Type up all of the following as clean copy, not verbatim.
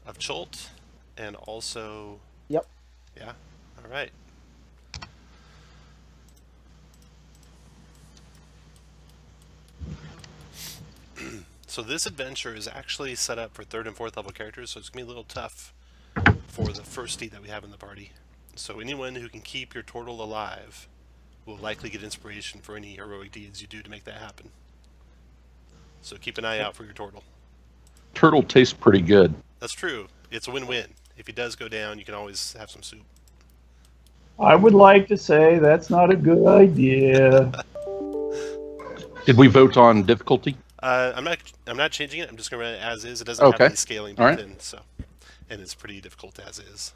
of Cholt, and also, Yep. yeah, all right. So this adventure is actually set up for 3rd and 4th level characters, so it's going to be a little tough for the firstie that we have in the party. So anyone who can keep your Tortle alive will likely get inspiration for any heroic deeds you do to make that happen. So keep an eye out for your Tortle. Turtle tastes pretty good. That's true. It's a win-win. If he does go down, you can always have some soup. I would like to say that's not a good idea. Did we vote on difficulty? I'm not changing it. I'm just going to run it as is. It doesn't have any scaling built in, so, and it's pretty difficult as is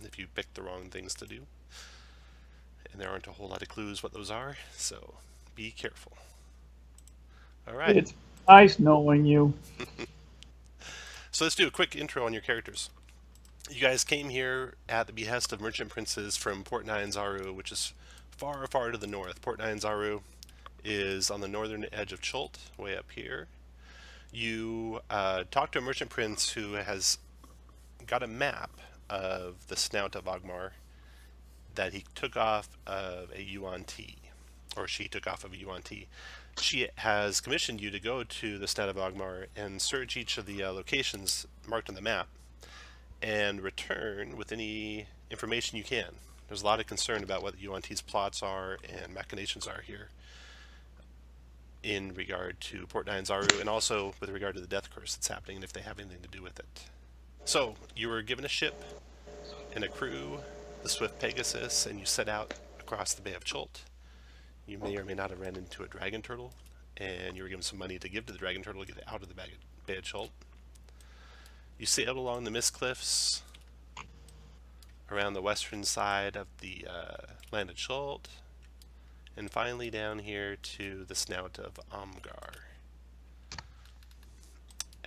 if you pick the wrong things to do. And there aren't a whole lot of clues what those are, so be careful. All right. It's nice knowing you. So let's do a quick intro on your characters. You guys came here at the behest of merchant princes from Port Nyanzaru, which is far, far to the north. Port Nyanzaru is on the northern edge of Cholt, way up here. You talk to a merchant prince who has got a map of the snout of Ogmar that he took off of a Yuan T, or she took off of a Yuan T. She has commissioned you to go to the snout of Ogmar and search each of the locations marked on the map and return with any information you can. There's a lot of concern about what the Yuan T's plots are and machinations are here in regard to Port Nyanzaru, and also with regard to the death curse that's happening and if they have anything to do with it. So, you were given a ship and a crew, the Swift Pegasus, and you set out across the Bay of Cholt. You may or may not have ran into a dragon turtle, and you were given some money to give to the dragon turtle to get it out of the Bay of Cholt. You sailed along the mist cliffs around the western side of the land of Cholt, and finally down here to the snout of Amgar.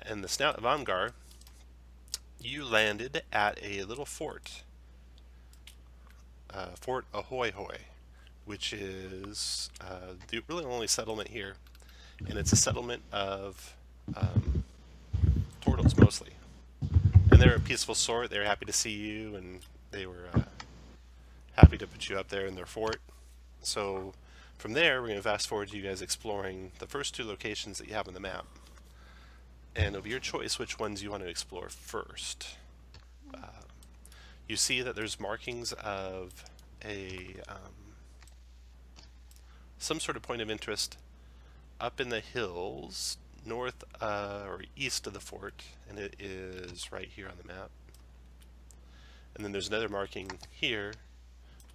And the snout of Amgar, you landed at a little fort, Fort Ahoy Hoy, which is the really only settlement here, and it's a settlement of Tortles mostly. And they're a peaceful sort. They were happy to see you, and they were happy to put you up there in their fort. So from there, we're going to fast forward to you guys exploring the first 2 locations that you have on the map. And of your choice, which ones you want to explore first. You see that there's markings of a some sort of point of interest up in the hills north or east of the fort, and it is right here on the map. And then there's another marking here,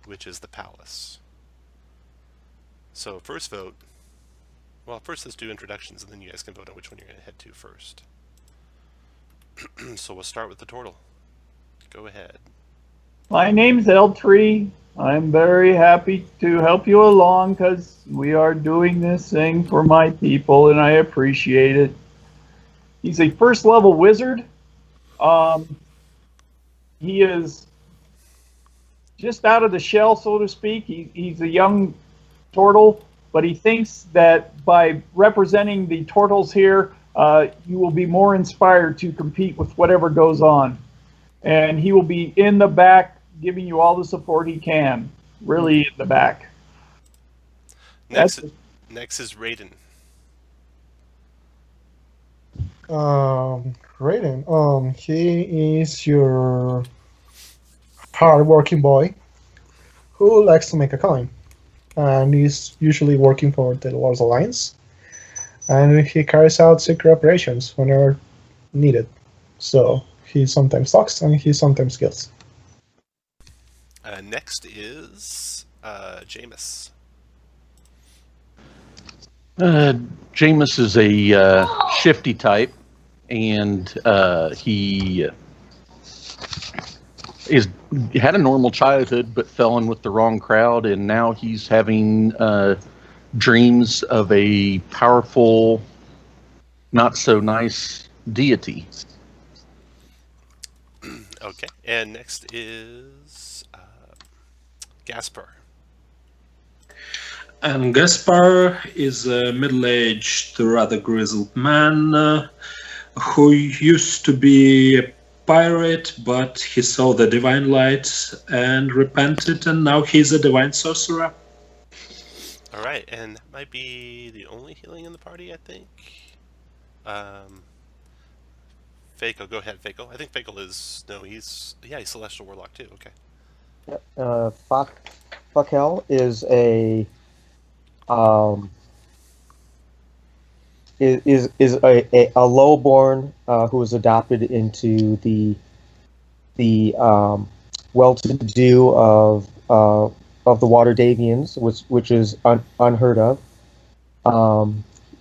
which is the palace. So first vote. Well, first let's do introductions, and then you guys can vote on which one you're going to head to first. So we'll start with the Tortle. Go ahead. My name's Eltree. I'm very happy to help you along because we are doing this thing for my people, and I appreciate it. He's a first level wizard. He is just out of the shell, so to speak. He's a young Tortle, but he thinks that by representing the Tortles here, you will be more inspired to compete with whatever goes on. And he will be in the back giving you all the support he can. Really in the back. Next is Raiden. Raiden. He is your hard-working boy who likes to make a coin. And he's usually working for the Wars Alliance. And he carries out secret operations whenever needed. So he sometimes talks and he sometimes kills. Next is Jameis. Jameis is a shifty type, and he had a normal childhood, but fell in with the wrong crowd, and now he's having dreams of a powerful, not so nice deity. Okay, and next is Gaspar. And Gaspar is a middle-aged, rather grizzled man who used to be a pirate, but he saw the divine light and repented, and now he's a divine sorcerer. All right, and that might be the only healing in the party, I think. Fakel, go ahead, Fakel. I think Fakel is he's Celestial Warlock too. Okay. Fakel is a a lowborn who was adopted into the well-to-do of the Water Davians, which is unheard of.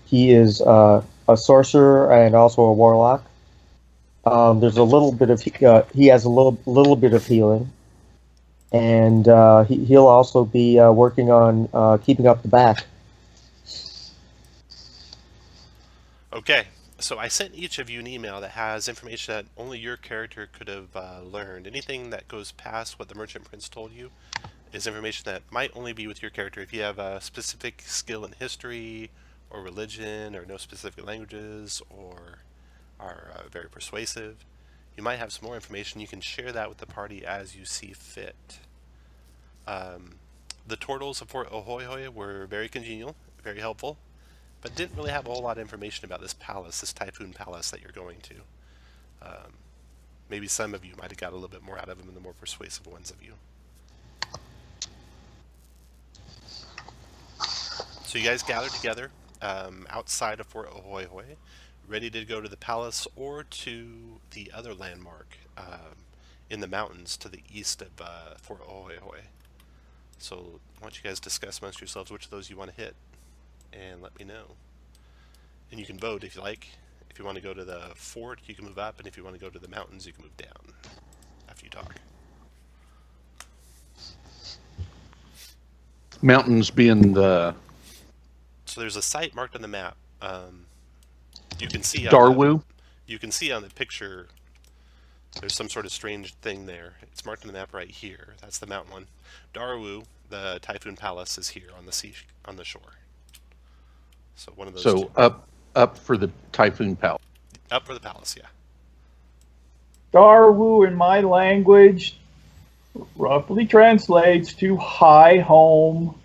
He is a sorcerer and also a warlock. There's a little bit of he has a little bit of healing, and he'll also be working on keeping up the back. Okay, so I sent each of you an email that has information that only your character could have learned. Anything that goes past what the Merchant Prince told you is information that might only be with your character. If you have a specific skill in history or religion or know specific languages or are very persuasive, you might have some more information. You can share that with the party as you see fit. The Tortles of Fort Ahoy were very congenial, very helpful, but didn't really have a whole lot of information about this palace, this Typhoon Palace that you're going to. Maybe some of you might have got a little bit more out of them than the more persuasive ones of you. So you guys gather together outside of Fort Ahoy, ready to go to the palace or to the other landmark in the mountains to the east of Fort Ahoy. So I want you guys to discuss amongst yourselves which of those you want to hit, and let me know. And you can vote if you like. If you want to go to the fort, you can move up, and if you want to go to the mountains, you can move down after you talk. Mountains being the So there's a site marked on the map. You can see on Darwu. You can see on the picture there's some sort of strange thing there. It's marked on the map right here. That's the mountain one. Darwu, the Typhoon Palace, is here on the shore. So one of those So two. up for the Typhoon Palace. Up for the palace, yeah. Darwu in my language roughly translates to high home.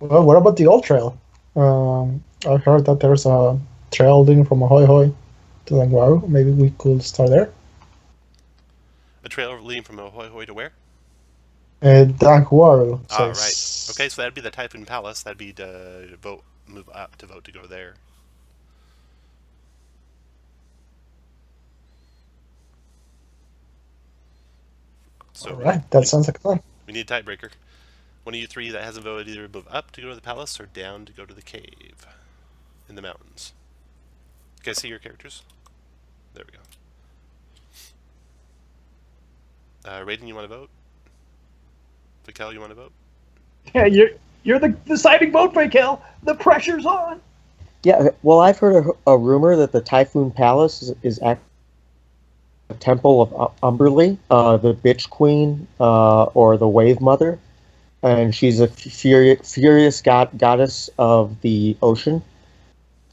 Well, what about the old trail? I heard that there's a trail leading from Ahoy to Langwaru. Maybe we could start there. A trail leading from Ahoy to where? Langwaru. Ah, right. Okay, so that'd be the Typhoon Palace. That'd be to move up to vote to go there. So All right, that sounds like a plan. we need a tiebreaker. One of you three that hasn't voted either move up to go to the palace or down to go to the cave in the mountains. You guys see your characters? There we go. Raiden, you want to vote? Vikel, you want to vote? Yeah, you're the deciding vote, Michael. The pressure's on. Yeah, well, I've heard a rumor that the Typhoon Palace is a temple of Umberly, the Bitch Queen, or the Wave Mother, and she's a furious goddess of the ocean.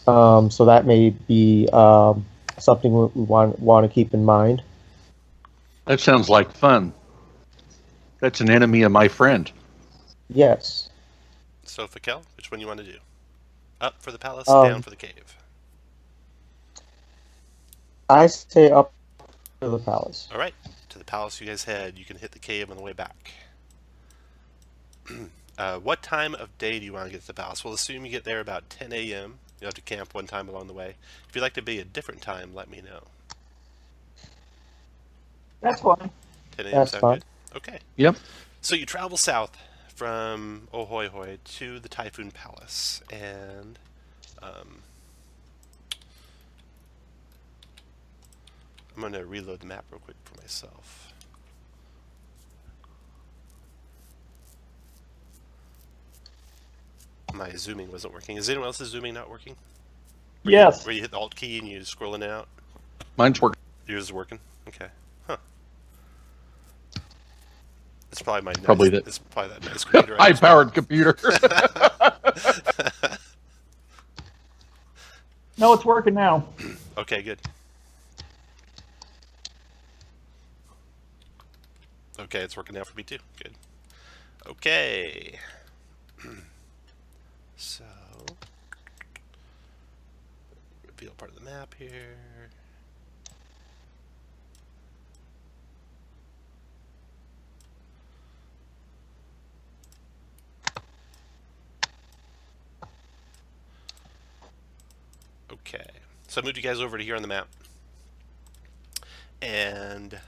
So that may be something we want to keep in mind. That sounds like fun. That's an enemy of my friend. Yes. So, Vikel, which one you want to do? Up for the palace, down for the cave. I say up to the palace. All right, to the palace you guys head. You can hit the cave on the way back. What time of day do you want to get to the palace? We'll assume you get there about 10 a.m. You'll have to camp one time along the way. If you'd like to be a different time, let me know. That's fine. 10 a.m. That's sound fine. good? Okay. Yep. So you travel south from Ahoy to the Typhoon Palace, and I'm going to reload the map real quick for myself. My zooming wasn't working. Is anyone else's zooming not working? Yes. Where you hit the Alt key and you scroll in and out? Mine's working. Yours is working? Okay. Huh. It's probably my Probably nice, that- it's probably that nice computer. I use. High-powered computer. No, it's working now. Okay, good. Okay, it's working now for me too. Good. Okay. So, reveal part of the map here. Okay, so I moved you guys over to here on the map. And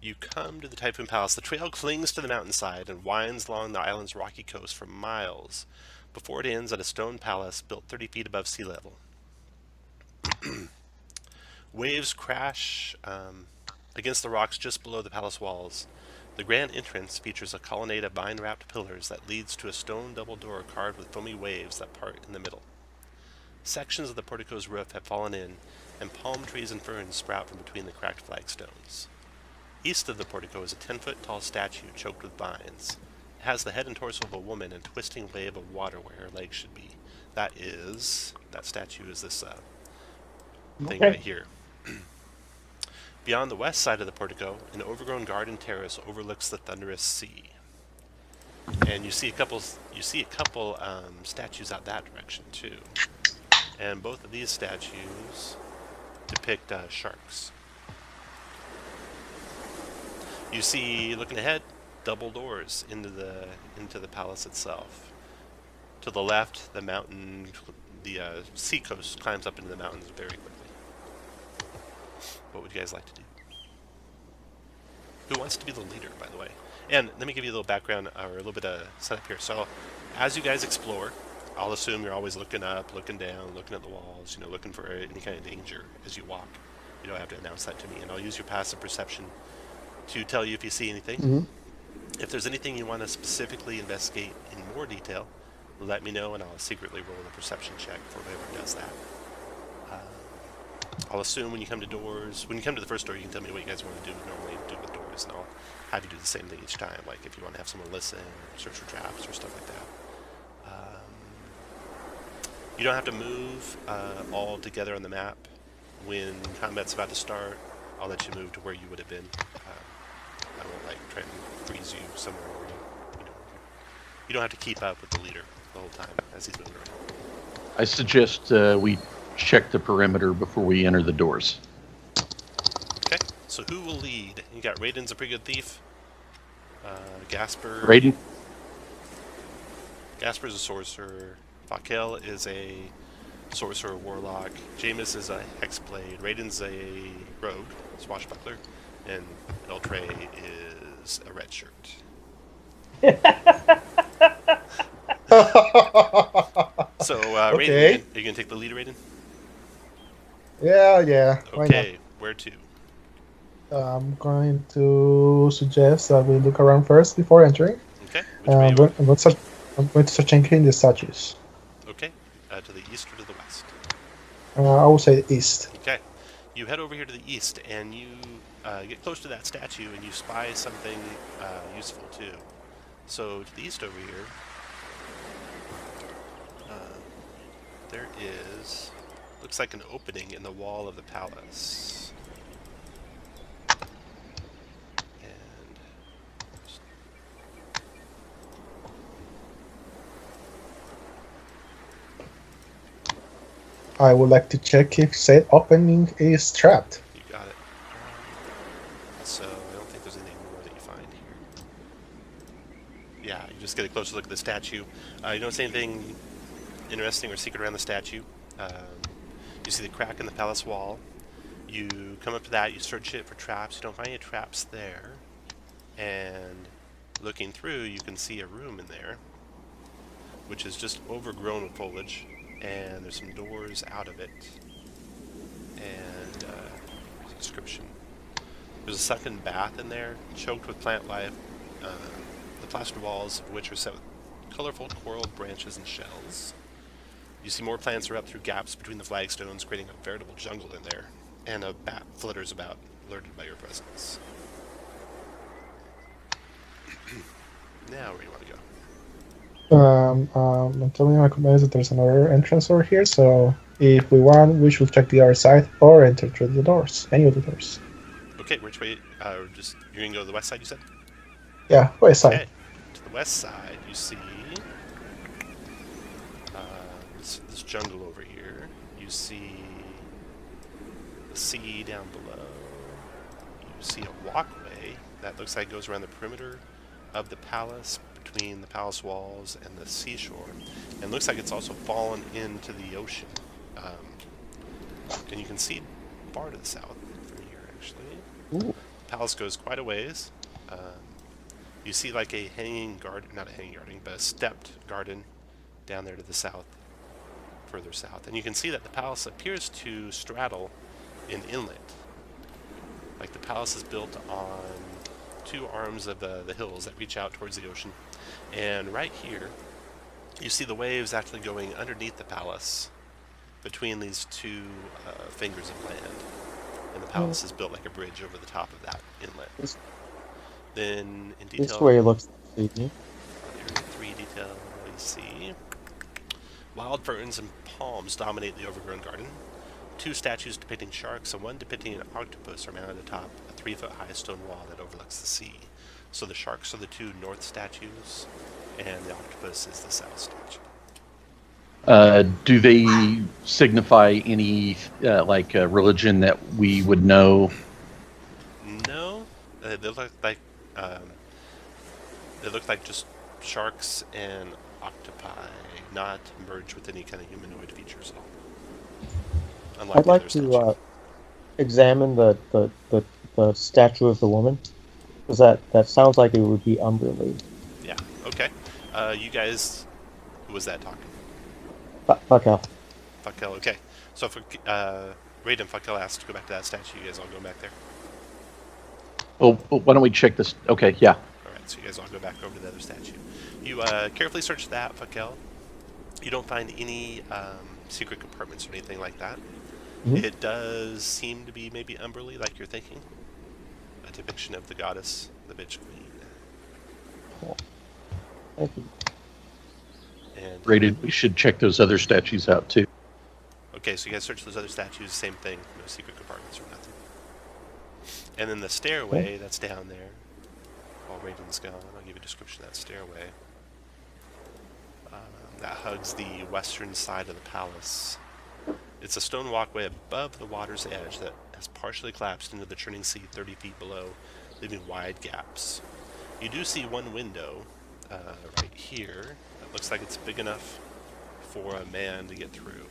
you come to the Typhoon Palace. The trail clings to the mountainside and winds along the island's rocky coast for miles before it ends at a stone palace built 30 feet above sea level. Waves crash against the rocks just below the palace walls. The grand entrance features a colonnade of vine-wrapped pillars that leads to a stone double door carved with foamy waves that part in the middle. Sections of the portico's roof have fallen in, and palm trees and ferns sprout from between the cracked flagstones. East of the portico is a 10-foot-tall statue choked with vines. It has the head and torso of a woman and a twisting wave of water where her legs should be. That statue is this thing right here. Beyond the west side of the portico, an overgrown garden terrace overlooks the thunderous sea. And you see a couple statues out that direction too. And both of these statues depict sharks. You see, looking ahead, double doors into the palace itself. To the left, the sea coast climbs up into the mountains very quickly. What would you guys like to do? Who wants to be the leader, by the way? And let me give you a little background or a little bit of setup here. So, as you guys explore, I'll assume you're always looking up, looking down, looking at the walls, looking for any kind of danger as you walk. You don't have to announce that to me, and I'll use your passive perception to tell you if you see anything. Mm-hmm. If there's anything you want to specifically investigate in more detail, let me know, and I'll secretly roll a perception check for whoever does that. I'll assume when you come to the first door, you can tell me what you guys want to normally do with doors, and I'll have you do the same thing each time, like if you want to have someone listen, or search for traps, or stuff like that. You don't have to move all together on the map. When combat's about to start, I'll let you move to where you would have been. I won't try and freeze you somewhere where you don't have to keep up with the leader the whole time as he's moving around. I suggest we check the perimeter before we enter the doors. Okay, so who will lead? You got Raiden's a pretty good thief. Gasper. Raiden? Gasper's a sorcerer. Fakel is a sorcerer warlock. Jameis is a hexblade. Raiden's a rogue, swashbuckler, and Eltre is a red shirt. So, Okay. Raiden, are you gonna take the lead, Raiden? Yeah. Why Okay, where to? not? I'm going to suggest that we look around first before entering. Okay, which way you want? I'm going to start checking the statues. Okay, to the east or to the west? I will say east. Okay, you head over here to the east, and you get close to that statue, and you spy something useful too. So to the east over here, there looks like an opening in the wall of the palace. And I would like to check if said opening is trapped. you got it. So I don't think there's anything more that you find here. Yeah, you just get a closer look at the statue. You don't see anything interesting or secret around the statue. You see the crack in the palace wall. You come up to that, you search it for traps. You don't find any traps there. And looking through, you can see a room in there, which is just overgrown with foliage. And there's some doors out of it. And there's a description. There's a sunken bath in there, choked with plant life. The plaster walls of which are set with colorful coral branches and shells. You see more plants are up through gaps between the flagstones, creating a veritable jungle in there. And a bat flutters about, alerted by your presence. Now, where do you want to go? I'm telling my commands that there's another entrance over here, so if we want, we should check the other side or enter through the doors, any of the doors. Okay, which way? Just you're gonna go to the west side, you said? Yeah, west side. Okay. To the west side, you see this jungle over here. You see the sea down below. You see a walkway that looks like it goes around the perimeter of the palace, between the palace walls and the seashore, and looks like it's also fallen into the ocean. And you can see far to the south from here, actually. Ooh. The palace goes quite a ways. You see like a hanging garden, not a hanging garden, but a stepped garden down there to the south, further south. And you can see that the palace appears to straddle an inlet. Like the palace is built on two arms of the hills that reach out towards the ocean. And right here, you see the waves actually going underneath the palace between these two fingers of land. And the palace is built like a bridge over the top of that inlet. Then in detail, This way looks sleepy. Area 3 detail, you see wild ferns and palms dominate the overgrown garden. Two statues depicting sharks and one depicting an octopus are mounted atop a 3-foot-high stone wall that overlooks the sea. So the sharks are the two north statues, and the octopus is the south statue. Do they signify any religion that we would know? No, they look like just sharks and octopi, not merged with any kind of humanoid features at all. Unlike I'd the like other to statues. examine the statue of the woman, because that sounds like it would be Umberly. Yeah. Okay. You guys, who was that talking? Fuck off. Fuckel. Okay. So for Raiden, Fuckel asked to go back to that statue. You guys all go back there. Oh, why don't we check this? Okay, yeah. All right. So you guys all go back over to the other statue. You carefully search that, Fuckel. You don't find any secret compartments or anything like that. Mhm. It does seem to be maybe Umberly, like you're thinking. A depiction of the goddess, the bitch queen. Cool. Thank you. And Rated, we should check those other statues out too. okay, so you guys search those other statues, same thing, no secret compartments or nothing. And then the stairway that's down there, while Raiden's gone, I'll give you a description of that stairway. That hugs the western side of the palace. It's a stone walkway above the water's edge that has partially collapsed into the churning sea 30 feet below, leaving wide gaps. You do see one window right here that looks like it's big enough for a man to get through.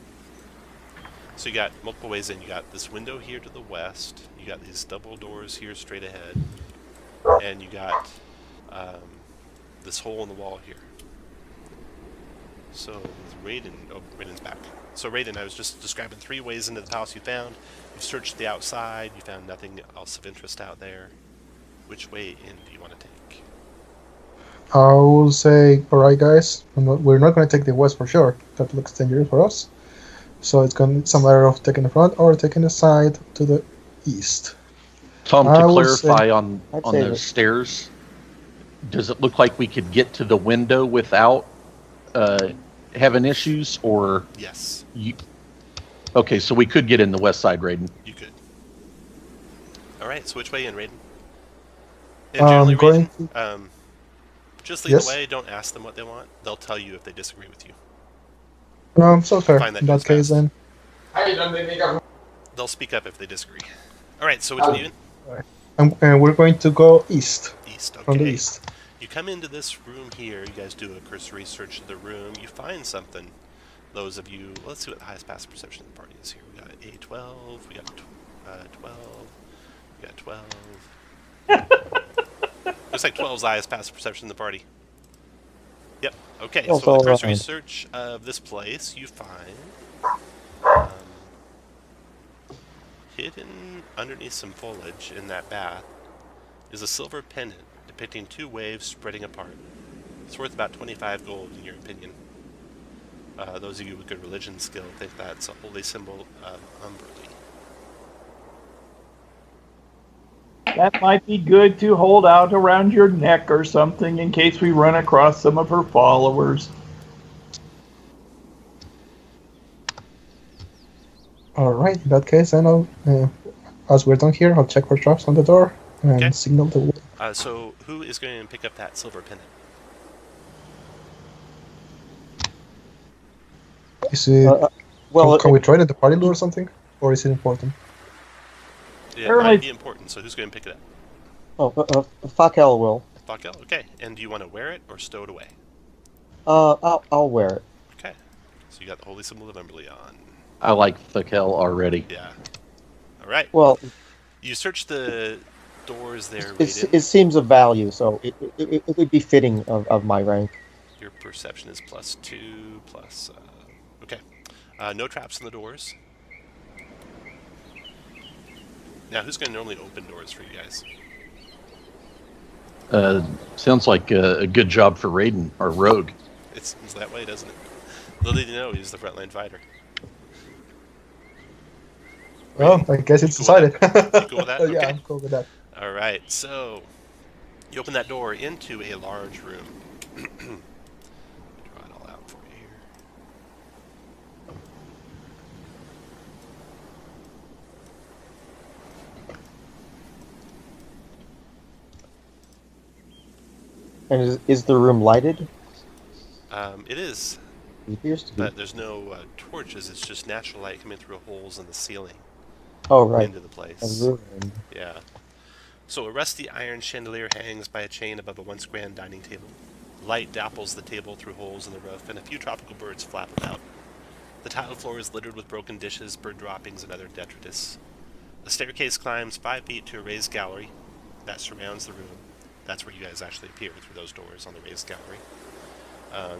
So you got multiple ways in. You got this window here to the west. You got these double doors here straight ahead. And you got this hole in the wall here. So Raiden's back. So Raiden, I was just describing 3 ways into the palace you found. You've searched the outside. You found nothing else of interest out there. Which way in do you want to take? I will say, all right, guys, we're not going to take the west for sure. That looks dangerous for us. So it's a matter of taking the front or taking the side to the east. Tom, I to will clarify say- on I'd say those that- stairs, does it look like we could get to the window without having issues, or Yes, you? Okay, so we could get in the west side, Raiden. you could. Alright, so which way in, Raiden? And generally, Going Raiden, just lead Yes? the way. Don't ask them what they want. They'll tell you if they disagree with you. No, so fair. Find that In goes that case, fast. then. They'll speak up if they disagree. Alright, so which way you in? And we're going to go east, East, okay. from the east. You come into this room here, you guys do a cursory search of the room, you find something. Those of you, let's see what the highest passive perception of the party is here. We got A12, we got 12, we got 12. Looks like 12's the highest passive perception in the party. Yep, okay, Feels so with the all cursory right. search of this place, you find hidden underneath some foliage in that bath is a silver pendant depicting 2 waves spreading apart. It's worth about 25 gold in your opinion. Those of you with good religion skill think that's a holy symbol of Umberly. That might be good to hold out around your neck or something in case we run across some of her followers. All right. In that case, then as we're done here, I'll check for traps on the door and Okay. signal the. So who is going to pick up that silver pennant? Is it? Well, can we try it at the party loo or something, or is it important? Yeah, it Apparently- might be important, so who's going to pick it up? Fakel will. Fakel? Okay. And do you want to wear it or stow it away? I'll wear it. Okay. So you got the holy symbol of Emberly on. I like Thakel already. Yeah. All right. Well, You search the doors there. it seems of value, so it would be fitting of my rank. Your perception is +2 plus. Okay. No traps in the doors. Now, who's going to normally open doors for you guys? Sounds like a good job for Raiden, or Rogue. It's that way, doesn't it? Little did you know he's the frontline fighter. Well, I guess it's You cool with decided. that? You cool with that? Yeah, Okay. I'm cool with that. All right, so you open that door into a large room. Draw it all out for you here. And is the room lighted? It is, It appears to be. but there's no torches. It's just natural light coming through holes in the ceiling Oh, right. into the place. A room. Yeah. So a rusty iron chandelier hangs by a chain above a once grand dining table. Light dapples the table through holes in the roof, and a few tropical birds flap about. The tiled floor is littered with broken dishes, bird droppings, and other detritus. A staircase climbs 5 feet to a raised gallery that surrounds the room. That's where you guys actually appear, through those doors on the raised gallery.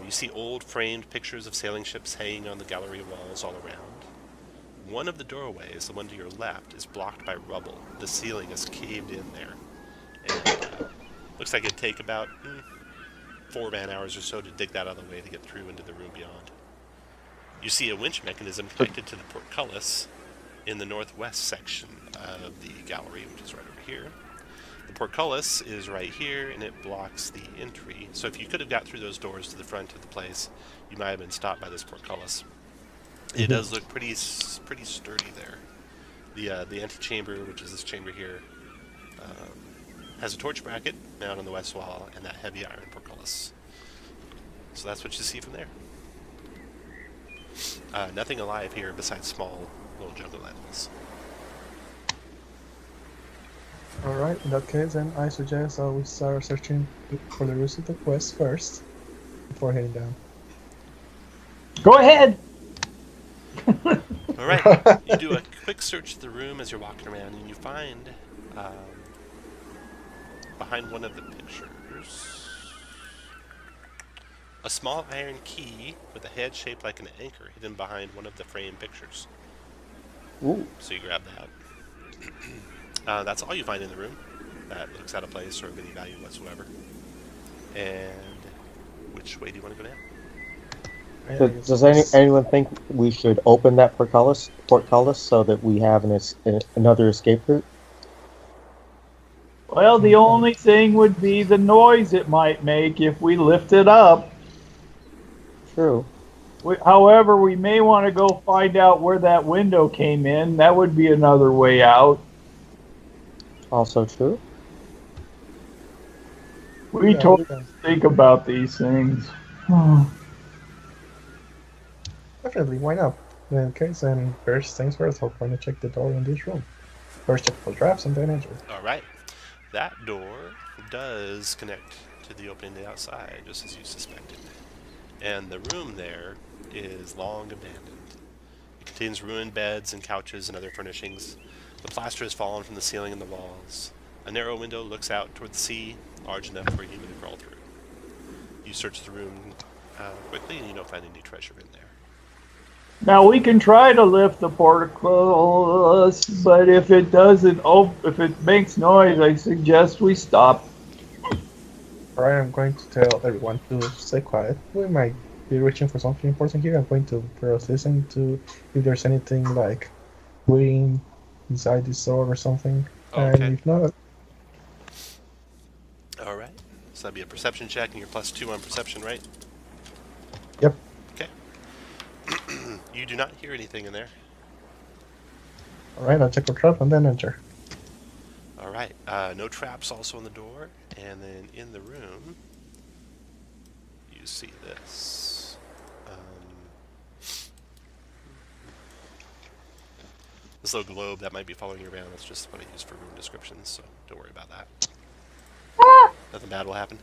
You see old framed pictures of sailing ships hanging on the gallery walls all around. One of the doorways, the one to your left, is blocked by rubble. The ceiling is caved in there. And looks like it'd take about 4 man-hours or so to dig that out of the way to get through into the room beyond. You see a winch mechanism connected to the portcullis in the northwest section of the gallery, which is right over here. The portcullis is right here, and it blocks the entry. So if you could have got through those doors to the front of the place, you might have been stopped by this portcullis. It does look pretty sturdy there. The antechamber, which is this chamber here, has a torch bracket mounted on the west wall and that heavy iron portcullis. So that's what you see from there. Nothing alive here besides small little jungle animals. All right. In that case, then I suggest we start searching for the rest of the quest first before heading down. Go ahead. All right, you do a quick search of the room as you're walking around, and you find behind one of the pictures a small iron key with a head shaped like an anchor hidden behind one of the framed pictures. Ooh. So you grab that. That's all you find in the room that looks out of place or of any value whatsoever. And which way do you want to go now? Does anyone think we should open that portcullis so that we have another escape route? Well, the only thing would be the noise it might make if we lift it up. True. However, we may want to go find out where that window came in. That would be another way out. Also true. We Yeah, totally can- think about these things. Definitely, why not? In case, then first things first, I'll try to check the door in this room. First check for traps and then enter. All right. That door does connect to the opening to the outside, just as you suspected. And the room there is long abandoned. It contains ruined beds and couches and other furnishings. The plaster has fallen from the ceiling and the walls. A narrow window looks out toward the sea, large enough for a human to crawl through. You search the room quickly, and you don't find any treasure in there. Now we can try to lift the portcullis, but if it doesn't, if it makes noise, I suggest we stop. Alright, I'm going to tell everyone to stay quiet. We might be reaching for something important here. I'm going to first listen to if there's anything like waiting inside this door or something. Oh, okay. And if not, that'd be a perception check, and you're +2 on perception, right? Yep. Okay. You do not hear anything in there. Alright, I'll check for trap and then enter. All right. No traps also on the door, and then in the room, you see this. This little globe that might be following you around. That's just what I use for room descriptions, so don't worry about that. Nothing bad will happen.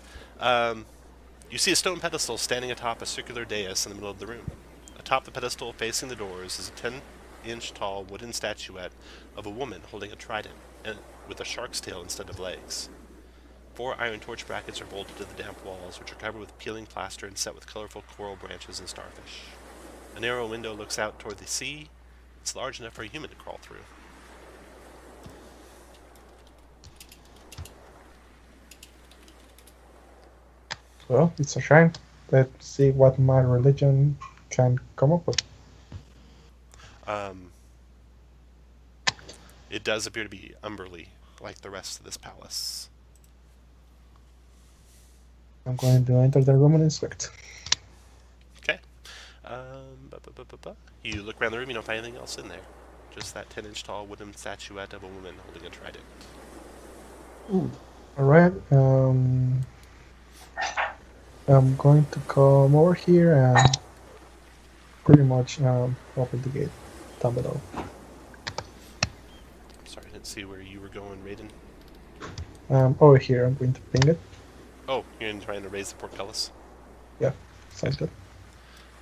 You see a stone pedestal standing atop a circular dais in the middle of the room. Atop the pedestal, facing the doors, is a 10-inch tall wooden statuette of a woman holding a trident, and with a shark's tail instead of legs. 4 iron torch brackets are bolted to the damp walls, which are covered with peeling plaster and set with colorful coral branches and starfish. A narrow window looks out toward the sea. It's large enough for a human to crawl through. Well, it's a shrine. Let's see what my religion can come up with. It does appear to be umberly, like the rest of this palace. I'm going to enter the room and inspect. Okay. You look around the room, you don't find anything else in there. Just that 10-inch tall wooden statuette of a woman holding a trident. Alright, I'm going to come over here and pretty much open the gate down below. Sorry, I didn't see where you were going, Raiden. Over here, I'm going to ping it. Oh, you're trying to raise the portcullis? Sounds good.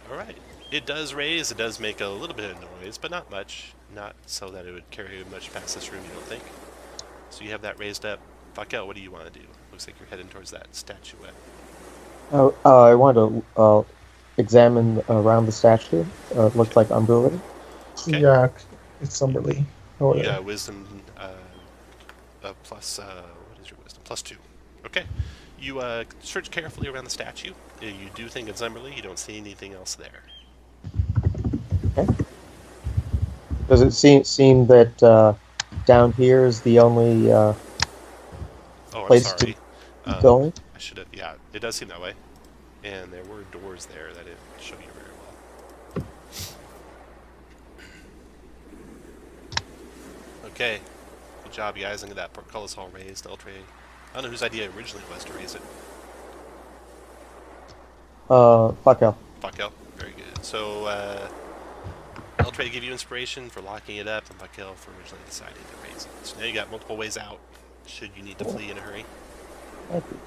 Alright. It does raise, it does make a little bit of noise, but not much. Not so that it would carry much past this room, you don't think? So you have that raised up. Fakel, what do you want to do? Looks like you're heading towards that statuette. I want to examine around the statue. It looks like umbrella. Okay. Yeah, it's somberly. Oh, You yeah. got wisdom plus, what is your wisdom? +2. Okay. You search carefully around the statue. You do think it's umberly. You don't see anything else there. Okay. Does it seem that down here is the only Oh, I'm place sorry. to be going? I should have, yeah, it does seem that way. And there were doors there that didn't show you very well. Okay. Good job, you guys. Look at that portcullis all raised. Eltre, I don't know whose idea originally was to raise it. Fakel. Fakel. Very good. So, Eltre gave you inspiration for locking it up, and Fakel for originally deciding to raise it. So now you got multiple ways out, should you need to flee in a hurry. Thank you.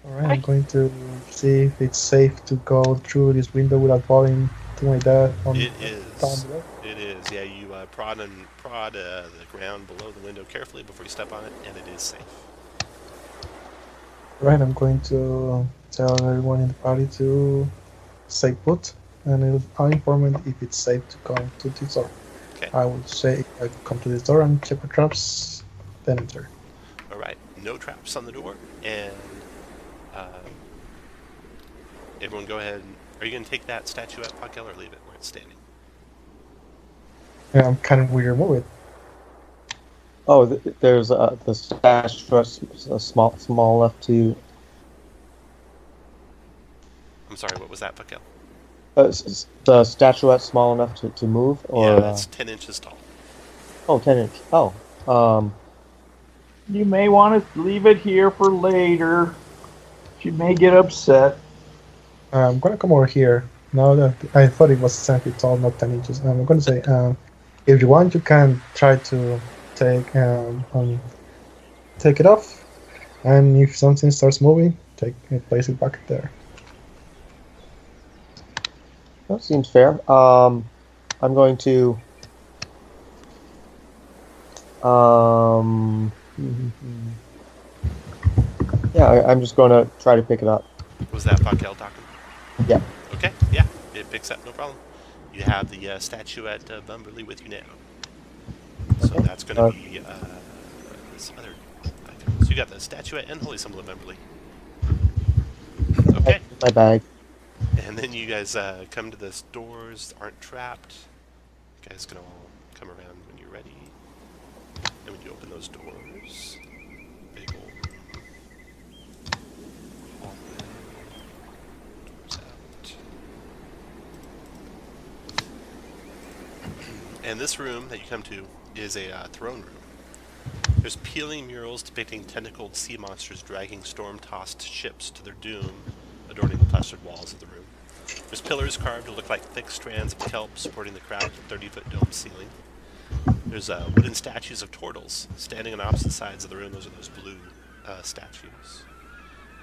Alright, I'm going to see if it's safe to go through this window without falling to my death on It down is. below. It is. Yeah, you prod the ground below the window carefully before you step on it, and it is safe. Right, I'm going to tell everyone in the party to stay put, and I'll inform it if it's safe to come to this door. Okay. I will say I come to this door and check for traps, then enter. All right. No traps on the door, and everyone go ahead. Are you going to take that statuette, Fakel, or leave it where it's standing? Yeah, I'm kind of weird. Move it. Oh, there's the statue small enough to. I'm sorry, what was that, Fakel? The statuette small enough to move, or Yeah, that's 10 inches tall. 10 inch. Oh, You may want to leave it here for later. She may get upset. I'm gonna come over here. Now that I thought it was 10 feet tall, not 10 inches. I'm gonna say, if you want, you can try to take it off, and if something starts moving, place it back there. that seems fair. I'm going to. Yeah, I'm just going to try to pick it up. Was that Fakel talking? Yeah. Okay, yeah, it picks up, no problem. You have the statuette of Umberly with you now. So Okay. that's going to be some other items. So you got the statuette and holy symbol of Umberly. Okay, My bag. and then you guys come to the doors, aren't trapped. You guys can all come around when you're ready. And when you open those doors, big old hallway. Doors out. And this room that you come to is a throne room. There's peeling murals depicting tentacled sea monsters dragging storm-tossed ships to their doom, adorning the plastered walls of the room. There's pillars carved to look like thick strands of kelp supporting the crowded 30-foot dome ceiling. There's wooden statues of turtles standing on opposite sides of the room. Those are those blue statues.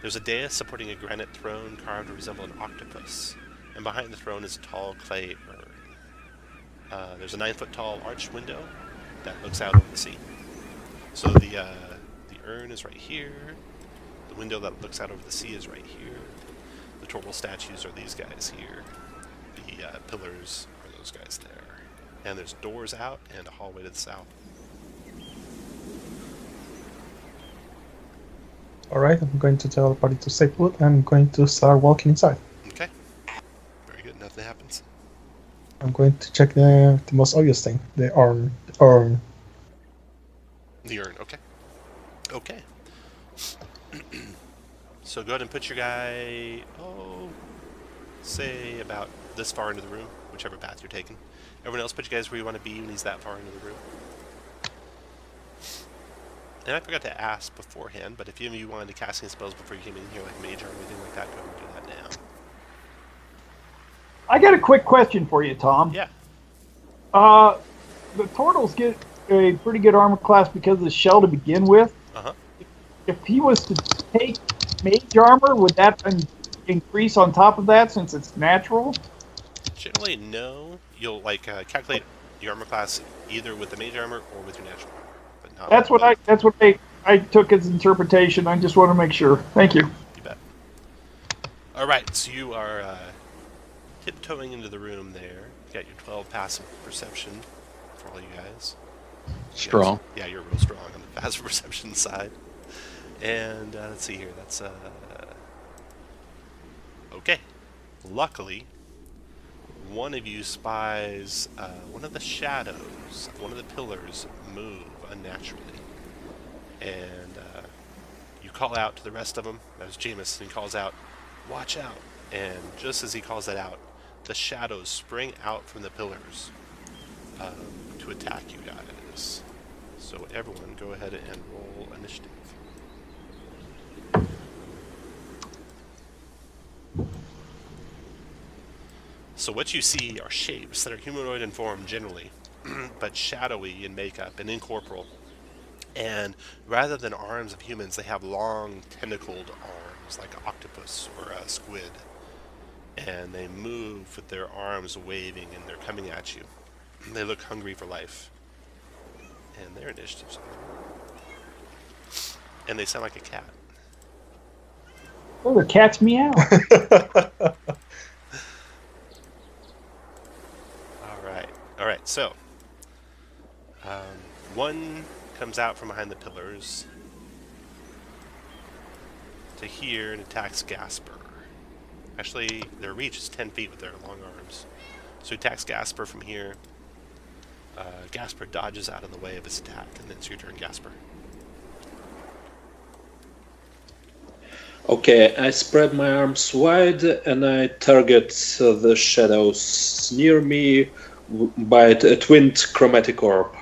There's a dais supporting a granite throne carved to resemble an octopus, and behind the throne is a tall clay urn. There's a 9-foot tall arched window that looks out over the sea. So the urn is right here. The window that looks out over the sea is right here. The turtle statues are these guys here. The pillars are those guys there. And there's doors out and a hallway to the south. Alright, I'm going to tell the party to stay put. I'm going to start walking inside. Okay. Very good. Nothing happens. I'm going to check the most obvious thing, the urn. The urn. Okay. Okay. So go ahead and put your guy, say about this far into the room, whichever path you're taking. Everyone else, put you guys where you want to be when he's that far into the room. And I forgot to ask beforehand, but if any of you wanted to cast any spells before you came in here, like mage or anything like that, go ahead and do that now. I got a quick question for you, Tom. Yeah. The Tortles get a pretty good armor class because of the shell to begin with. Uh-huh. If he was to take mage armor, would that increase on top of that since it's natural? Generally, no. You'll calculate your armor class either with the mage armor or with your natural armor, but not. That's what I took as interpretation. I just want to make sure. Thank you. You bet. All right, so you are tiptoeing into the room there. You got your 12 passive perception for all you guys. Strong. Yeah, you're real strong on the passive perception side. And let's see here. That's okay. Luckily, one of you spies one of the shadows, one of the pillars, move unnaturally, and you call out to the rest of them. That's Jameis, and he calls out, "Watch out!" And just as he calls that out, the shadows spring out from the pillars to attack you guys. So everyone, go ahead and roll initiative. So what you see are shapes that are humanoid in form generally, but shadowy in makeup and incorporeal. And rather than arms of humans, they have long tentacled arms like an octopus or a squid. And they move with their arms waving and they're coming at you. They look hungry for life. And their initiatives are... And they sound like a cat. Oh, the cat's meow. Alright, so one comes out from behind the pillars to here and attacks Gasper. Actually, their reach is 10 feet with their long arms. So he attacks Gasper from here. Gasper dodges out of the way of his attack, and then it's your turn, Gasper. Okay, I spread my arms wide and I target the shadows near me by a twinned chromatic orb.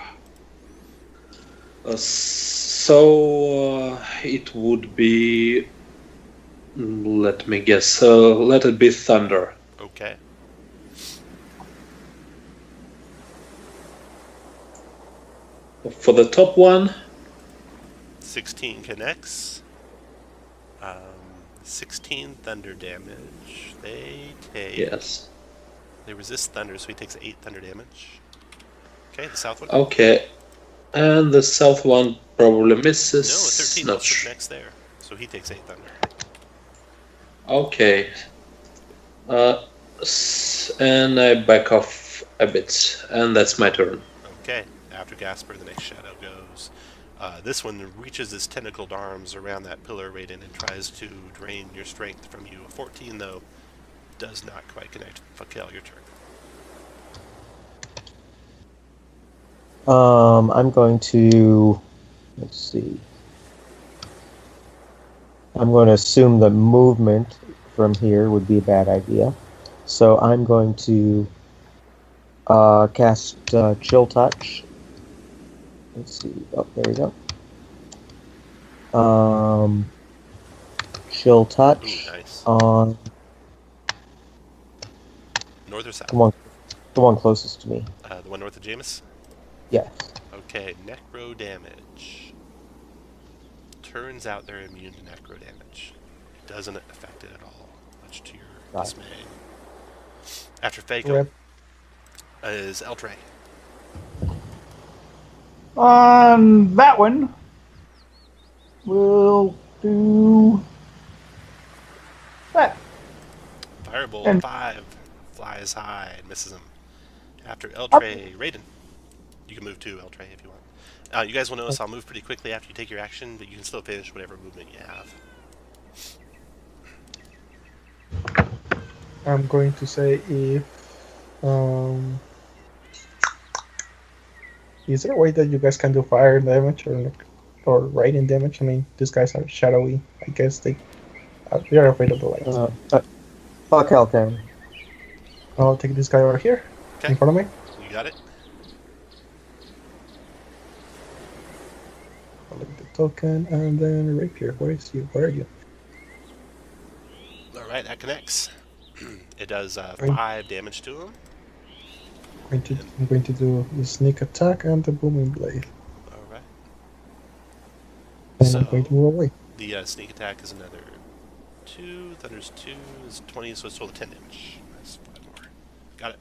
So it would be, let me guess, let it be thunder. Okay. For the top one, 16 connects. 16 thunder damage. They take... yes. They resist thunder, so he takes 8 thunder damage. Okay, the south one? Okay. And the south one probably misses. No, 13 Not also sure. connects there, so he takes 8 thunder. Okay. And I back off a bit, and that's my turn. Okay, after Gasper, the next shadow goes. This one reaches his tentacled arms around that pillar, Raiden, and tries to drain your strength from you. A 14, though, does not quite connect. Fakel, your turn. I'm going to, let's see. I'm going to assume the movement from here would be a bad idea. So I'm going to cast Chill Touch. Let's see. Oh, there we go. Chill Touch Ooh, nice. on North or south? the one closest to me. The one north of Jameis? Yes. Okay, necro damage. Turns out they're immune to necro damage. Doesn't affect it at all, much to your Got it. dismay. After Fago Rip. is Eltray. On that one, we'll do that. Firebolt And- 5 flies high and misses him. After Eltray, Raiden. You can move too, Eltray, if you want. You guys will notice I'll move pretty quickly after you take your action, but you can still finish whatever movement you have. I'm going to say if is there a way that you guys can do fire damage or radiant damage? I mean, these guys are shadowy. I guess they are afraid of the light. Fuck Hellcan. I'll take this guy over here Okay, in front of me. you got it. I'll look at the token and then rapier. Where is you? Where are you? Alright, that connects. It does Right. 5 damage to him. I'm going to do the sneak attack and the booming blade. Alright. And So- I'm going to move away. The sneak attack is another 2. Thunder's 2 is 20, so it's total 10 damage. That's 5 more. Got it.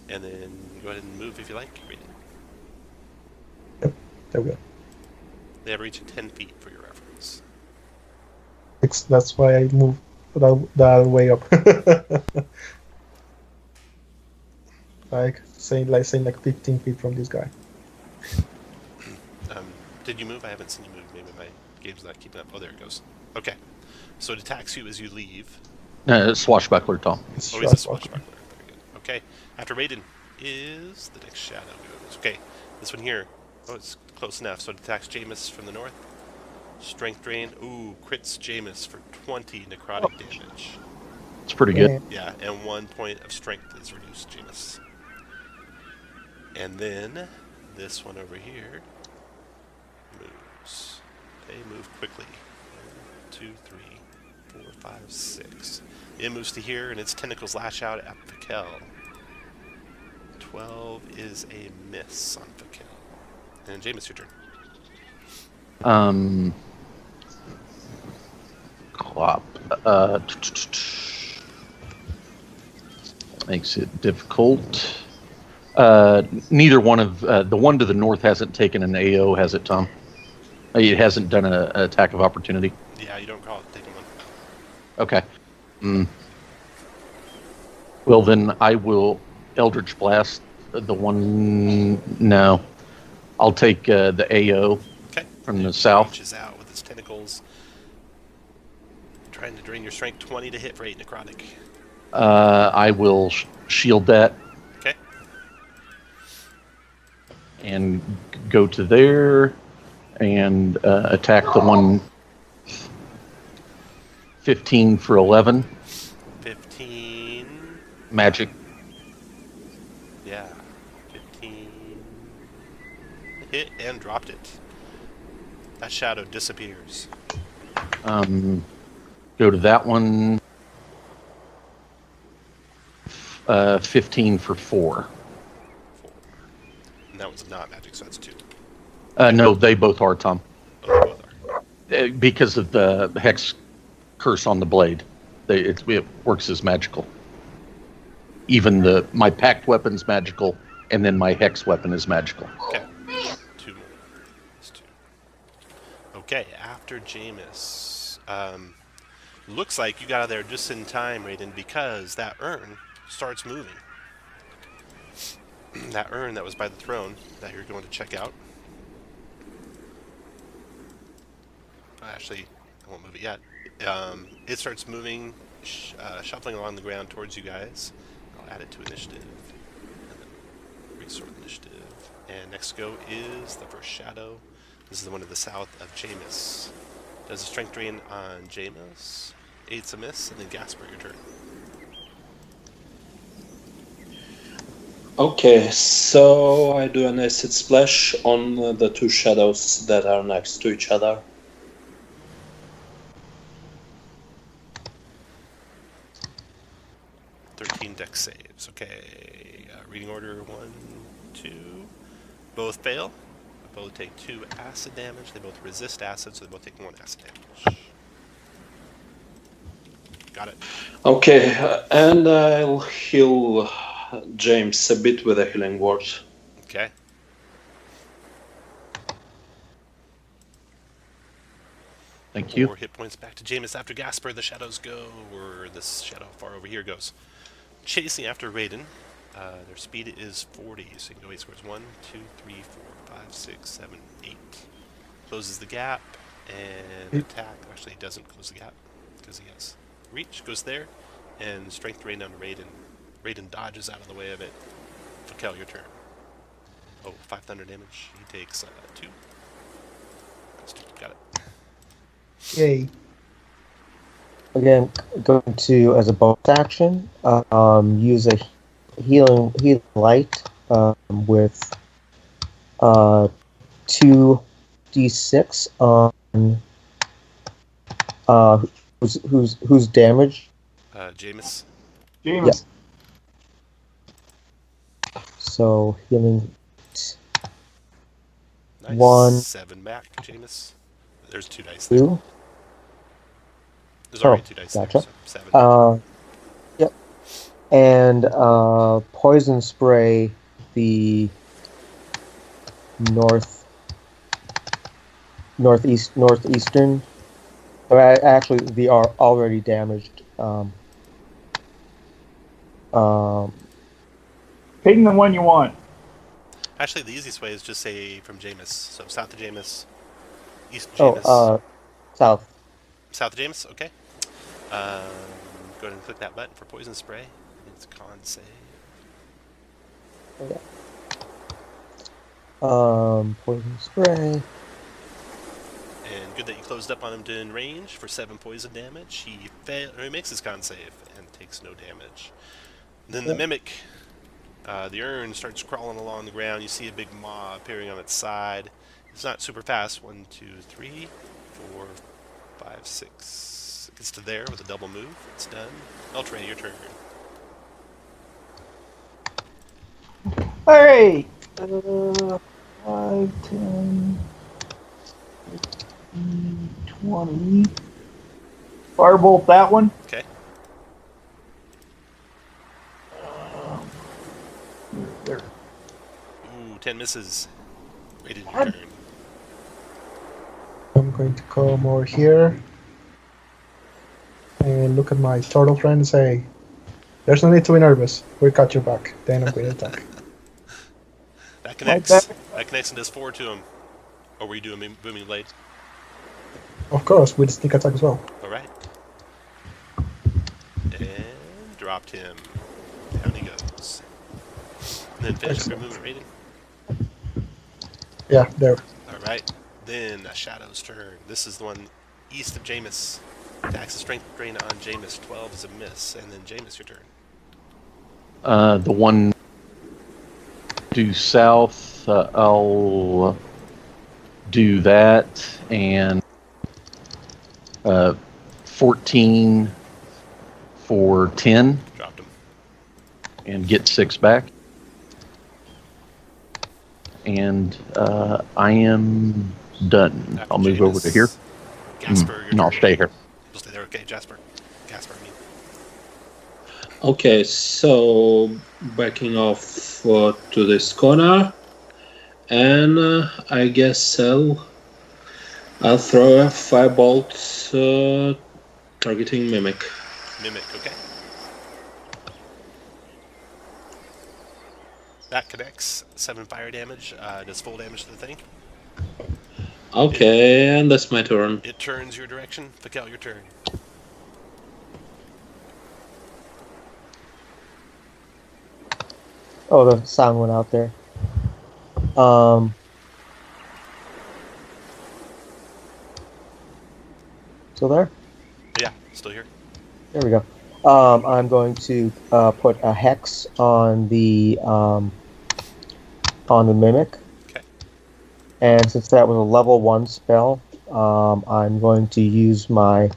And then go ahead and move if you like. Read it. There we go. They have a reach of 10 feet for your reference. That's why I moved that way up. like saying 15 feet from this guy. Did you move? I haven't seen you move. Maybe my game's not keeping up. Oh, there it goes. Okay. So it attacks you as you leave. Swashbuckler, Tom. It's Oh, he's a swashbuckler. swashbuckler. Very good. Okay. After Raiden is the next shadow goes. Okay. This one here. Oh, it's close enough. So it attacks Jameis from the north. Strength drain. Ooh, crits Jameis for 20 necrotic damage. It's pretty good. Yeah, and 1 point of strength is reduced, Jameis. And then this one over here moves. They move quickly. 1, 2, 3, 4, 5, 6. It moves to here, and its tentacles lash out at Pakel. 12 is a miss on Pakel. And Jameis, your turn. Clop. Makes it difficult. Neither one of the one to the north hasn't taken an AO, has it, Tom? It hasn't done an attack of opportunity. Yeah, you don't call it taking one. Okay. Well, then I will Eldritch Blast the one. No, I'll take the AO Okay. from the It south. reaches out with its tentacles, trying to drain your strength 20 to hit for 8 necrotic. I will shield that Okay. and go to there and attack the one 15 for 11 15. magic. Yeah. 15. Hit and dropped it. That shadow disappears. Go to that one. 15 for 4. 4. And that one's not magic, so that's 2. No, they both are, Tom. Oh, they both are. Because of the hex curse on the blade. It works as magical. Even my packed weapon's magical, and then my hex weapon is magical. Okay. 2 more. That's 2. Okay, after Jameis. Looks like you got out of there just in time, Raiden, because that urn starts moving. That urn that was by the throne that you're going to check out. Actually, I won't move it yet. It starts moving, shuffling along the ground towards you guys. I'll add it to initiative. And then resort initiative. And next go is the first shadow. This is the one to the south of Jameis. Does a strength drain on Jameis. 8's a miss, and then Gasper, your turn. Okay, so I do an acid splash on the two shadows that are next to each other. 13 dex saves. Okay. Reading order 1, 2. Both fail. Both take 2 acid damage. They both resist acid, so they both take 1 acid damage. Got it. Okay, and I'll heal James a bit with a healing word. Okay. Thank you. 4 hit points back to Jameis after Gasper. The shadows go, or this shadow far over here goes. Chasing after Raiden. Their speed is 40, so you can go 8 squares. 1, 2, 3, 4, 5, 6, 7, 8. Closes the gap, and attack. Actually, he doesn't close the gap, because he has reach. Goes there, and strength drain down to Raiden. Raiden dodges out of the way of it. Fakel, your turn. Oh, 5 thunder damage. He takes 2. That's 2. Got it. Yay. Again, going to, as a bonus action, use a healing light with 2d6 on who's damaged. Jameis. James. So healing Nice. 1, 7 back, Jameis. There's 2 dice there. 2. There's already 2 dice Gotcha. there, so 7. Yep. And poison spray the northeastern. Actually, the already damaged. Pick the one you want. Actually, the easiest way is just say from Jameis. So south of Jameis, east of Jameis. South. South of Jameis, okay. Go ahead and click that button for poison spray. It's con save. Okay. Poison spray. And good that you closed up on him to in range for 7 poison damage. He makes his con save and takes no damage. Then the mimic, the urn starts crawling along the ground. You see a big maw appearing on its side. It's not super fast. 1, 2, 3, 4, 5, 6. It gets to there with a double move. It's done. Eltray, your turn. All right. 5, 10, 15, 20. Firebolt that one. Okay. There. Ooh, 10 misses. Rated your God. turn. I'm going to come over here and look at my turtle friend and say, "There's no need to be nervous. We got your back." Then I'm going to attack. That connects. Like That connects and does 4 to him. Or were you doing booming blade? Of course, with sneak attack as well. Alright. And dropped him. Down he goes. And then finish up your Excellent. movement rating. Yeah, there. Alright. Then a Shadow's turn. This is the one east of Jameis. Attacks a strength drain on Jameis. 12 is a miss. And then Jameis, your turn. The one due south, I'll do that, and 14 for 10, Dropped him. and get 6 back. And I am done. After I'll move over to here. Gasper, your No, I'll turn. stay here. You'll stay there. Okay, Jasper. Gasper, I mean. Okay, so backing off to this corner, and I guess I'll throw a firebolt targeting Mimic. Mimic, okay. That connects. 7 fire damage. Does full damage to the thing. Okay, and that's my turn. It turns your direction. Fakel, your turn. Oh, the sound went out there. Still there? Yeah, still here. There we go. I'm going to put a hex on the mimic, Okay. and since that was a level 1 spell, I'm going to use my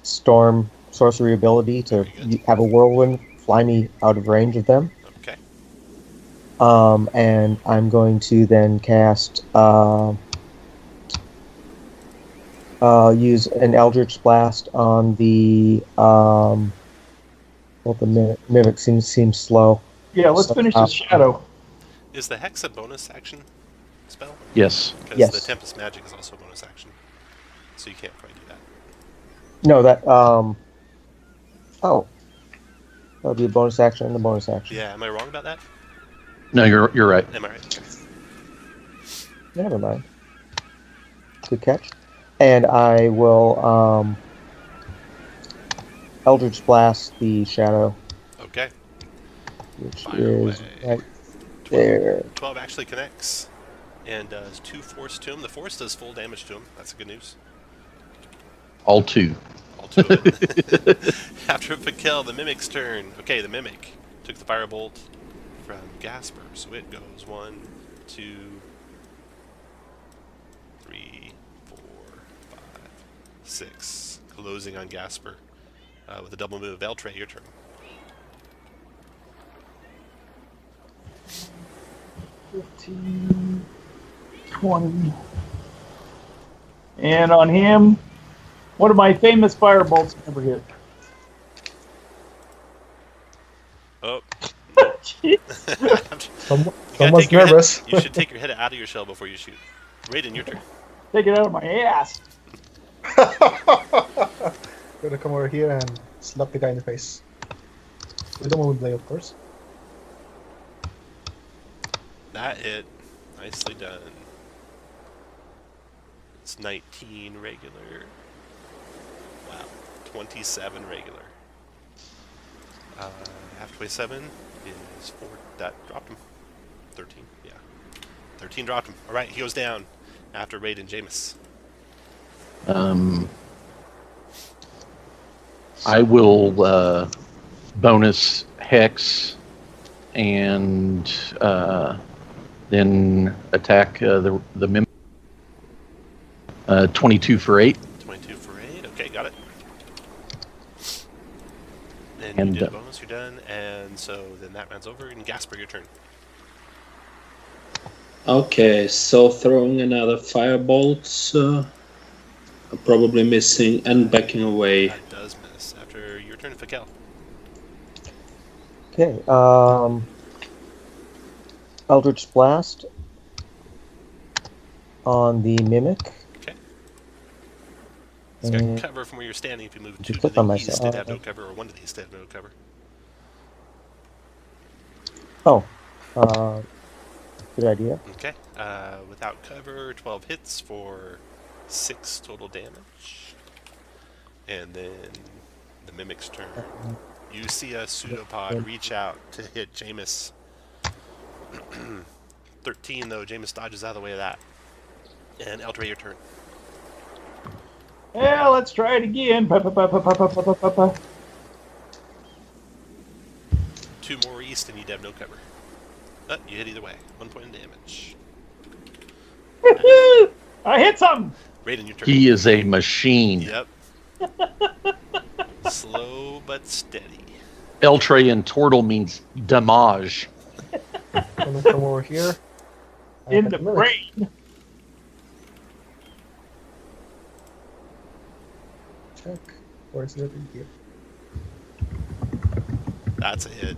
storm sorcery ability to Very good. have a whirlwind fly me out of range of them. Okay. And I'm going to then cast use an Eldritch Blast on the well, the mimic seems slow. Yeah, let's finish the shadow. Is the Hex a bonus action spell? Yes. Because Yes. the Tempest Magic is also a bonus action. So you can't quite do that. No, that oh, that would be a bonus action and a bonus action. Yeah, am I wrong about that? No, you're right. Am I right? Okay. Never mind. Good catch. And I will Eldritch Blast the shadow, Okay. which Fire is away. right there. 12 actually connects and does 2 force to him. The force does full damage to him. That's good news. All 2. All 2 of it. After Fakel, the Mimic's turn. Okay, the Mimic took the Firebolt from Gasper. So it goes 1, 2, 3, 4, 5, 6. Closing on Gasper with a double move. Eltray, your turn. 15, 20. And on him, one of my famous firebolts never hit. Oh. Jeez. Someone's nervous. You should take your head out of your shell before you shoot. Raiden, your turn. Take it out of my ass. Gonna come over here and slap the guy in the face. With the moving blade, of course. That hit. Nicely done. It's 19 regular. Wow. 27 regular. Half 27 is 4. That dropped him. 13, yeah. 13 dropped him. Alright, he goes down after Raiden Jameis. I will bonus hex and then attack the mimic. 22 for 8. 22 for 8. Okay, got it. And And, you did a bonus, you're done. And so then that round's over. And Gasper, your turn. Okay, so throwing another firebolt, probably missing and backing away. That does miss. After your turn, Fakel. Okay. Eldritch Blast on the mimic. Okay. It's got And cover from where you're standing. If you move 2 Just to click the on east, myself. they'd have no cover, or 1 to the east, they'd have no cover. good idea. Okay. Without cover, 12 hits for 6 total damage. And then the Mimic's turn. You see a pseudopod reach out to hit Jameis. 13, though. Jameis dodges out of the way of that. And Eltray, your turn. Yeah, let's try it again. 2 more east, and you'd have no cover. But you hit either way. 1 point of damage. Woohoo! I hit something. Raiden, your turn. He is a machine. Yep. Slow but steady. Eltray and Tortle means damage. Gonna come over here. In the brain. Check. Where's the other here? That's a hit.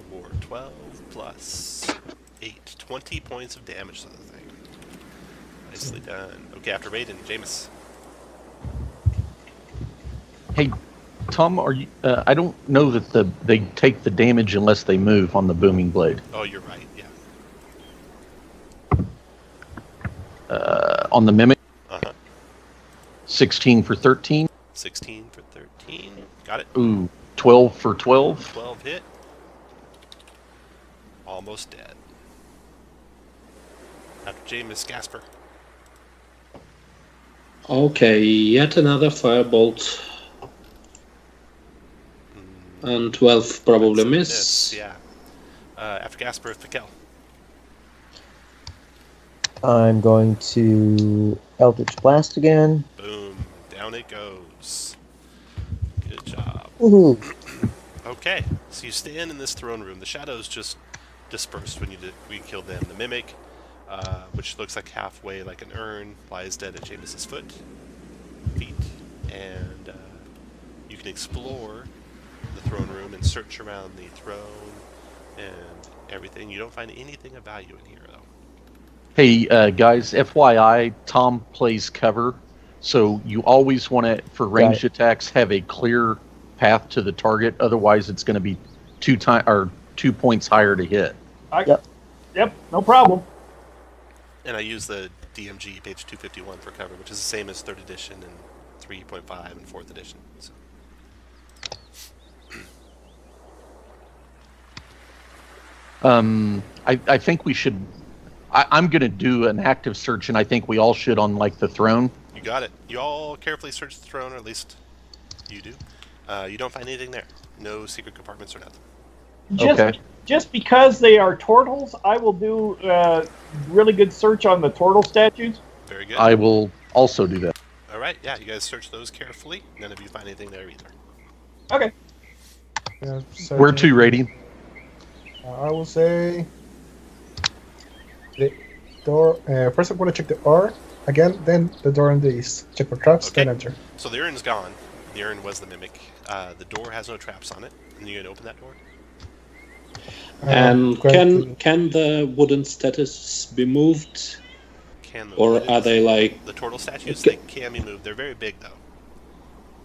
For 12 plus 8. 20 points of damage to the thing. Nicely done. Okay, after Raiden, Jameis. Hey, Tom, are you? I don't know that they take the damage unless they move on the booming blade. Oh, you're right, yeah. On the mimic, Uh-huh. 16 for 13. 16 for 13. Got it. Ooh, 12 for 12. 12 hit. Almost dead. After Jameis, Gasper. Okay, yet another firebolt. And 12 probably That's a miss. Yeah. After Gasper, Fikel. I'm going to Eldritch Blast again. Boom. Down it goes. Good job. Woohoo! Okay, so you stand in this throne room. The shadows just dispersed when we killed them. The mimic, which looks like halfway like an urn, lies dead at Jameis's feet, and you can explore the throne room and search around the throne and everything. You don't find anything of value in here, though. Hey, guys, FYI, Tom plays cover, so you always want to, for ranged attacks, have a clear path to the target. Otherwise, it's going to be 2 points higher to hit. Yep, no problem. And I use the DMG page 251 for cover, which is the same as 3rd edition and 3.5 and 4th edition. So. I think we should. I'm going to do an active search, and I think we all should on like the throne. You got it. You all carefully search the throne, or at least you do. You don't find anything there. No secret compartments or nothing. Just because they are Tortles, I will do really good search on the Tortle statues. Very good. I will also do that. All right, yeah, you guys search those carefully. None of you find anything there either. Okay. Yeah, Where to rating? I will say the door. First, I'm going to check the R again, then the door in the east. Check for traps, then enter. So the urn's gone. The urn was the mimic. The door has no traps on it. And you're going to open that door? And can the wooden statues be moved? Or are they like... The Tortle statues, they can be moved. They're very big, though.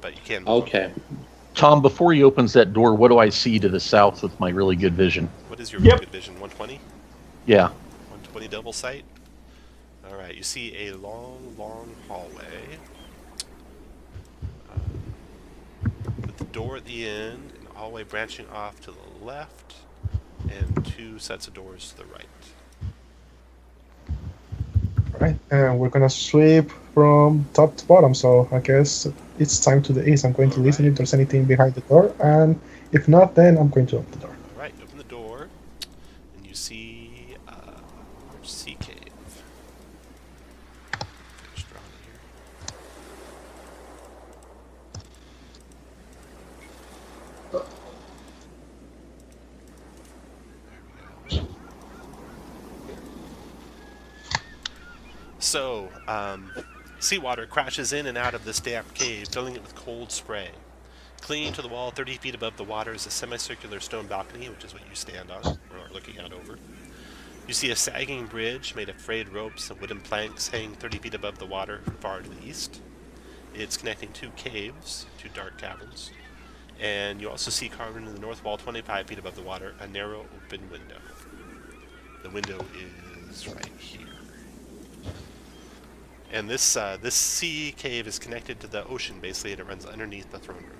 But you can move them. Tom, before he opens that door, what do I see to the south with my really good vision? What is your really good vision? 120? Yeah. 120 double sight? Alright, you see a long, long hallway. With the door at the end, and a hallway branching off to the left, and 2 sets of doors to the right. Alright, and we're gonna sweep from top to bottom, so I guess it's time to the east. I'm going to listen if there's anything behind the door, and if not, then I'm going to open the door. Alright, open the door, and you see a large sea cave. Finish drawing here. So, seawater crashes in and out of this damp cave, filling it with cold spray. Clinging to the wall 30 feet above the water is a semicircular stone balcony, which is what you stand on, or are looking out over. You see a sagging bridge made of frayed ropes and wooden planks hanging 30 feet above the water far to the east. It's connecting 2 caves, 2 dark caverns. And you also see carved into the north wall 25 feet above the water a narrow open window. The window is right here. And this sea cave is connected to the ocean, basically, and it runs underneath the throne room.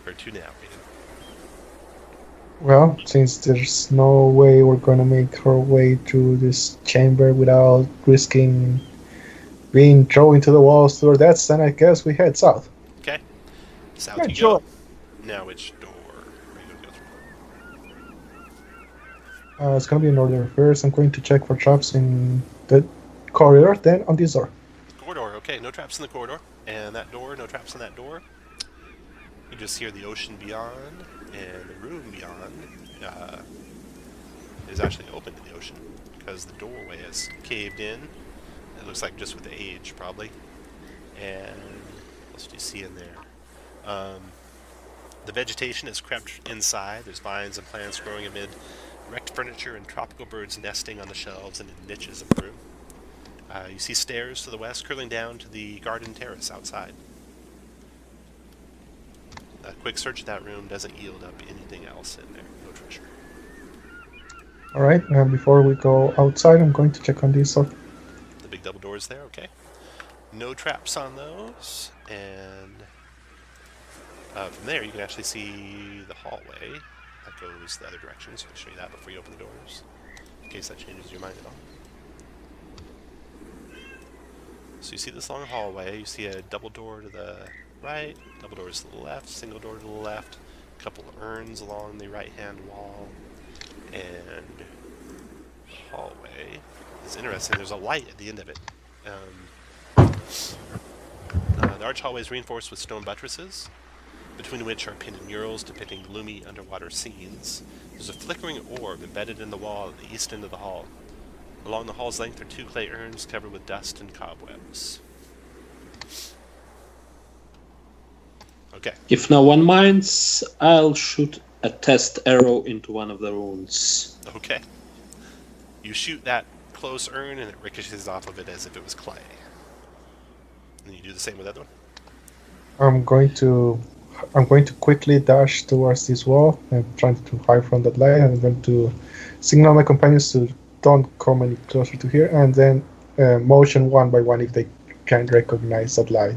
Where to now, Aiden? Well, since there's no way we're gonna make our way through this chamber without risking being thrown into the walls to our deaths, then I guess we head south. Okay. South Good you choice. go. Now which door are you going to go through? It's gonna be in order. First, I'm going to check for traps in the corridor, then on this door. Corridor, okay. No traps in the corridor. And that door, no traps in that door. You just hear the ocean beyond, and the room beyond is actually open to the ocean, because the doorway is caved in. It looks like just with age, probably. And what else do you see in there? The vegetation is crept inside. There's vines and plants growing amid wrecked furniture and tropical birds nesting on the shelves and in niches of the room. You see stairs to the west curling down to the garden terrace outside. A quick search of that room doesn't yield up anything else in there. No treasure. Alright, and before we go outside, I'm going to check on this door. The big double doors there, okay. No traps on those. And from there, you can actually see the hallway that goes the other direction. So I'll show you that before you open the doors. case that changes your mind at all. So you see this long hallway, you see a double door to the right, double doors to the left, single door to the left, a couple of urns along the right-hand wall, and hallway. It's interesting, there's a light at the end of it. The arch hallway is reinforced with stone buttresses, between which are painted murals depicting gloomy underwater scenes. There's a flickering orb embedded in the wall at the east end of the hall. Along the hall's length are 2 clay urns covered with dust and cobwebs. Okay. If no one minds, I'll shoot a test arrow into one of the runes. Okay. You shoot that close urn and it ricochets off of it as if it was clay. And you do the same with that one? I'm going to quickly dash towards this wall and trying to hide from that light. I'm going to signal my companions to don't come any closer to here, and then motion one by one if they can recognize that light.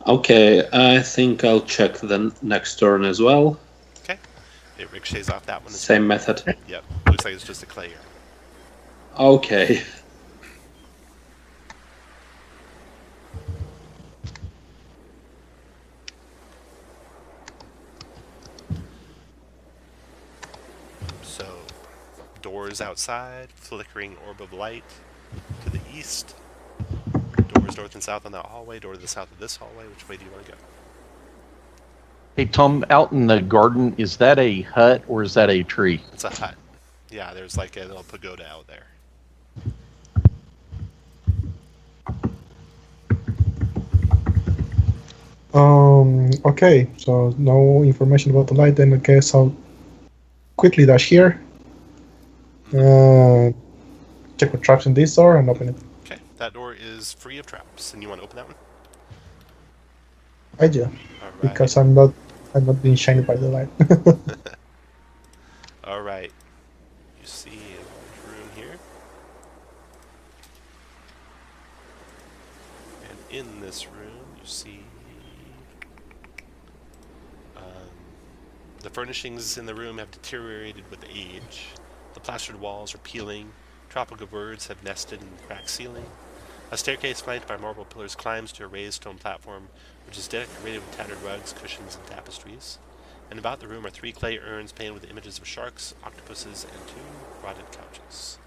Okay, I think I'll check the next turn as well. Okay. It ricochets off that one. Same method. Yep. Looks like it's just a clay urn. Okay. So, doors outside, flickering orb of light to the east. Doors north and south on that hallway, door to the south of this hallway. Which way do you want to go? Hey, Tom, out in the garden, is that a hut or is that a tree? It's a hut. Yeah, there's like a little pagoda out there. Okay, so no information about the light, then I guess I'll quickly dash here. Check for traps in this door and open it. Okay, that door is free of traps, and you want to open that one? I do, Alright. because I'm not being shined by the light. Alright. You see a large room here. And in this room, you see the furnishings in the room have deteriorated with age. The plastered walls are peeling. Tropical birds have nested in the cracked ceiling. A staircase flanked by marble pillars climbs to a raised stone platform, which is decorated with tattered rugs, cushions, and tapestries. And about the room are 3 clay urns painted with images of sharks, octopuses, and 2 rotted couches.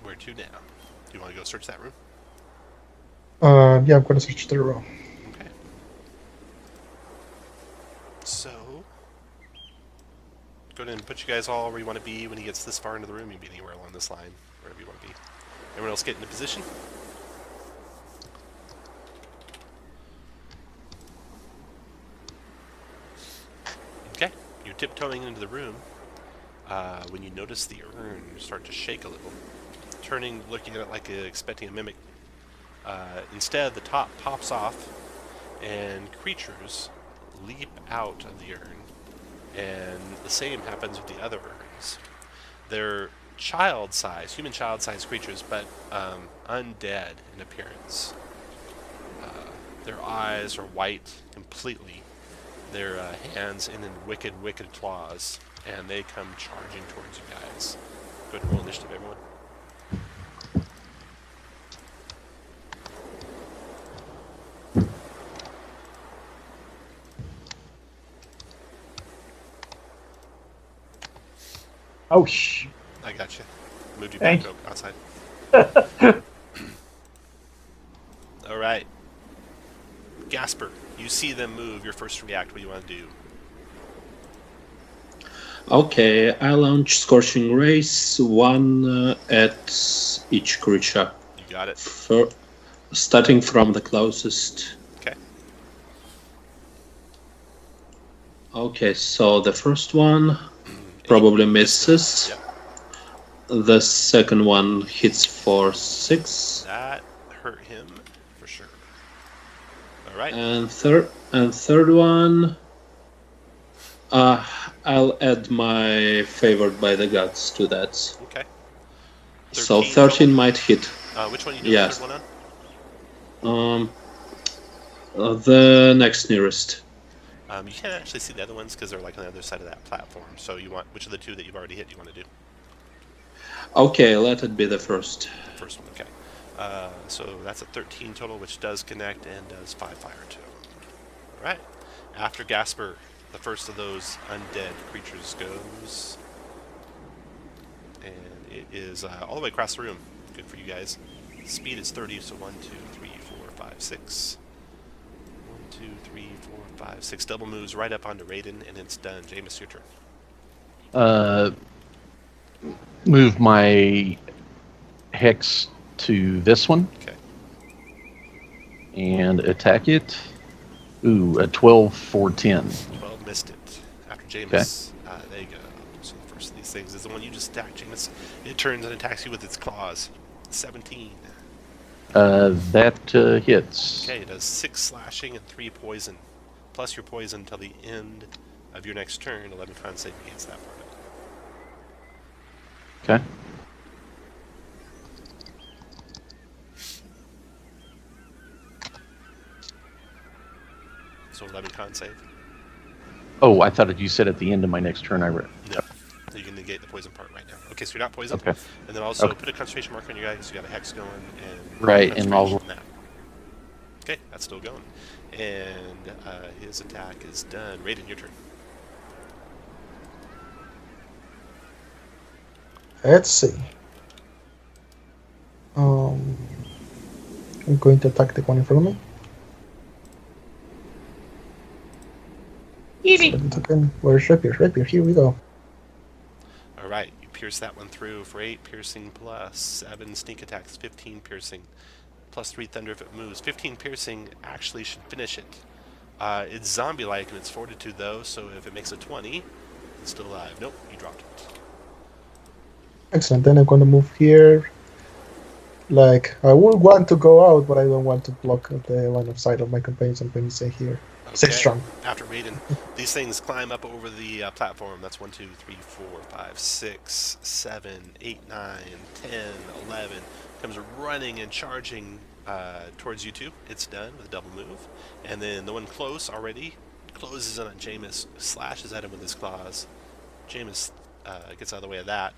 Where to now? Do you want to go search that room? Yeah, I'm going to search the room. Okay. So, go ahead and put you guys all where you want to be when he gets this far into the room. You can be anywhere along this line, wherever you want to be. Everyone else get into position. Okay, you're tiptoeing into the room. When you notice the urn, you start to shake a little. Turning, looking at it like expecting a mimic. Instead, the top pops off, and creatures leap out of the urn. And the same happens with the other urns. They're child-sized, human child-sized creatures, but undead in appearance. Their eyes are white completely. Their hands in wicked, wicked claws, and they come charging towards you guys. Go ahead and roll initiative, everyone. Oh, shh. I got you. Moved you Thank back outside. All right. Gasper, you see them move. Your first react. What do you want to do? Okay, I launch Scorching Rays, 1 at each creature. You got it. Starting from the closest. Okay. Okay, so the first one probably misses. Yep. The second one hits for 6. That hurt him for sure. All right. And third one, I'll add my favored by the gods to that. Okay. So 13 13 total? might hit. Which one you doing Yes. the third one on? The next nearest. You can't actually see the other ones because they're like on the other side of that platform. So you want, which of the two that you've already hit do you want to do? Okay, let it be the first. The first one, okay. So that's a 13 total, which does connect and does 5 fire to him. All right. After Gasper, the first of those undead creatures goes, and it is all the way across the room. Good for you guys. Speed is 30, so 1, 2, 3, 4, 5, 6. 1, 2, 3, 4, 5, 6. Double moves right up onto Raiden, and it's done. Jameis, your turn. Move my hex to this one Okay. and attack it. Ooh, a 12 for 10. 12 missed it. After Jameis, there you go. So the first of these things is the one you just attacked, Jameis. It turns and attacks you with its claws. 17. That hits. Okay, it does 6 slashing and 3 poison. Plus your poison until the end of your next turn. 11 con save against that part of it. Okay. So 11 con save. Oh, I thought you said at the end of my next turn I read. No. You can negate the poison part right now. Okay, so you're not poisoned. Okay. And then also Okay. put a concentration marker on your guy because you got a hex going. And Right, and concentration I'll- on that. Okay, that's still going. And his attack is done. Raiden, your turn. Let's see. I'm going to attack the one in front of me. Where's Rapier? Rapier, here we go. All right, you pierce that one through for 8 piercing plus 7 sneak attacks, 15 piercing, plus 3 thunder if it moves. 15 piercing actually should finish it. It's zombie-like and it's fortitude though, so if it makes a 20, it's still alive. Nope, you dropped it. Excellent. Then I'm going to move here. Like, I would want to go out, but I don't want to block the line of sight of my companions. I'm going to stay here. Stay strong. After Raiden, these things climb up over the platform. That's 1, 2, 3, 4, 5, 6, 7, 8, 9, 10, 11. Comes running and charging towards you two. It's done with a double move. And then the one close already closes in on Jameis, slashes at him with his claws. Jameis gets out of the way of that.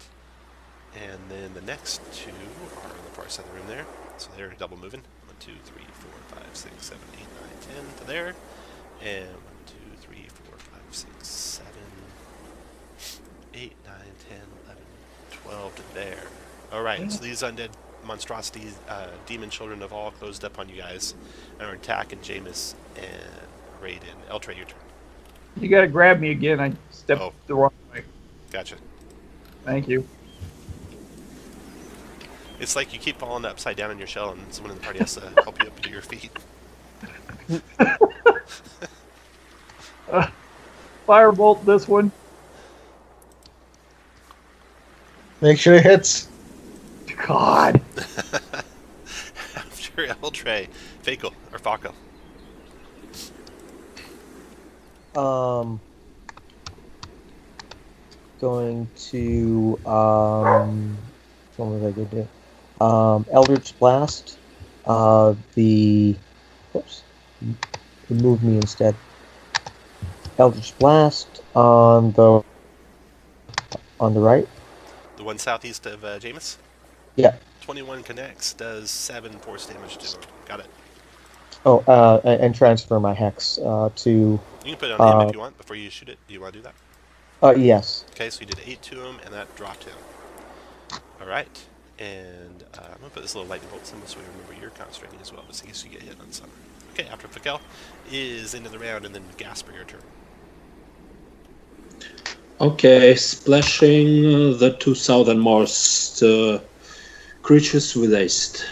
And then the next two are on the far side of the room there. So they're double moving. 1, 2, 3, 4, 5, 6, 7, 8, 9, 10 to there. And 1, 2, 3, 4, 5, 6, 7, 8, 9, 10, 11, 12 to there. Alright, so these undead monstrosities, demon children have all closed up on you guys and are attacking Jameis and Raiden. Eltre, your turn. You got to grab me again. I stepped Oh. the wrong way. Gotcha. Thank you. It's like you keep falling upside down in your shell and someone in the party has to help you up to your feet. Firebolt this one. Make sure it hits. God. After Eltre, Fakel, or Faco. Going to what was I going to do? Eldritch Blast. Whoops, remove me instead. Eldritch Blast on the right. The one southeast of Jameis? Yeah. 21 connects, does 7 force damage to him. Got it. Oh, and transfer my hex to. You can put it on him if you want before you shoot it. Do you want to do that? Yes. Okay, so you did 8 to him, and that dropped him. Alright, and I'm going to put this little lightning bolt symbol so we remember you're concentrating as well, just in case you get hit on some. Okay, after Fakel is into the round, and then Gasper, your turn. Okay, splashing the two southernmost creatures with haste.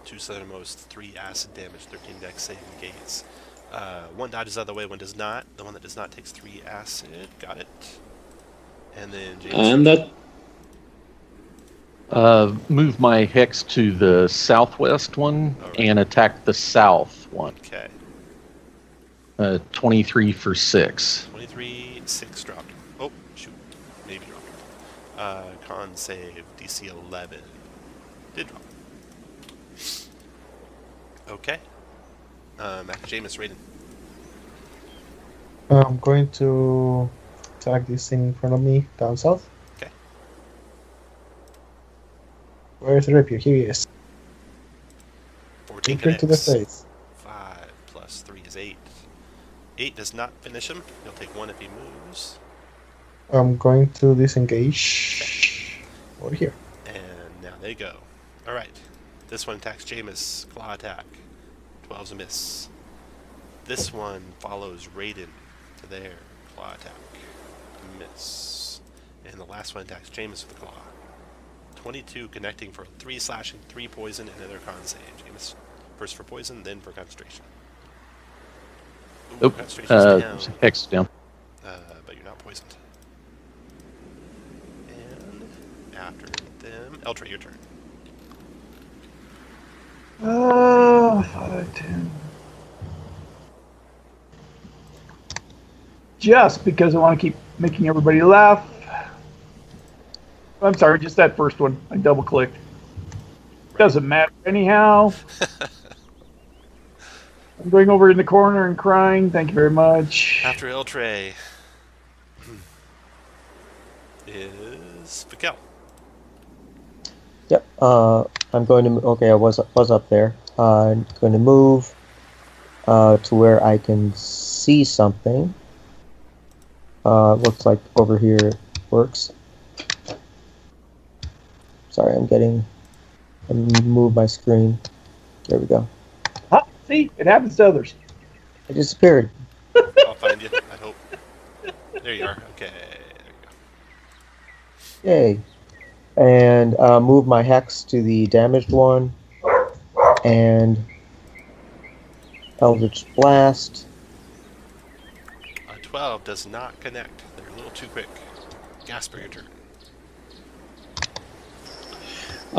2 southernmost, 3 acid damage, 13 dex save negates. One dodges out of the way, one does not. The one that does not takes 3 acid. Got it. And then James. And that Move my hex to the southwest one Alright. and attack the south one. Okay. 23 for 6. 23, 6 dropped. Oh, shoot. Maybe dropped. Con save, DC 11. Did drop. Okay. After Jameis, Raiden. I'm going to attack this thing in front of me down south. Okay. Where's Rapier? Here he is. 14 Rapier to the connects. face. 5 plus 3 is 8. 8 does not finish him. He'll take 1 if he moves. I'm going to disengage over here. And now they go. Alright. This one attacks Jameis. Claw attack. 12's a miss. This one follows Raiden to there. Claw attack. Miss. And the last one attacks Jameis with a claw. 22 connecting for 3 slashing, 3 poison, and another con save. Jameis first for poison, then for concentration. Ooh, Nope. concentration's down. Hex down. But you're not poisoned. And after them, Eltra, your turn. 5, 10. Just because I want to keep making everybody laugh. I'm sorry, just that first one. I double clicked. Doesn't matter anyhow. I'm going over in the corner and crying. Thank you very much. After Eltre is Pikel. Yep. I'm going to. Okay, I was up there. I'm going to move to where I can see something. Looks like over here works. Sorry, I move my screen. There we go. Huh? See, it happens to others. I disappeared. I'll find you, I hope. There you are. Okay. There you go. Yay. And move my hex to the damaged one. And Eldritch Blast. 12 does not connect. They're a little too quick. Gasper, your turn.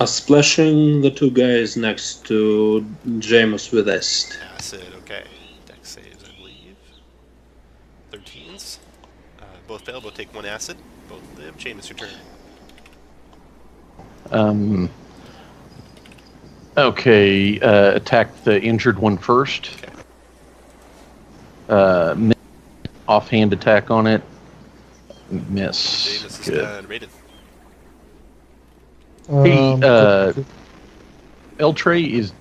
Splashing the 2 guys next to Jameis with Est. Acid, okay. Dex saves, I believe. 13s. Both fail, both take 1 acid. Both live. Jameis, your turn. Okay, attack the injured one first. Okay. Offhand attack on it. Miss. Jameis is Good. done. Raiden. Hey, Um, Eltre,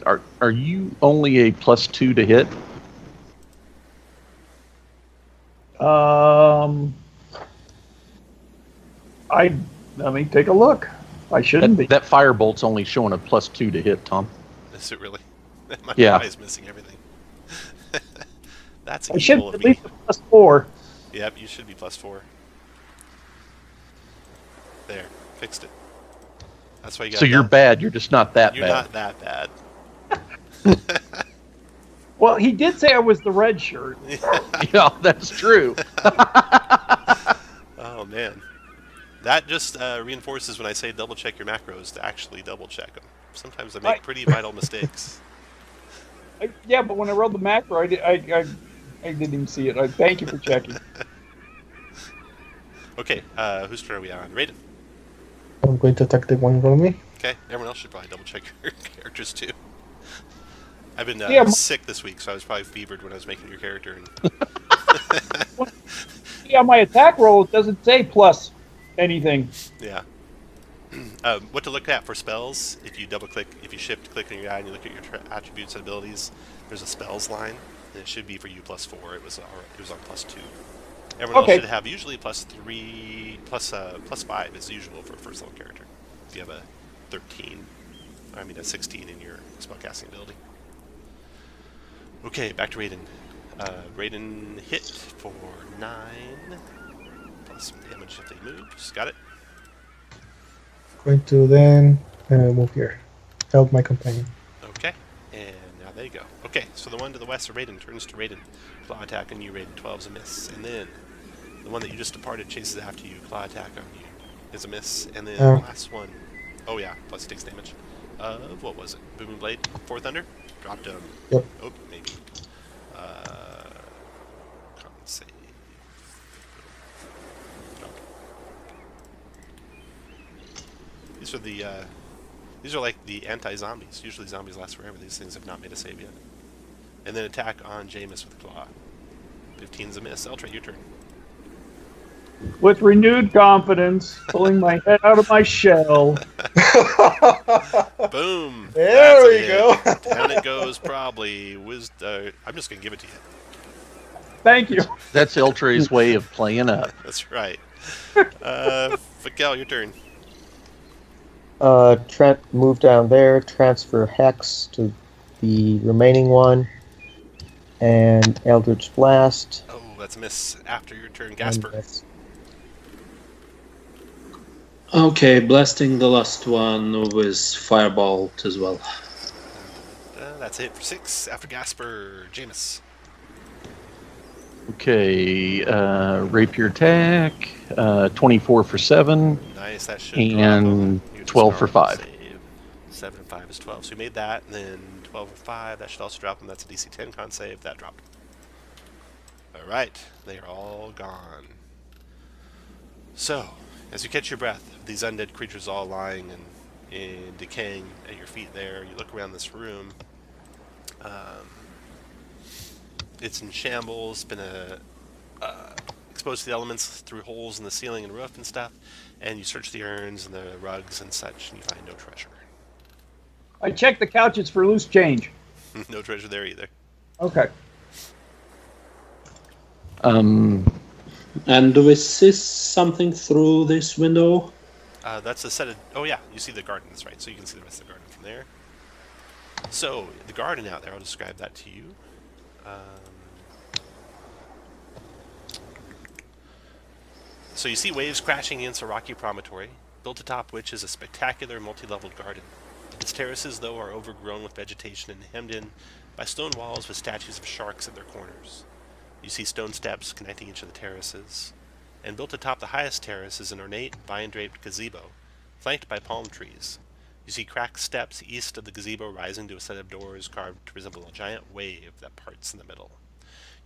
are you only a +2 to hit? Let me take a look. I shouldn't be. That firebolt's only showing a +2 to hit, Tom. Is it really? My Yeah. eye's missing everything. That's I should evil at of me. least a +4. Yep, you should be +4. There, fixed it. That's why you got. So you're bad. You're just not that You're bad. not that bad. Well, he did say I was the red shirt. Yeah, that's true. Oh man, that just reinforces when I say double check your macros to actually double check them. Sometimes I make pretty vital mistakes. Yeah, but when I rolled the macro, I didn't even see it. Thank you for checking. Okay, whose turn are we on? Raiden. I'm going to attack the one in front of me. Okay, everyone else should probably double check your characters too. I've been Yeah, sick this week, so I was probably fevered when I was making your character. And Yeah, my attack roll, it doesn't say plus anything. yeah. What to look at for spells? If you double click, if you shift click on your guy and you look at your attributes and abilities, there's a spells line, and it should be for you +4. It was on +2. Everyone Okay. else should have usually +3, +5 is usual for a first level character. If you have a 16 in your spellcasting ability. Okay, back to Raiden. Raiden hit for 9 plus some damage if they move. Just got it. Going to then move here. Help my companion. Okay, and now they go. Okay, so the one to the west of Raiden turns to Raiden. Claw attack on you, Raiden. 12's a miss. And then the one that you just departed chases after you. Claw attack on you is a miss. And then the last one, oh yeah, plus 6 damage. What was it? Booming Blade? 4 Thunder? Dropped him. Yep. Oh, maybe. Con save. Dropped. These are like the anti-zombies. Usually zombies last forever. These things have not made a save yet. and then attack on Jameis with Claw. 15's a miss. Eltra, your turn. With renewed confidence, pulling my head out of my shell. Boom. There That's a we hit. go. Down it goes probably. I'm just going to give it to you. Thank you. That's Eltre's way of playing up. That's right. Miguel, your turn. Trent, move down there, transfer Hex to the remaining one, and Eldritch Blast. Oh, that's a miss. After your turn, and Gasper. that's- Okay, blasting the last one with Firebolt as well. That's it for 6. After Gasper, Jameis. Okay, rapier attack, 24 for 7. Nice, that should And drop him. 12 for 5. Save. 7 and 5 is 12. So you made that, and then 12 for 5. That should also drop him. That's a DC 10 con save. That dropped him. Alright, they are all gone. So, as you catch your breath, these undead creatures all lying and decaying at your feet there, you look around this room. It's in shambles, been exposed to the elements through holes in the ceiling and roof and stuff, and you search the urns and the rugs and such, and you find no treasure. I checked the couches for loose change. No treasure there either. Okay. And do we see something through this window? That's a set of... Oh yeah, you see the garden, that's right. So you can see the rest of the garden from there. So, the garden out there, I'll describe that to you. So you see waves crashing against a rocky promontory, built atop which is a spectacular multi-leveled garden. Its terraces, though, are overgrown with vegetation and hemmed in by stone walls with statues of sharks at their corners. You see stone steps connecting each of the terraces, and built atop the highest terrace is an ornate, vine-draped gazebo, flanked by palm trees. You see cracked steps east of the gazebo rising to a set of doors carved to resemble a giant wave that parts in the middle.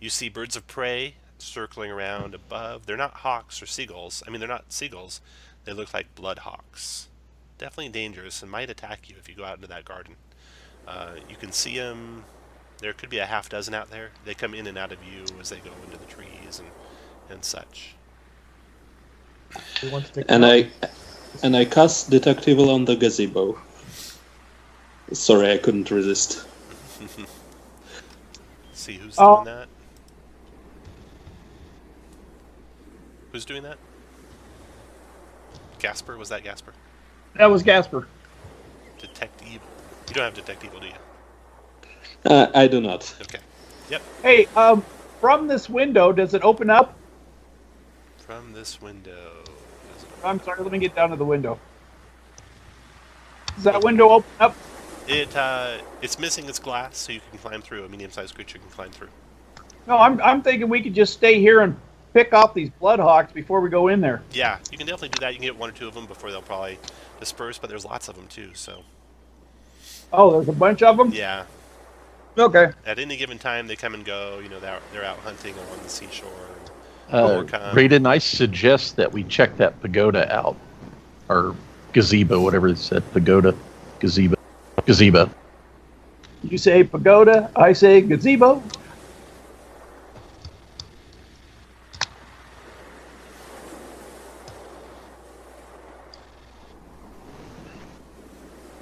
You see birds of prey circling around above. They're not hawks or seagulls. I mean, they're not seagulls. They look like blood hawks. Definitely dangerous and might attack you if you go out into that garden. You can see them. There could be a half dozen out there. They come in and out of view as they go into the trees and such. We want to take And a look. I cast Detect Evil on the gazebo. Sorry, I couldn't resist. See who's Oh. doing that? Who's doing that? Gasper? Was that Gasper? That was Gasper. Detect evil. You don't have detect evil, do you? I do not. Okay. Hey, from this window, does it open up? From this window. Does it I'm sorry, let me get down to the window. Does that window open up? It's missing its glass, so you can climb through. A medium-sized creature can climb through. No, I'm thinking we could just stay here and pick off these bloodhawks before we go in there. Yeah, you can definitely do that. You can get 1 or 2 of them before they'll probably disperse, but there's lots of them too, so... Oh, there's a bunch of them? Yeah. Okay. At any given time, they come and go. You know, they're out hunting along the seashore. And Raiden, I suggest that we check that pagoda out. Or gazebo, whatever it said. Pagoda. Gazebo. Gazebo. You say pagoda, I say gazebo.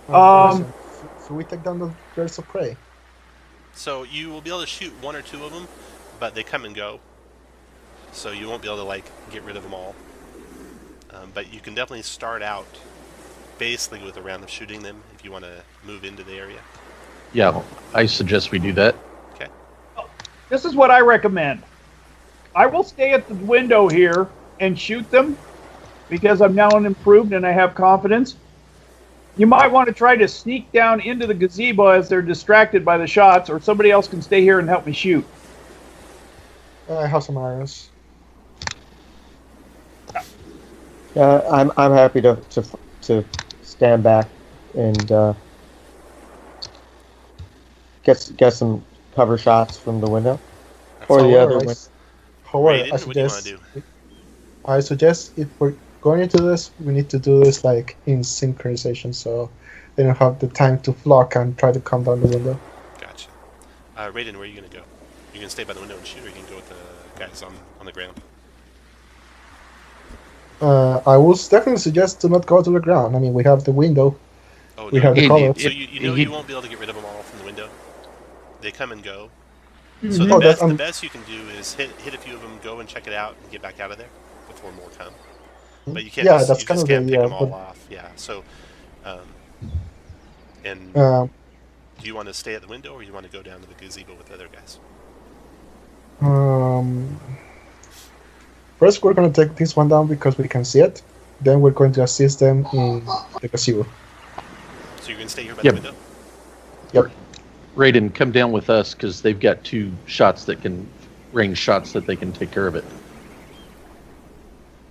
So we take down the birds of prey. So you will be able to shoot 1 or 2 of them, but they come and go. So you won't be able to, like, get rid of them all. But you can definitely start out basically with a round of shooting them if you want to move into the area. Yeah, I suggest we do that. Okay. This is what I recommend. I will stay at the window here and shoot them because I'm now improved and I have confidence. You might want to try to sneak down into the gazebo as they're distracted by the shots, or somebody else can stay here and help me shoot. I have some arrows. I'm happy to stand back and get some cover shots from the window or the other window. However, Raiden, what do you want to do? I suggest if we're going into this, we need to do this like in synchronization, so they don't have the time to flock and try to come down the window. Gotcha. Raiden, where are you going to go? You can stay by the window and shoot, or you can go with the guys on the ground. I would definitely suggest to not go to the ground. I mean, we have the window. Oh, We no. have the cover. So you know he- you won't be able to get rid of them all from the window. They come and go. Mhm. So the Oh, best that- the best you can do is hit a few of them, go and check it out, and get back out of there before more come. But you can't. Yeah, just, that's you kind just of the can't pick idea, them all but- off. Yeah. So, and Um, do you want to stay at the window, or you want to go down to the gazebo with the other guys? First, we're going to take this one down because we can see it. Then we're going to assist them in the gazebo. So you're gonna stay here by Yep. the window. Yep. Raiden, come down with us because they've got 2 shots that can range shots that they can take care of it.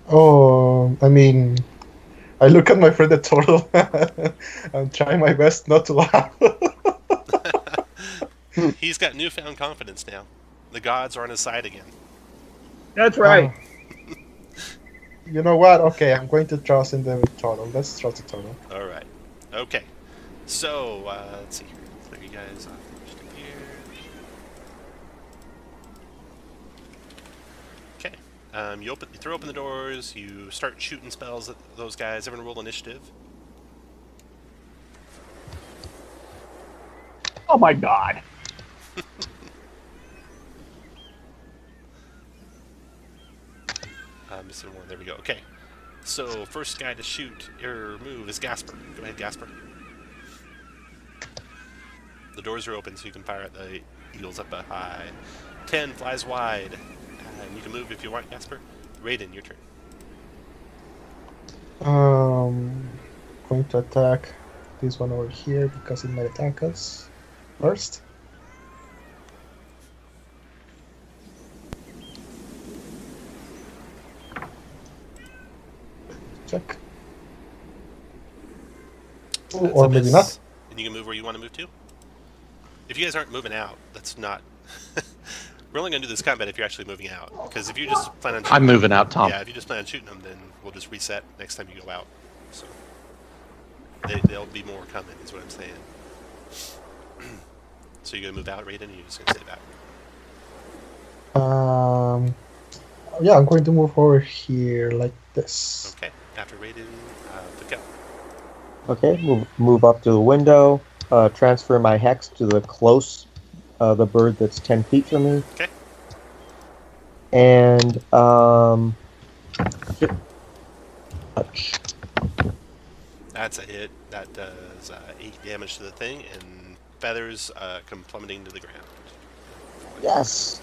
Oh, I mean, I look at my friend the Tortle. I'm trying my best not to laugh. He's got newfound confidence now. The gods are on his side again. That's right. You know what? Okay, I'm going to trust in the Tortle. Let's trust the Tortle. All right. Okay. So let's see here. Clear you guys off just here. Okay. You throw open the doors. You start shooting spells at those guys. Everyone roll initiative. Oh my God. Missing one. There we go. Okay. So first guy to shoot or move is Gasper. Go ahead, Gasper. The doors are open, so you can fire at the eagles up high. 10 flies wide, and you can move if you want, Gasper. Raiden, your turn. Going to attack this one over here because it might attack us first. Check. Ooh, That's or a maybe miss. not. And you can move where you want to move to. If you guys aren't moving out, that's not. We're only going to do this combat if you're actually moving out. Because if you just plan on shooting I'm moving out, Tom. Yeah, if you just plan on shooting them, then we'll just reset next time you go out. So there'll be more coming, is what I'm saying. So you're going to move out, Raiden, or you're just going to stay back? Yeah, I'm going to move over here like this. Okay. After Raiden, Piquel. Okay, move up to the window. Transfer my hex to the the bird that's 10 feet from me. Okay. And touch. That's a hit. That does 8 damage to the thing, and feathers come plummeting to the ground. Yes.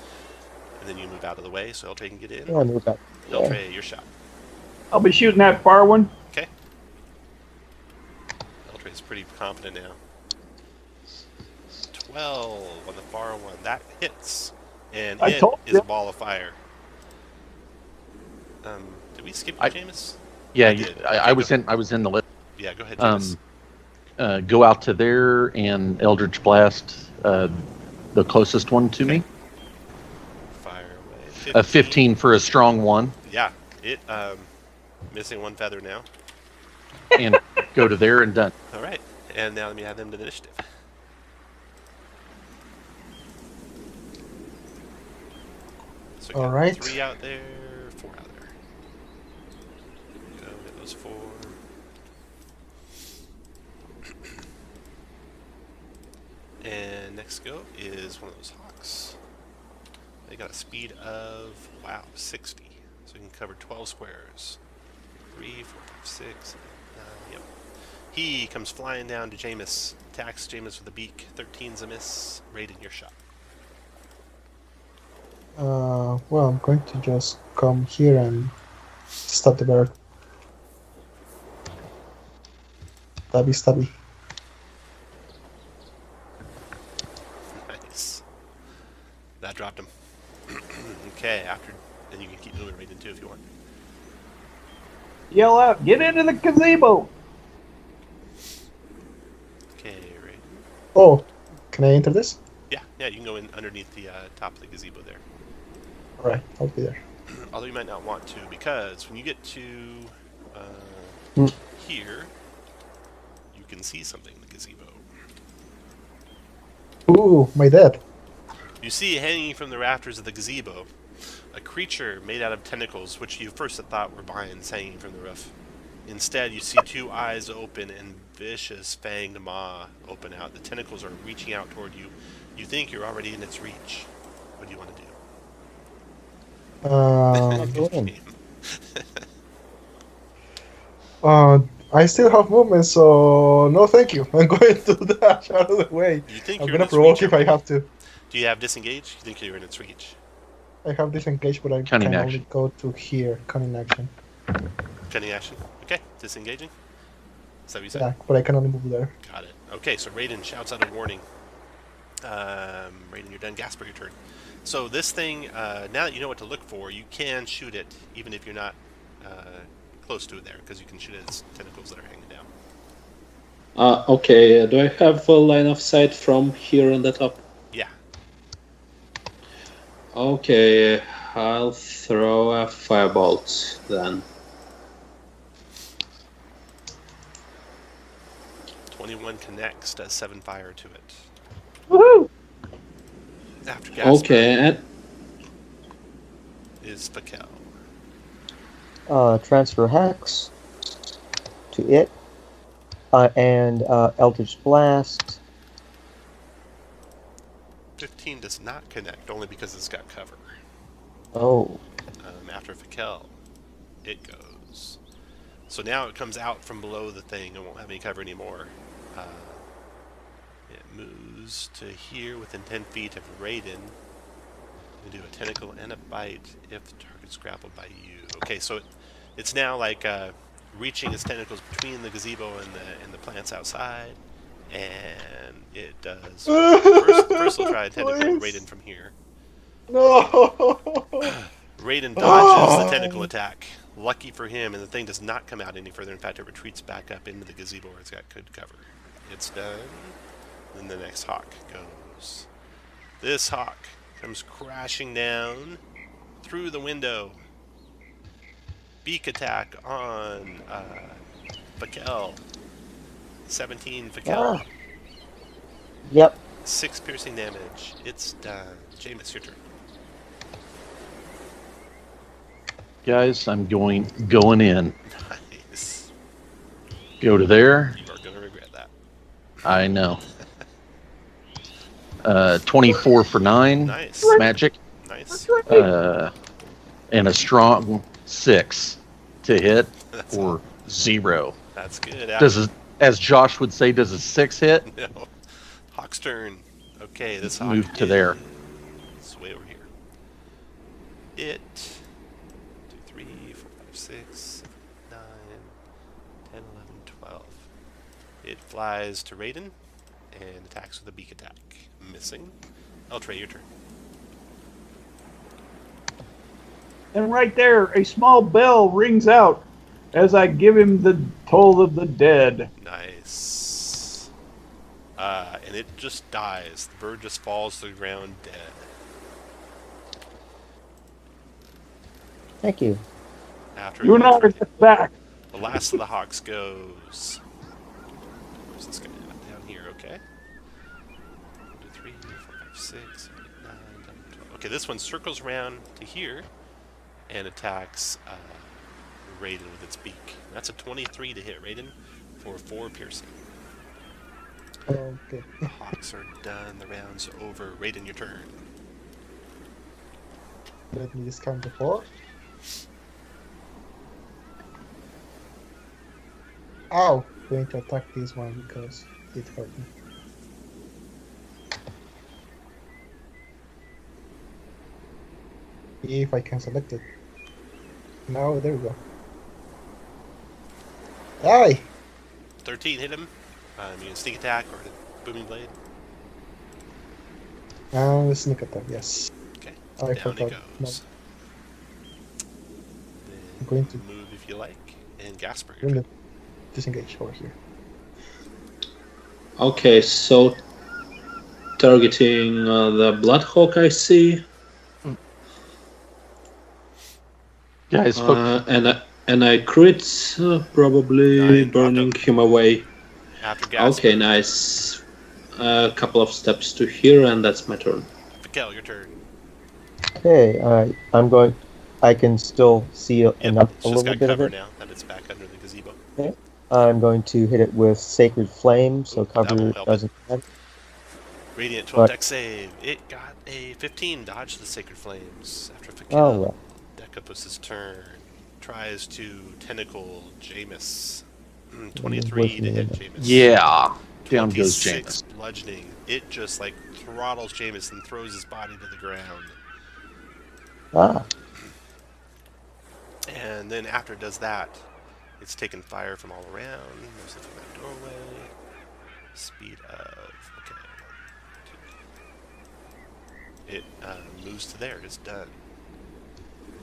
And then you move out of the way so Eltre can get in. Yeah, move up. Yeah. Eltre, your shot. I'll be shooting that far one. Okay. Eltre's pretty confident now. 12 on the far one. That hits. And I it told is you. a ball of fire. Did we skip you, I- Jameis? Yeah, I did. I was in the list. Yeah, go ahead, Jameis. Go out to there and Eldritch Blast the closest one to me. Fire away. A 15 for a strong one, Yeah, it missing one feather now. and go to there and done. All right, and now let me add them to the initiative. So we got All right. 3 out there, 4 out there. Go get those 4. And next go is one of those hawks. They got a speed of, wow, 60. So we can cover 12 squares. 3, 4, 5, 6. Yep. He comes flying down to Jameis. Attacks Jameis with a beak. 13's a miss. Raiden, your shot. Well, I'm going to just come here and stab the bird. Stabby, stabby. Nice. That dropped him. Okay, after... Then you can keep moving Raiden too if you want. Yell out, get into the gazebo. Okay, Raiden. Oh, can I enter this? Yeah, you can go in underneath the top of the gazebo there. Alright, I'll be there. Although you might not want to, because when you get to here, you can see something in the gazebo. Ooh, my dad. You see hanging from the rafters of the gazebo a creature made out of tentacles, which you first had thought were vines hanging from the roof. Instead, you see two eyes open and vicious fanged maw open out. The tentacles are reaching out toward you. You think you're already in its reach. What do you want to do? Go in. I still have movement, so no thank you. I'm going to dash out of the way. You think I'm you're in gonna its provoke reach if I already? have to. Do you have disengage? You think you're in its reach? I have disengaged, but I Cunning can action. only go to here. Cunning action. Cunning action. Okay, disengaging. Is that what you said? Yeah, but I can only move there. Got it. Okay, so Raiden shouts out a warning. Raiden, you're done. Gasper, your turn. So this thing, now that you know what to look for, you can shoot it, even if you're not close to it there, because you can shoot its tentacles that are hanging down. Okay, do I have a line of sight from here on the top? Yeah. Okay, I'll throw a firebolt then. 21 connects, does 7 fire to it. Woohoo! After Gasper Okay, and is Fakel. Transfer Hex to it. And Eldritch Blast. 15 does not connect, only because it's got cover. Oh. After Fakel, it goes. So now it comes out from below the thing and won't have any cover anymore. It moves to here within 10 feet of Raiden. We do a tentacle and a bite if the target's grappled by you. Okay, so it's now like reaching its tentacles between the gazebo and the plants outside, and it does. First we'll try a tentacle Please. Raiden from here. No! Raiden dodges the tentacle attack. Lucky for him, and the thing does not come out any further. In fact, it retreats back up into the gazebo where it's got good cover. It's done. Then the next hawk goes. This hawk comes crashing down through the window. Beak attack on Fakel. 17 Fakel. Yep. 6 piercing damage. It's done. Jameis, your turn. Guys, I'm going in. Nice. Go to there. You are going to regret that. I know. 24 for 9. Nice. Magic. Nice. And a strong 6 to hit That's or 0. That's good. As Josh would say, does a 6 hit? No. Hawk's turn. Okay, this hawk Move to there. is way over here. It 2, 3, 4, 5, 6, 9, 10, 11, 12. It flies to Raiden and attacks with a beak attack. Missing. Eltray, your turn. And right there, a small bell rings out as I give him the toll of the dead. Nice. And it just dies. The bird just falls to the ground dead. Thank you. After You and I are just back. the last of the hawks goes. Where's this guy at? Down here, okay. 1, 2, 3, 4, 5, 6, 8, 9, 10, 12. Okay, this one circles around to here and attacks Raiden with its beak. That's a 23 to hit Raiden for 4 piercing. Okay. The hawks are done. The round's over. Raiden, your turn. Let me discount the 4. Ow! I'm going to attack this one because it hurt me. If I can select it. Now, there we go. Die! 13 hit him. You can sneak attack or the booming blade. Sneak attack, yes. Okay. I Down he forgot. goes. I'm going to Move if you like. And Gasper, bring your the disengage over here. okay, so targeting the Bloodhawk I see, Guys, and I crit, probably Nine, burning him away. After Gasper. Okay, nice. A couple of steps to here, and that's my turn. Fakel, your turn. Okay, I'm going. I can still see Yep, enough, it's a just little got bit of cover it. now that it's back under the gazebo. Okay. I'm going to hit it with Sacred Flame, so Ooh, that cover won't help it. doesn't matter. Radiant 12 But- deck save. It got a 15. Dodge the Sacred Flames. After Fakel, Oh, well. Decapus's turn. Tries to tentacle Jameis. was 23 to me hit in Jameis. Yeah. Down goes 26 Jameis. bludgeoning. It just like throttles Jameis and throws his body to the ground. Ah, And then after it does that, it's taken fire from all around. Moves it from that doorway. Speed of... Okay. It moves to there. It's done.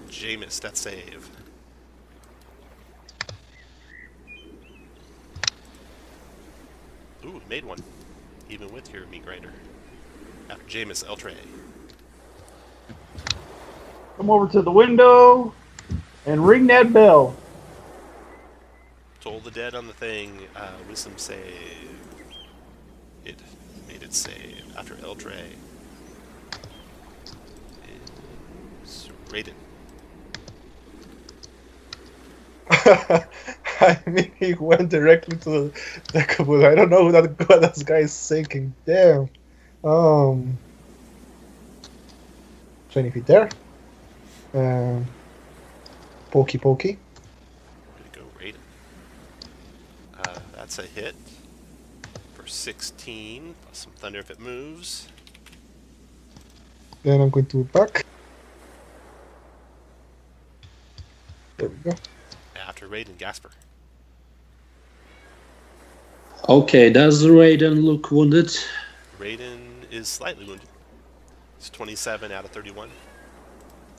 Jameis, that save. Ooh, it made one. Even with your meat grinder. After Jameis, Eltray. Come over to the window and ring that bell. Toll the dead on the thing. Wisdom save. It made it save. After Eltray. It's Raiden. I mean, he went directly to the Kabul. I don't know what that guy is thinking. Damn. 20 feet there. Pokey. Way to go, Raiden. That's a hit. For 16. Plus some thunder if it moves. Then I'm going to back. There we go. After Raiden, Gasper. Okay, does Raiden look wounded? Raiden is slightly wounded. It's 27 out of 31.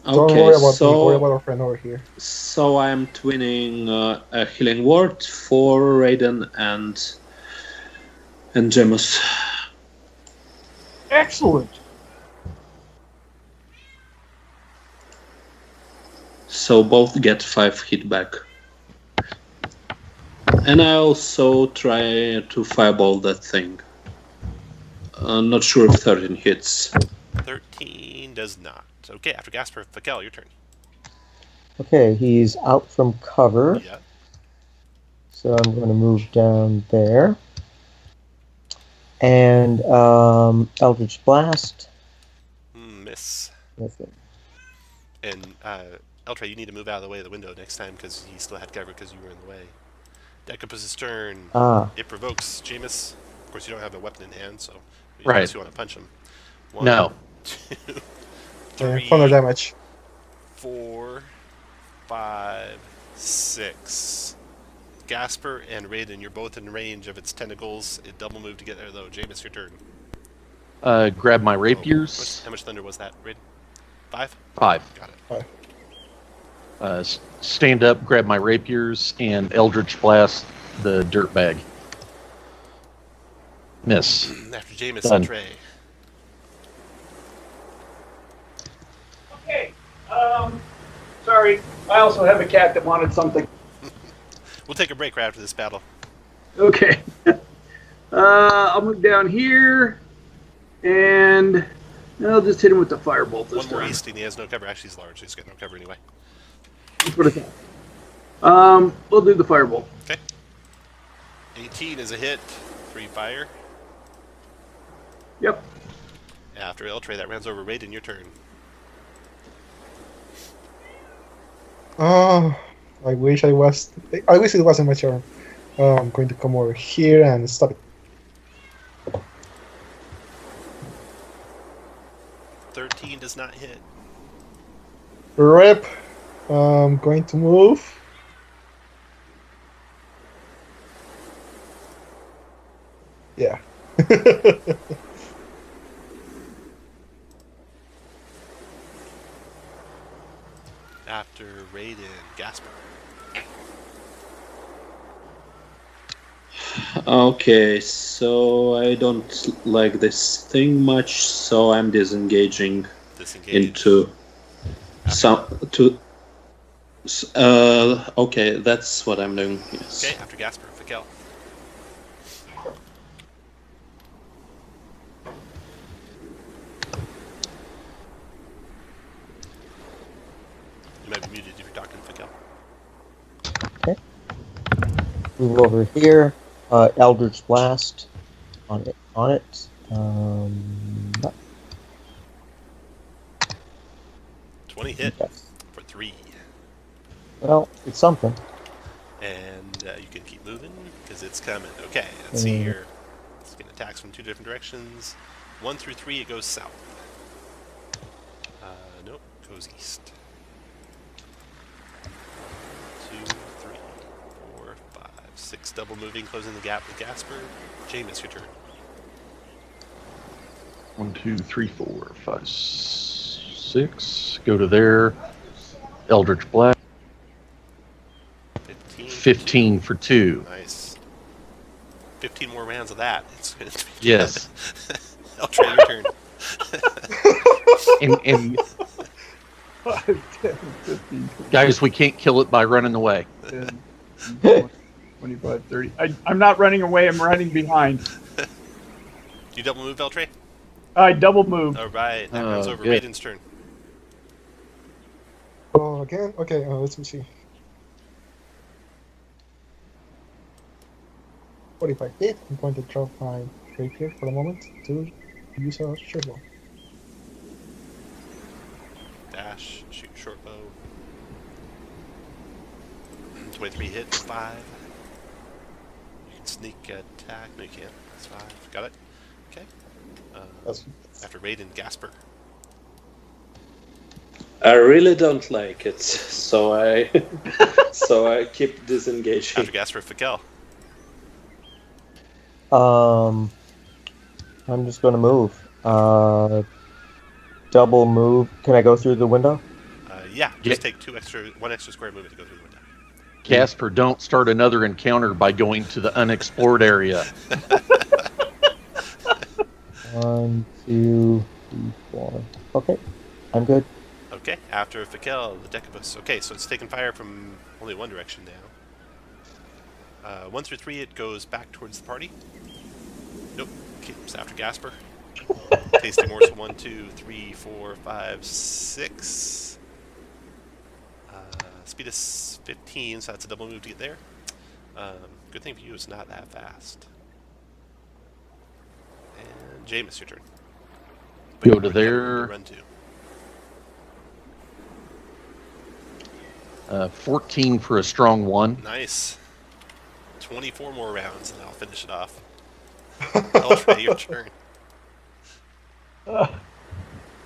Don't Okay, worry about me. Worry about so our friend over here. so I'm twinning a healing word for Raiden and Gemus. Excellent. So both get 5 hit back. And I also try to fireball that thing. I'm not sure if 13 hits. 13 does not. Okay, after Gasper, Fakel, your turn. okay. He's out from cover, Yeah. so I'm going to move down there. And Eldritch Blast. Miss. That's it. And Eltray, you need to move out of the way of the window next time because he still had cover because you were in the way. Decapus's turn. Ah, It provokes Jameis. Of course, you don't have a weapon in hand, so Right. unless you want to punch him. 1, No. 2, Yeah, 3, thunder damage. 4, 5, 6. Gasper and Raiden, you're both in range of its tentacles. It double moved to get there, though. Jameis, your turn. Grab my Oh, rapiers. how much thunder was that, Raiden? 5? 5. Got it. Stand up, grab my rapiers, and Eldritch Blast the dirt bag. Miss. After Jameis, Done. Eltray. Okay. Sorry. I also have a cat that wanted something. We'll take a break right after this battle. Okay. I'll move down here, and I'll just hit him with the firebolt this One more time. east, and he has no cover. Actually, he's large, so he's got no cover anyway. That's what I thought. We'll do the firebolt. Okay. 18 is a hit. 3 fire. Yep. After Eltray, that runs over Raiden. Your turn. Oh, I wish I was. I wish it wasn't my turn. I'm going to come over here and stop it. 13 does not hit. Rip. I'm going to move. Yeah. After Raiden, Gasper. Okay, so I don't like this thing much, so I'm disengaging Disengage. into some to. Okay, that's what I'm doing. Yes. Okay, after Gasper, Fakel. Move over here. Eldritch Blast on it. No, 20 hit yes. for 3. Well, it's something. And you can keep moving because it's coming. Okay, let's see here. It's getting attacks from 2 different directions. 1 through 3, it goes south. Nope, goes east. 2, 3, 4, 5, 6. Double moving, closing the gap with Gasper. Jameis, your turn. 1, 2, 3, 4, 5, 6. Go to there. Eldritch Blast. 15 for 2. Nice. 15 more rounds of that. It's going to be Yes. I'll try your turn. And 5, 10, 15, guys, we can't kill it by running away. 10, 20, 25, 30. I'm not running away. I'm running behind. You double move, Beltray? I double moved. All right, that round's over. good. Raiden's turn. Oh, again? Okay, let me see. 45 hit. I'm going to drop my rapier for a moment to use a short bow. Dash, shoot short bow. 23 hit, 5. You can sneak attack. No, you can't. That's 5. Got it? Okay. That's After Raiden, Gasper. I really don't like it, so I keep disengaging. After Gasper, Fakel. I'm just gonna move. Double move. Can I go through the window? Yeah, just take 1 extra square movement to go through the window. Casper, don't start another encounter by going to the unexplored area. 1, 2, 3, 4. Okay, I'm good. Okay, after Fakel, the Decibus. Okay, so it's taking fire from only one direction now. 1 through 3, it goes back towards the party. Nope, keeps after Gasper. Tasting morsel 1, 2, 3, 4, 5, 6. Speed is 15, so that's a double move to get there. Good thing for you, it's not that fast. And Jameis, your turn. Go you to already have room there. to run to. 14 for a strong 1. Nice. 24 more rounds, and I'll finish it off. Eltrey, your turn.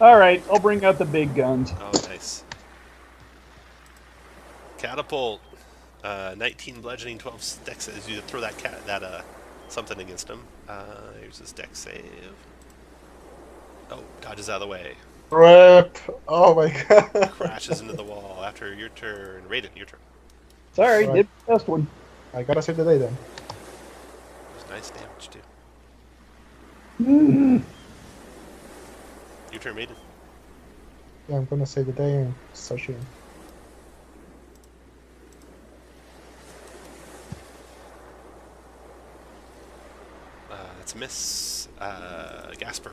All right, I'll bring out the big guns. Oh, nice. Catapult. 19 bludgeoning, 12 dex as you throw that something against him. Here's his dex save. Oh, dodges out of the way. Rip! Oh my god! Crashes into the wall after your turn. Raiden, your turn. Sorry, All right. did the best one. I gotta save the day then. There's nice damage, too. Mm. Your turn, Raiden. Yeah, I'm gonna save the day and start shooting. That's a miss. Gasper.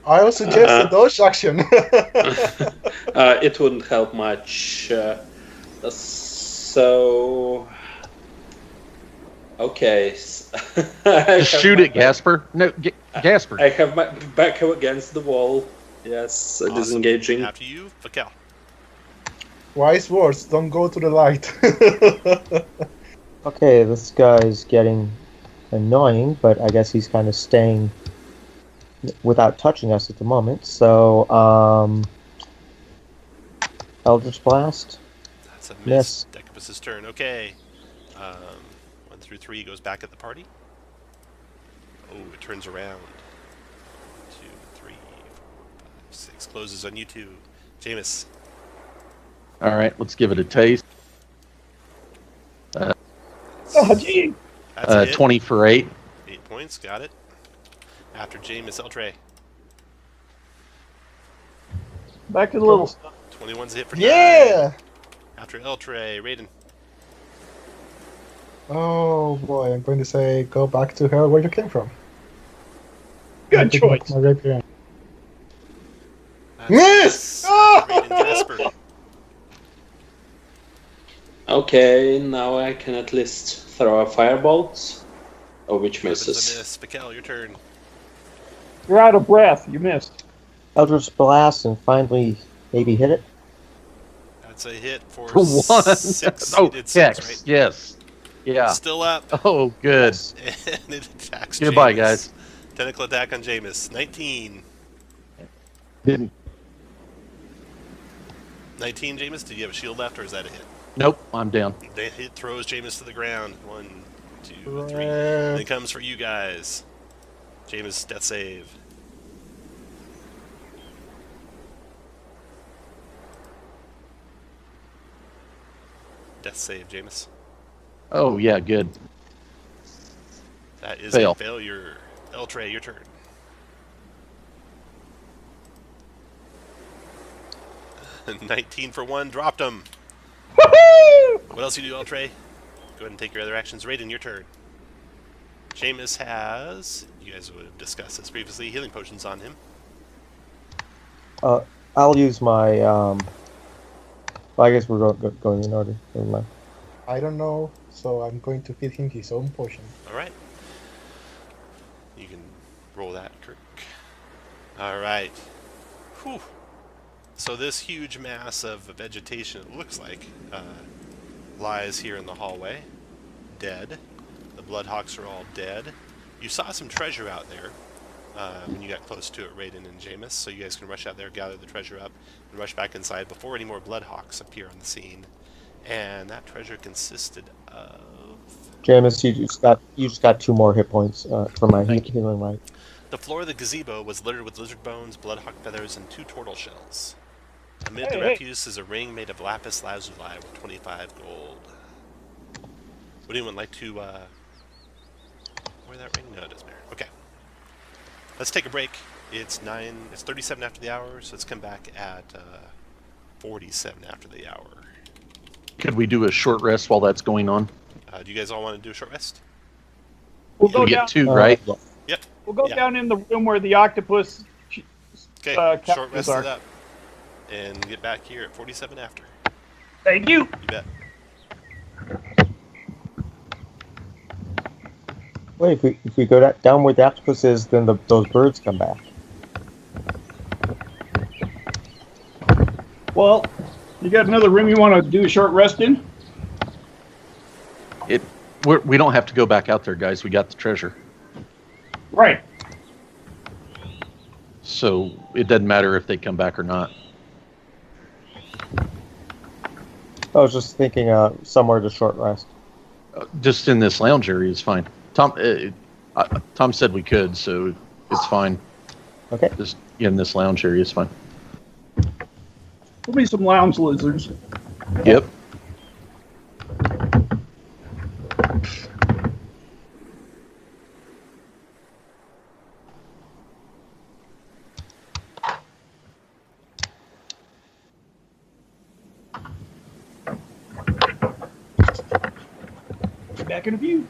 I will suggest a dodge action. It wouldn't help much. So, okay. Just shoot it, Gasper. No, Gasper. I have my back against the wall. Yes, Awesome. disengaging. After you, Fakel. Wise words, don't go to the light. Okay, this guy's getting annoying, but I guess he's kind of staying without touching us at the moment. So, Eldritch Blast. That's a Miss. miss. Decibus's turn. Okay. 1 through 3 goes back at the party. Oh, it turns around. 2, 3, 4, 5, 6. Closes on you two. Jameis. All right, let's give it a taste. Oh, gee. That's a hit. 20 for 8. 8 points. Got it. After Jameis, Eltrey. Back to the little stuff. 21's a hit for 9. Yeah! After Eltrey, Raiden. Oh boy, I'm going to say go back to her where you came from. Good Pick up choice. My rapier. That's Miss! Raiden Jasper. Okay, now I can at least throw a firebolt, which Weapons misses. a miss. Mikkel, your turn. You're out of breath. You missed. Eldritch Blast and finally maybe hit it. That's a hit for For one. 6. Oh, You did 6, hex. right? Yes. Yeah. Still up. Oh, good. Yes. And it attacks Goodbye, Jameis. guys. Tentacle attack on Jameis. 19. Didn't. 19, Jameis. Did you have a shield left, or is that a hit? Nope. I'm down. The hit throws Jameis to the ground. 1, 2, 3. Right. Then it comes for you guys. Jameis, death save. Death save, Jameis. Oh, yeah, good. That is Fail. a failure. Eltray, your turn. And 19 for 1, dropped him. What else you do, Eltray? Go ahead and take your other actions. Raiden, your turn. Jameis has, you guys would have discussed this previously, healing potions on him. I'll use my. Well, I guess we're going in order. Never mind. I don't know, so I'm going to feed him his own potion. Alright. You can roll that, Kirk. Alright. Whew. So this huge mass of vegetation, it looks like, lies here in the hallway. Dead. The Bloodhawks are all dead. You saw some treasure out there when you got close to it, Raiden and Jameis, so you guys can rush out there, gather the treasure up, and rush back inside before any more Bloodhawks appear on the scene. And that treasure consisted of... Jameis, you just got 2 more hit points for my Thank you. healing light. The floor of the gazebo was littered with lizard bones, bloodhawk feathers, and 2 tortle shells. Amid the Hey. refuse is a ring made of lapis lazuli with 25 gold. Would anyone like to, wear that ring? No, it doesn't matter. Okay. Let's take a break. It's 37 after the hour, so let's come back at 47 after the hour. Could we do a short rest while that's going on? Do you guys all want to do a short rest? We'll go We get down. 2, right? Yeah. Yep. We'll go Yeah. down in the room where the octopus. Okay, capsules short rest are. it up. And get back here at 47 after. Thank you. You bet. Wait, if we go down where the octopus is, then those birds come back. Well, you got another room you want to do a short rest in? We don't have to go back out there, guys. We got the treasure. Right. So it doesn't matter if they come back or not. I was just thinking somewhere to short rest. Just in this lounge area is fine. Tom said we could, so it's fine. Okay. Just in this lounge area is fine. There'll be some lounge lizards. Yep. Be back in a few.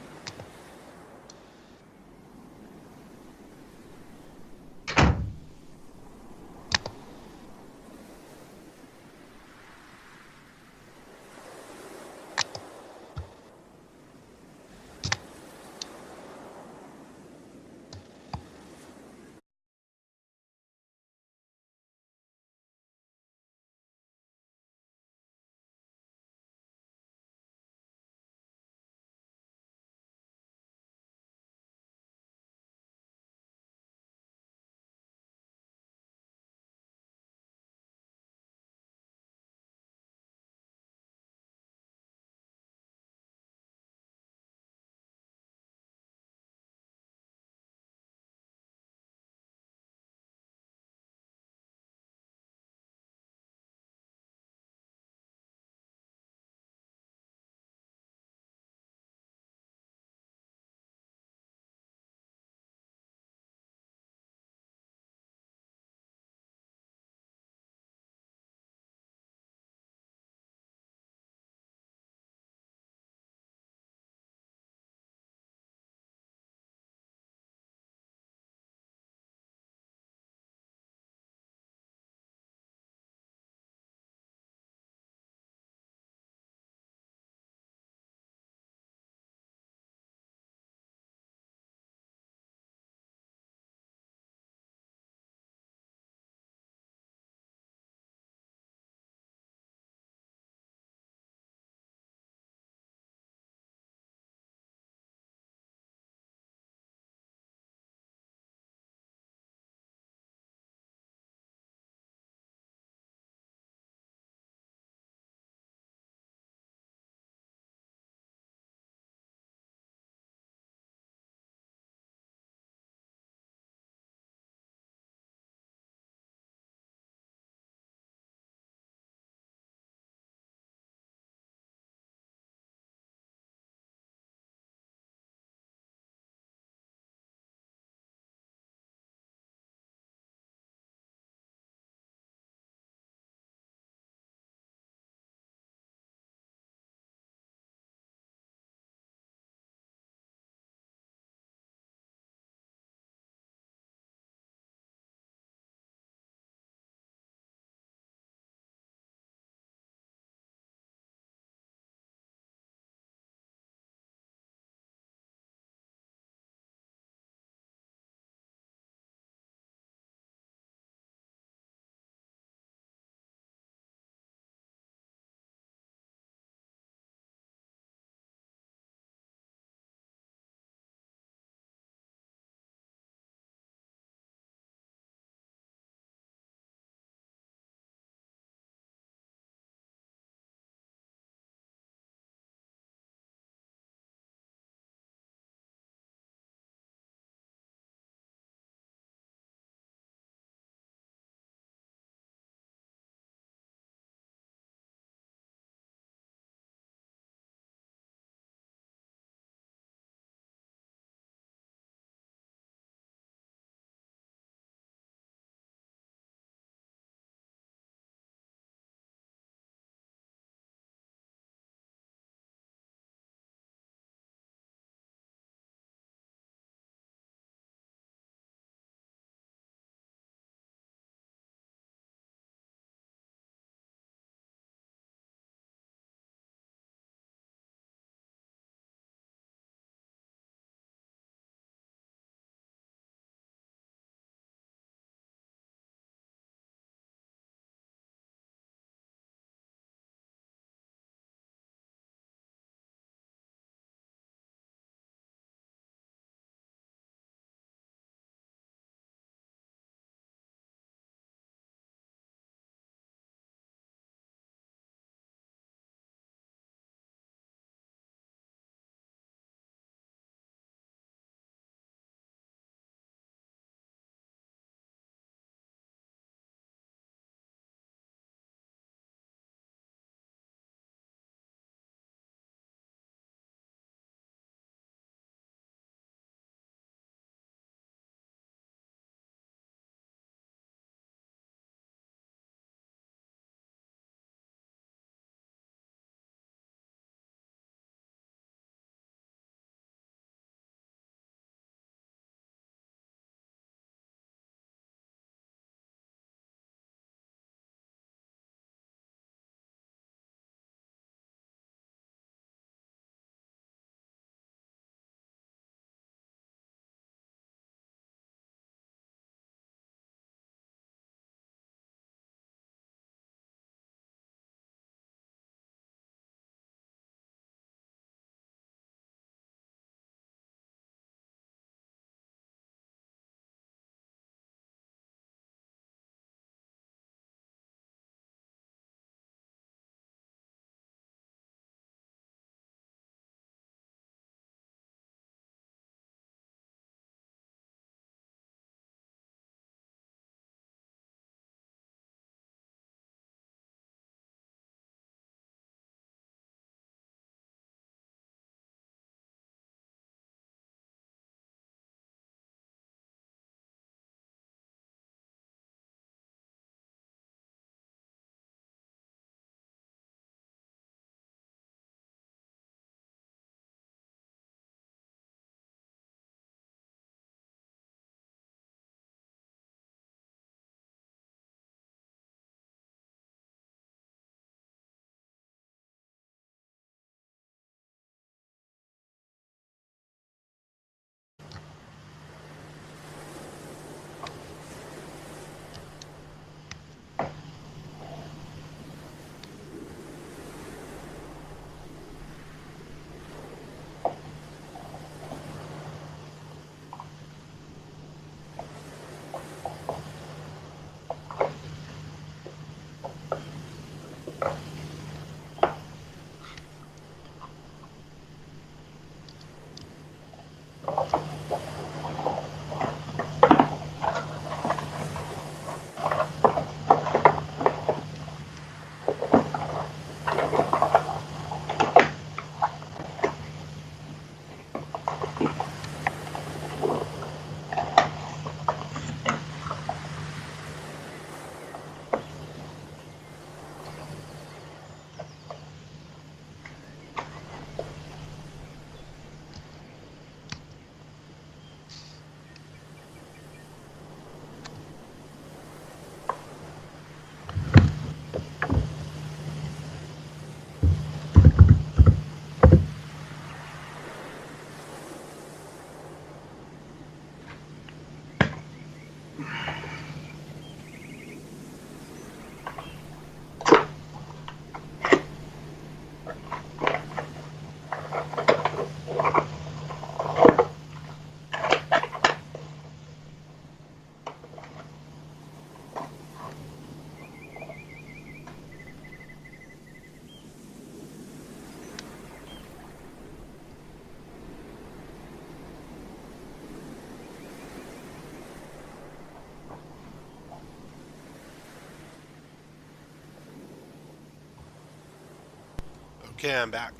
Okay, I'm back.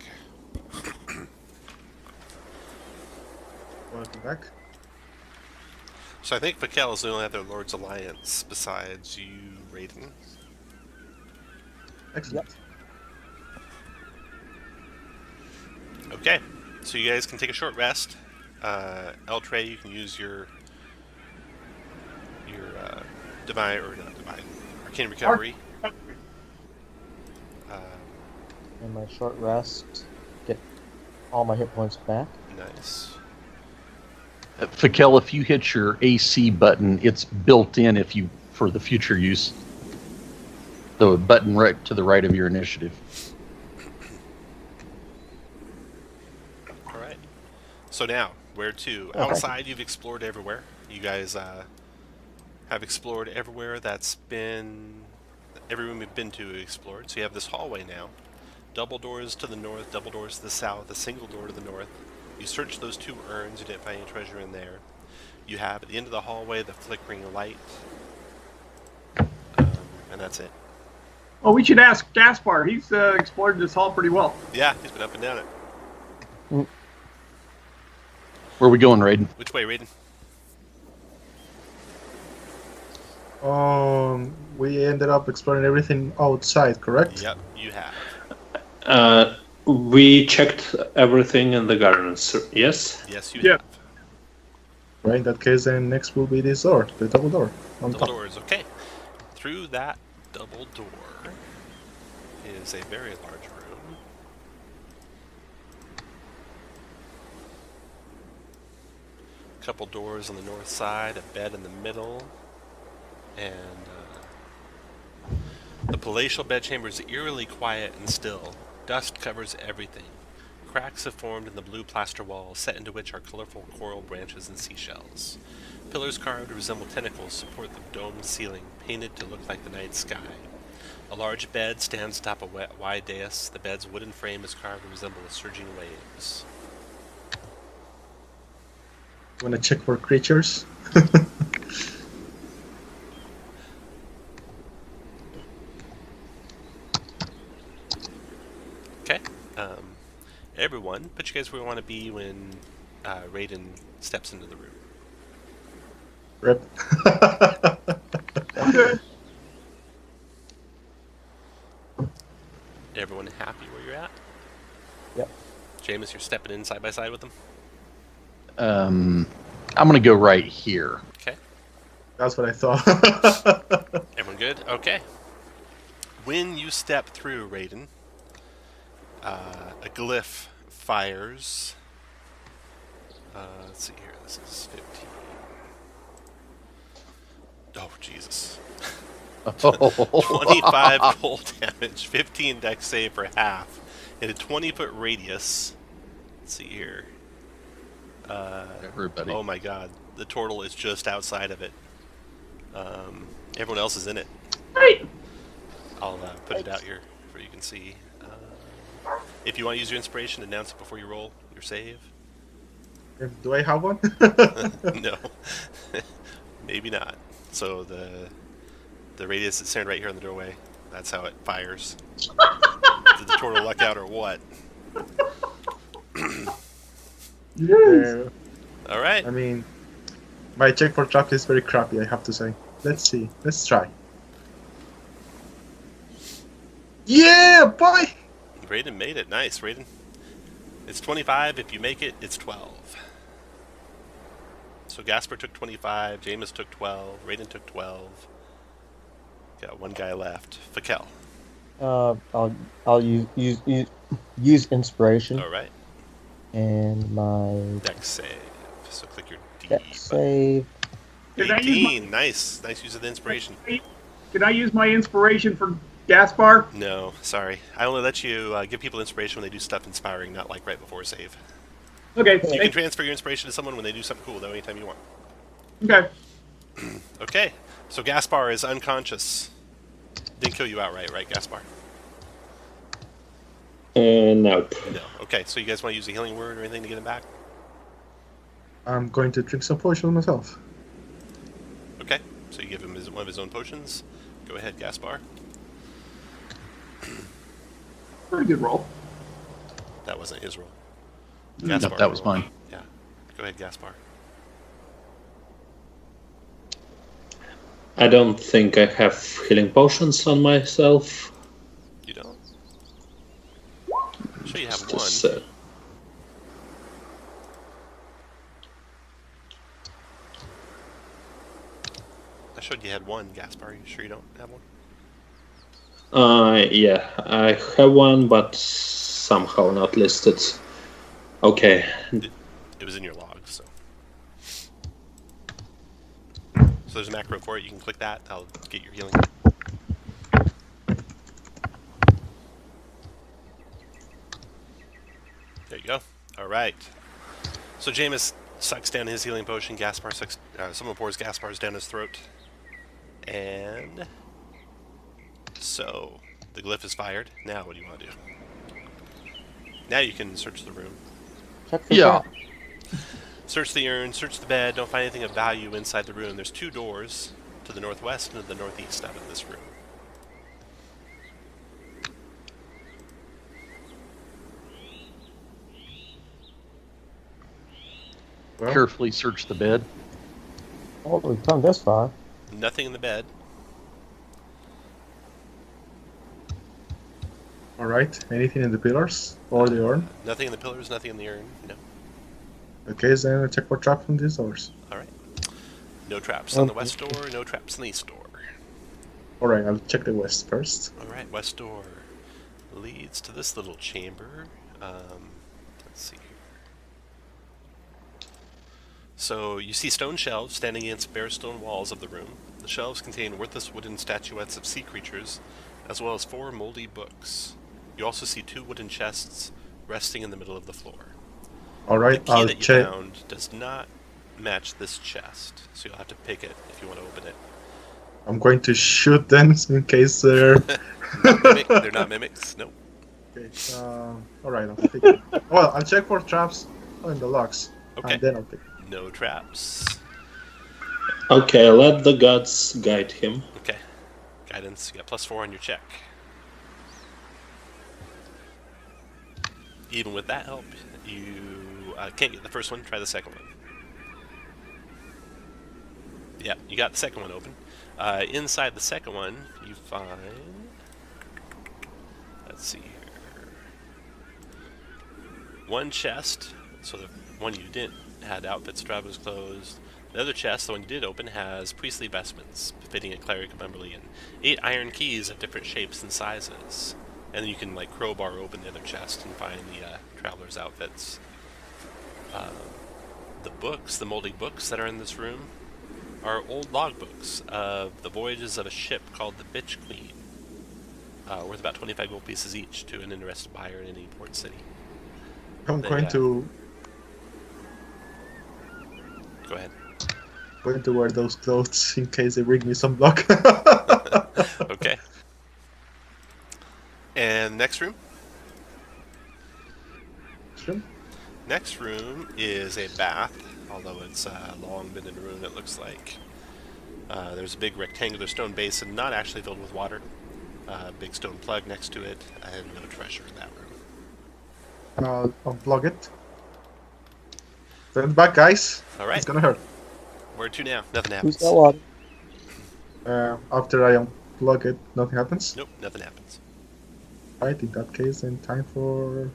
Welcome back. So I think Fakel is the only other Lord's Alliance besides you, Raiden. Excellent. Okay, so you guys can take a short rest. L-Tray, you can use your divine, or not divine, arcane recovery. In my short rest, get all my hit points back. Nice. Fakel, if you hit your AC button, it's built in for the future use. The button right to the right of your initiative. All right. So now, where to? Okay. Outside, you've explored everywhere. You guys have explored everywhere that's been... Every room you've been to, explored. So you have this hallway now. Double doors to the north, double doors to the south, a single door to the north. You search those 2 urns, you didn't find any treasure in there. You have at the end of the hallway the flickering light. And that's it. Well, we should ask Gaspar. He's explored this hall pretty well. Yeah, he's been up and down it. Where are we going, Raiden? Which way, Raiden? We ended up exploring everything outside, correct? Yep, you have. We checked everything in the gardens. Yes. Yes, you Yeah. have. Right, in that case, then next will be this door, the double door on Double top. doors, okay. Through that double door is a very large room. Couple doors on the north side, a bed in the middle, and the palatial bedchamber is eerily quiet and still. Dust covers everything. Cracks have formed in the blue plaster walls, set into which are colorful coral branches and seashells. Pillars carved to resemble tentacles support the domed ceiling, painted to look like the night sky. A large bed stands atop a wide dais. The bed's wooden frame is carved to resemble the surging waves. Wanna check for creatures? Okay. Everyone, put you guys where you want to be when Raiden steps into the room. Rip. Okay. Everyone happy where you're at? Yep. Jameis, you're stepping in side by side with them? I'm going to go right here. Okay. That's what I thought. Everyone good? Okay. When you step through, Raiden, a glyph fires. Let's see here. This is 15. Oh, Jesus. 25 cold damage, 15 dex save for half, in a 20-foot radius. Let's see here. Everybody. Oh my god. The Tortle is just outside of it. Everyone else is in it. Hey! I'll put it out here for you can see. If you want to use your inspiration, announce it before you roll your save. Do I have one? No. Maybe not. So the radius is standing right here on the doorway. That's how it fires. Did the Tortle luck out or what? Yes. All right. I mean, my check for trap is very crappy, I have to say. Let's see. Let's try. Yeah, boy! Raiden made it. Nice, Raiden. It's 25. If you make it, it's 12. So Gaspar took 25. Jameis took 12. Raiden took 12. Got one guy left. Fakel. I'll use inspiration All right. and my Dex save. So click your D. dex save. Can I use 18. Nice. Nice use of the inspiration. Can I use my inspiration for Gaspar? No, sorry. I only let you give people inspiration when they do stuff inspiring, not like right before a save. Okay. You can transfer your inspiration to someone when they do something cool, though, anytime you want. Okay. Okay. So Gaspar is unconscious. Didn't kill you outright, right, Gaspar? Nope. No. Okay, so you guys want to use a healing word or anything to get him back? I'm going to drink some potion myself. Okay. So you give him one of his own potions. Go ahead, Gaspar. Pretty good roll. That wasn't his roll. No, Gaspar, that was roll. mine. Yeah. Go ahead, Gaspar. I don't think I have healing potions on myself. You don't? I'm sure you have one. Just, I showed you had one, Gaspar. Are you sure you don't have one? yeah, I have one, but somehow not listed. Okay. It was in your log, so. So there's a macro for it. You can click that. That'll get your healing. There you go. All right. So Jameis sucks down his healing potion. Gaspar sucks. Someone pours Gaspar's down his throat. And so the glyph is fired. Now what do you want to do? Now you can search the room. Check for Yeah. traps. Search the urn, search the bed, don't find anything of value inside the room. There's 2 doors to the northwest and to the northeast out of this room. Well, Carefully search the bed. Oh, we've come this far. Nothing in the bed. alright. Anything in the pillars or the urn? Nothing in the pillars, nothing in the urn. No. Okay, then I'll check for traps on these doors. Alright. No traps on the west door, no traps on the east door. Alright, I'll check the west first. Alright, west door leads to this little chamber. Let's see here. So you see stone shelves standing against bare stone walls of the room. The shelves contain worthless wooden statuettes of sea creatures, as well as 4 moldy books. You also see 2 wooden chests resting in the middle of the floor. Alright, The key I'll that you check. found does not match this chest, so you'll have to pick it if you want to open it. I'm going to shoot them in case they're. They're not mimics. Nope. Okay. Alright, I'll pick it. Well, I'll check for traps on the locks. Okay. And then I'll pick it. No traps. Okay, let the gods guide him. Okay. Guidance. You got +4 on your check. Even with that help, you can't get the first one. Try the second one. Yeah, you got the second one open. Inside the second one, you find. Let's see here. One chest. So the one you didn't had outfits, Strava's clothes. The other chest, the one you did open, has priestly vestments befitting a cleric of Umberly, and 8 iron keys of different shapes and sizes. And then you can like crowbar open the other chest and find the traveler's outfits. The books, the moldy books that are in this room, are old logbooks of the voyages of a ship called the Bitch Queen, worth about 25 gold pieces each to an interested buyer in any port city. I'm They, going to Go ahead. wear those clothes in case they bring me some luck. Okay. And next room? Sure. Next room is a bath, although it's long been in ruin, it looks like. There's a big rectangular stone basin, not actually filled with water. Big stone plug next to it, and no treasure in that room. I'll unplug it. Stand back, guys. All right. It's gonna hurt. Where to now? Nothing Who's happens. got water? After I unplug it, nothing happens. Nope, nothing happens. Right, in that case, then time for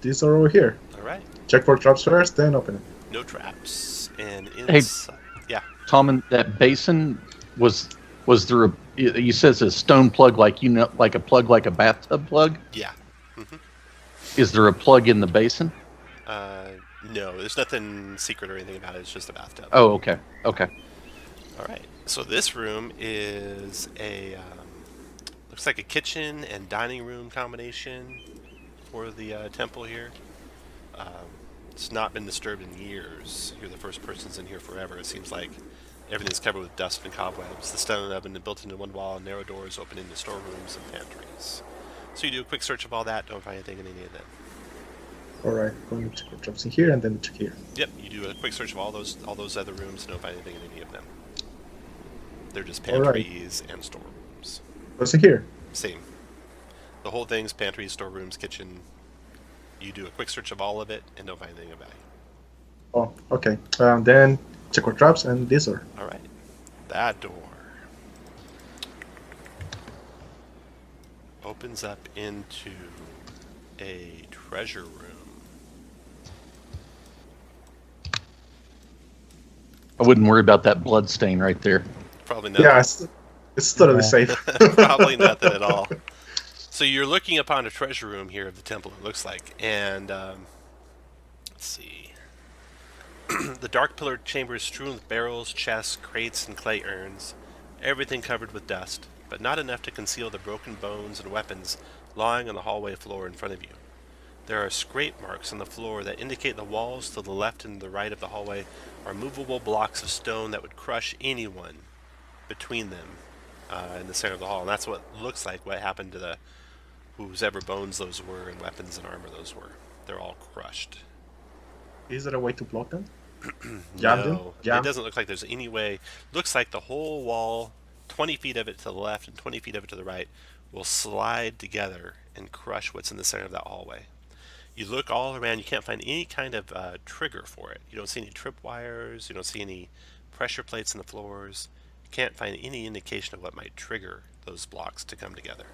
this door over here. All right. Check for traps first, then open it. No traps. And Hey. inside... Yeah. Tom, in that basin was there a? You says a stone plug, like like a plug, like a bathtub plug. Yeah. Is there a plug in the basin? No, there's nothing secret or anything about it. It's just a bathtub. Oh, okay, okay. All right. So this room is a looks like a kitchen and dining room combination for the temple here. It's not been disturbed in years. You're the first persons in here forever. It seems like everything's covered with dust and cobwebs. The stone oven is built into one wall, and narrow doors open into storerooms and pantries. So you do a quick search of all that. Don't find anything in any of them. Alright, going to check for traps in here and then check here. Yep, you do a quick search of all those other rooms. Don't find anything in any of them. They're just All right. pantries and storerooms. What's in here? Same. The whole thing's pantries, storerooms, kitchen, You do a quick search of all of it and don't find anything of value. Oh, okay. Then check for traps and this door. All right. That door opens up into a treasure room. I wouldn't worry about that blood stain right there. Probably nothing. Yeah, it's totally Yeah. safe. Probably nothing at all. So you're looking upon a treasure room here of the temple, it looks like. And, let's see. The dark pillared chamber is strewn with barrels, chests, crates, and clay urns. Everything covered with dust, but not enough to conceal the broken bones and weapons lying on the hallway floor in front of you. There are scrape marks on the floor that indicate the walls to the left and the right of the hallway are movable blocks of stone that would crush anyone between them in the center of the hall. And that's what looks like what happened to the whoever bones those were and weapons and armor those were. They're all crushed. Is there a way to block them? Jam them? No, Jam? it doesn't look like there's any way. Looks like the whole wall, 20 feet of it to the left and 20 feet of it to the right, will slide together and crush what's in the center of that hallway. You look all around, you can't find any kind of trigger for it. You don't see any tripwires, you don't see any pressure plates in the floors. You can't find any indication of what might trigger those blocks to come together.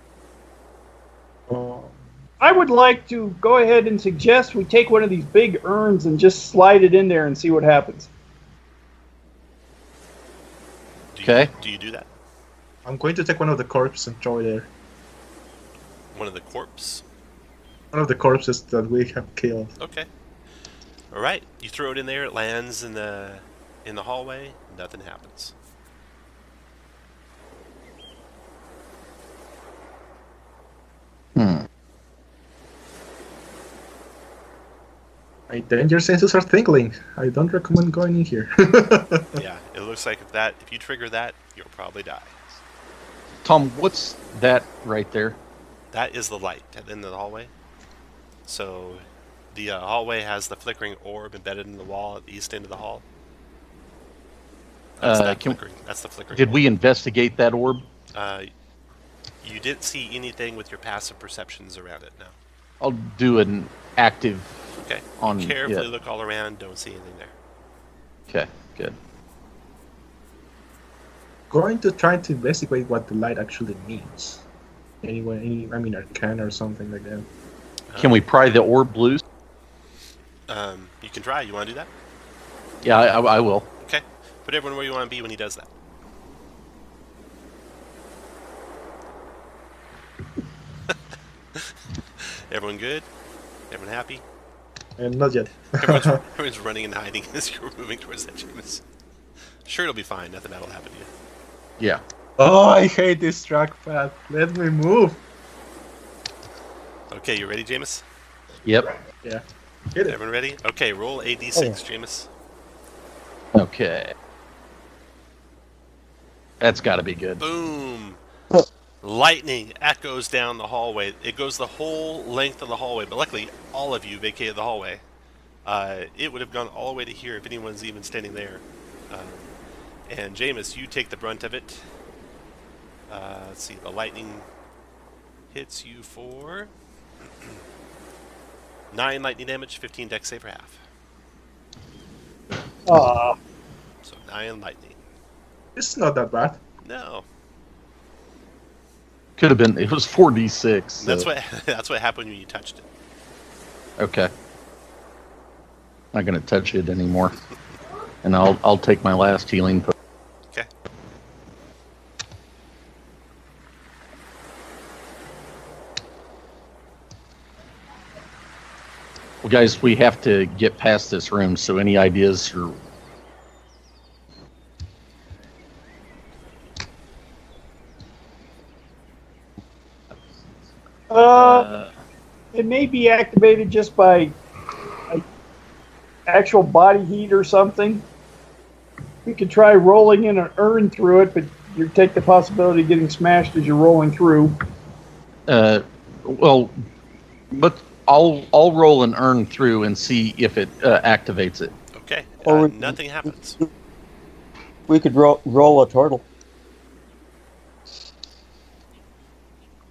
I would like to go ahead and suggest we take one of these big urns and just slide it in there and see what happens. Okay. Do you do that? I'm going to take one of the corpses and throw it there. One of the corpse? One of the corpses that we have killed. Okay. All right. You throw it in there. It lands in the hallway. Nothing happens. My danger senses are tingling. I don't recommend going in here. Yeah. It looks like if you trigger that, you'll probably die. Tom, what's that right there? That is the light at the end of the hallway. So the hallway has the flickering orb embedded in the wall at the east end of the hall. That's That's the flickering. Did orb. we investigate that orb? You didn't see anything with your passive perceptions around it, no. I'll do an active Okay. on Carefully yeah. look all around. Don't see anything there. Okay, good. Going to try to investigate what the light actually means. Arcana or something like that. Can we pry the orb loose? You can try. You want to do that? Yeah, I will. Okay. Put everyone where you want to be when he does that. Everyone good? Everyone happy? And not yet. Everyone's running and hiding as you're moving towards that Jameis. Sure, it'll be fine. Nothing bad will happen to you. Yeah. Oh, I hate this trackpad. Let me move. Okay, you ready, Jameis? Yep. Yeah. Hit it. Everyone ready? Okay, roll a d6, Jameis. Okay. That's got to be good. Boom! Lightning echoes down the hallway. It goes the whole length of the hallway, but luckily all of you vacated the hallway. It would have gone all the way to here if anyone's even standing there. And Jameis, you take the brunt of it. Let's see, the lightning hits you for 9 lightning damage, 15 dex save for half. So 9 lightning. It's not that bad. No, Could have been. It was 4d6. So. that's what happened when you touched it. Okay. Not gonna touch it anymore. And I'll take my last healing. Okay. Well, guys, we have to get past this room. So any ideas or It may be activated just by actual body heat or something. You could try rolling in an urn through it, but you take the possibility of getting smashed as you're rolling through. well, but I'll roll an urn through and see if it activates it. Okay. Or nothing happens. We could roll a turtle.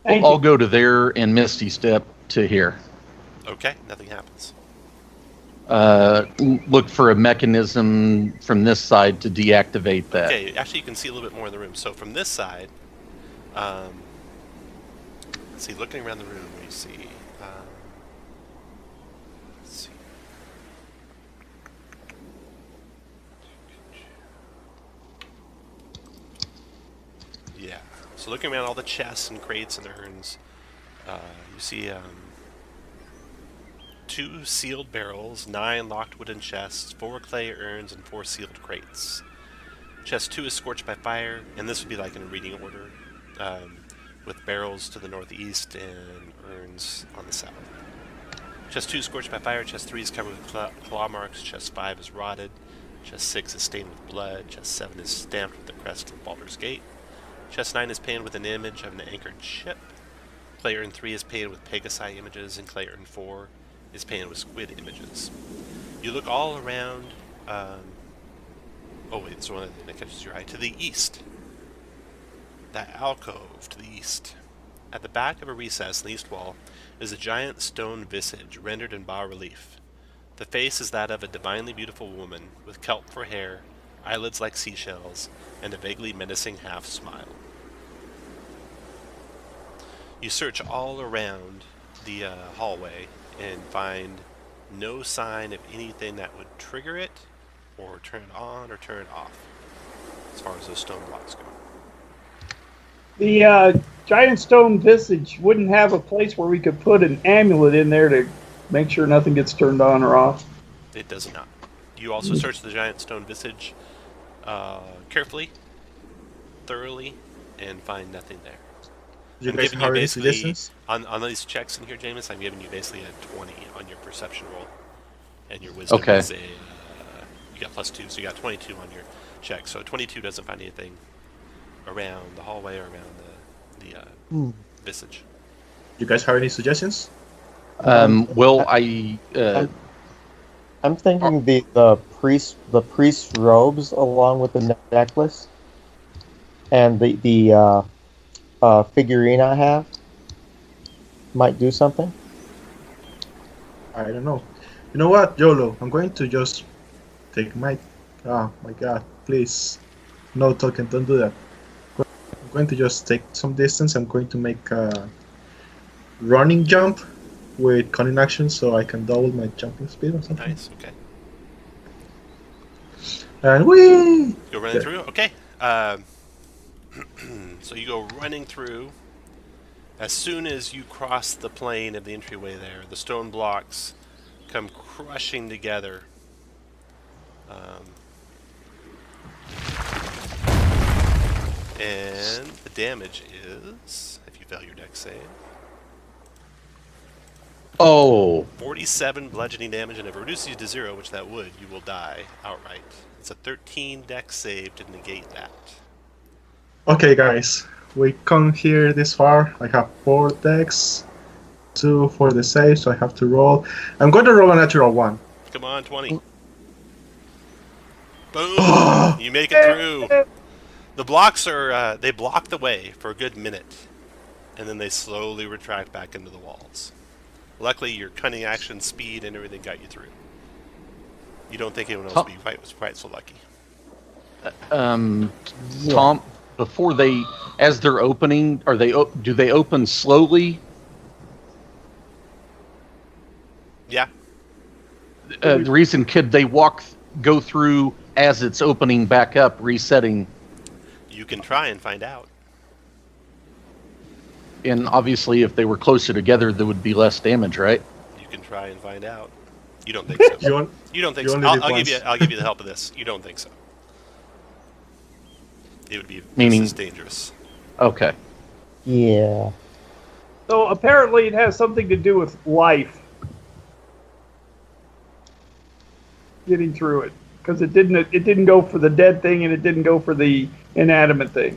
Thank I'll you. go to there and Misty step to here. Okay, nothing happens. Look for a mechanism from this side to deactivate that. Okay, actually, you can see a little bit more in the room. So from this side, let's see, looking around the room, what do you see? Let's see. Yeah. So looking around all the chests and crates and urns, you see 2 sealed barrels, 9 locked wooden chests, 4 clay urns, and 4 sealed crates. Chest 2 is scorched by fire, and this would be like in a reading order, with barrels to the northeast and urns on the south. Chest 2 is scorched by fire, chest 3 is covered with claw marks, chest 5 is rotted, chest 6 is stained with blood, chest 7 is stamped with the crest of Baldur's Gate, chest 9 is painted with an image of an anchored ship, clay urn 3 is painted with Pegasi images, and clay urn 4 is painted with squid images. You look all around. Oh wait, there's one other thing that catches your eye. To the east, that alcove to the east, at the back of a recess in the east wall, is a giant stone visage rendered in bas-relief. The face is that of a divinely beautiful woman with kelp for hair, eyelids like seashells, and a vaguely menacing half smile. You search all around the hallway and find no sign of anything that would trigger it, or turn it on, or turn it off, as far as those stone blocks go. The giant stone visage wouldn't have a place where we could put an amulet in there to make sure nothing gets turned on or off. It does not. You also search the giant stone visage carefully, thoroughly, and find nothing there. You I'm guys giving have you any basically, suggestions? on these checks in here, Jameis, I'm giving you basically a 20 on your perception roll. And your wisdom Okay. is a, you got +2, so you got 22 on your check. So 22 doesn't find anything around the hallway or around the visage. You guys have any suggestions? Well, I'm I'm thinking the priest's robes along with the necklace and the figurine I have might do something. I don't know. You know what, YOLO? I'm going to just take my. Oh my god! Please, no talking. Don't do that. I'm going to just take some distance. I'm going to make a running jump with cunning action, so I can double my jumping speed or something. Nice, okay. And whee! Go running Yeah. through? Okay. So you go running through. As soon as you cross the plane of the entryway there, the stone blocks come crushing together. And the damage is, if you fail your dex save, 47 bludgeoning damage, and if it reduces you to 0, which that would, you will die outright. It's a 13 dex save to negate that. Okay, guys, we come here this far. I have 4 decks, 2 for the save, so I have to roll. I'm going to roll a natural 1. Come on, 20. Boom! You make it through. The blocks are, they block the way for a good minute, and then they slowly retract back into the walls. Luckily, your cunning action, speed, and everything got you through. You don't think anyone else would be quite so lucky. Tom, before they, as they're opening, do they open slowly? Yeah. The reason, could they go through as it's opening back up, resetting? You can try and find out. And obviously, if they were closer together, there would be less damage, right? You can try and find out. You don't think so. You don't think you so. only did I'll give you the help of this. You don't think so. It would be Meaning- just as dangerous. Okay. Yeah. So apparently it has something to do with life. Getting through it. Because it didn't go for the dead thing and it didn't go for the inanimate thing.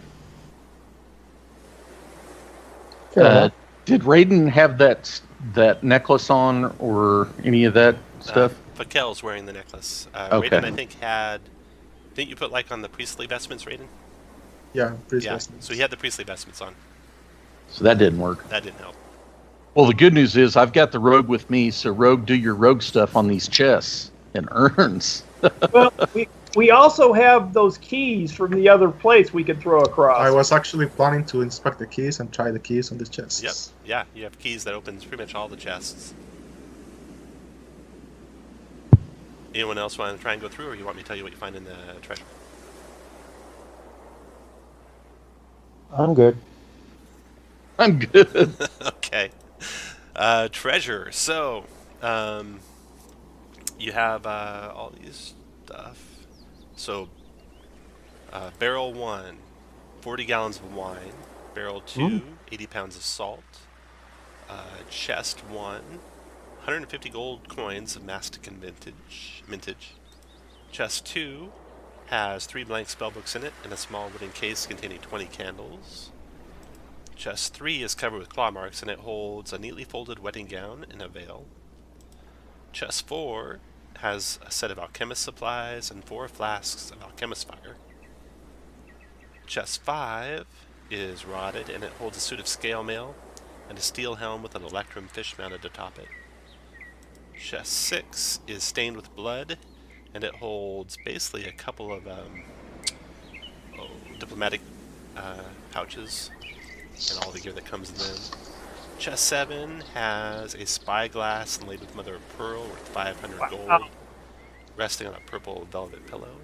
Fair enough. Did Raiden have that necklace on, or any of that stuff? Fakel's wearing the necklace. Okay. Raiden, I think, didn't you put like on the priestly vestments, Raiden? Yeah, Yeah. So he had the priestly vestments on. So that didn't work. That didn't help. Well, the good news is I've got the rogue with me, so rogue, do your rogue stuff on these chests and urns. Well, we also have those keys from the other place we could throw across. I was actually planning to inspect the keys and try the keys on the chests. Yep. Yeah, you have keys that opens pretty much all the chests. Anyone else want to try and go through, or you want me to tell you what you find in the treasure? I'm good. I'm good. Okay. Treasure. So, you have all these stuff. So, barrel 1, 40 gallons of wine. Barrel 2, 80 pounds of salt. Chest 1, 150 gold coins of masticin mintage. Chest 2 has 3 blank spellbooks in it and a small wooden case containing 20 candles. Chest 3 is covered with claw marks and it holds a neatly folded wedding gown and a veil. Chest 4 has a set of alchemist supplies and 4 flasks of alchemist fire. Chest 5 is rotted and it holds a suit of scale mail and a steel helm with an electrum fish mounted atop it. Chest 6 is stained with blood and it holds basically a couple of diplomatic pouches and all the gear that comes in them. Chest 7 has a spyglass inlaid with mother of pearl worth 500 gold, resting on a purple velvet pillow.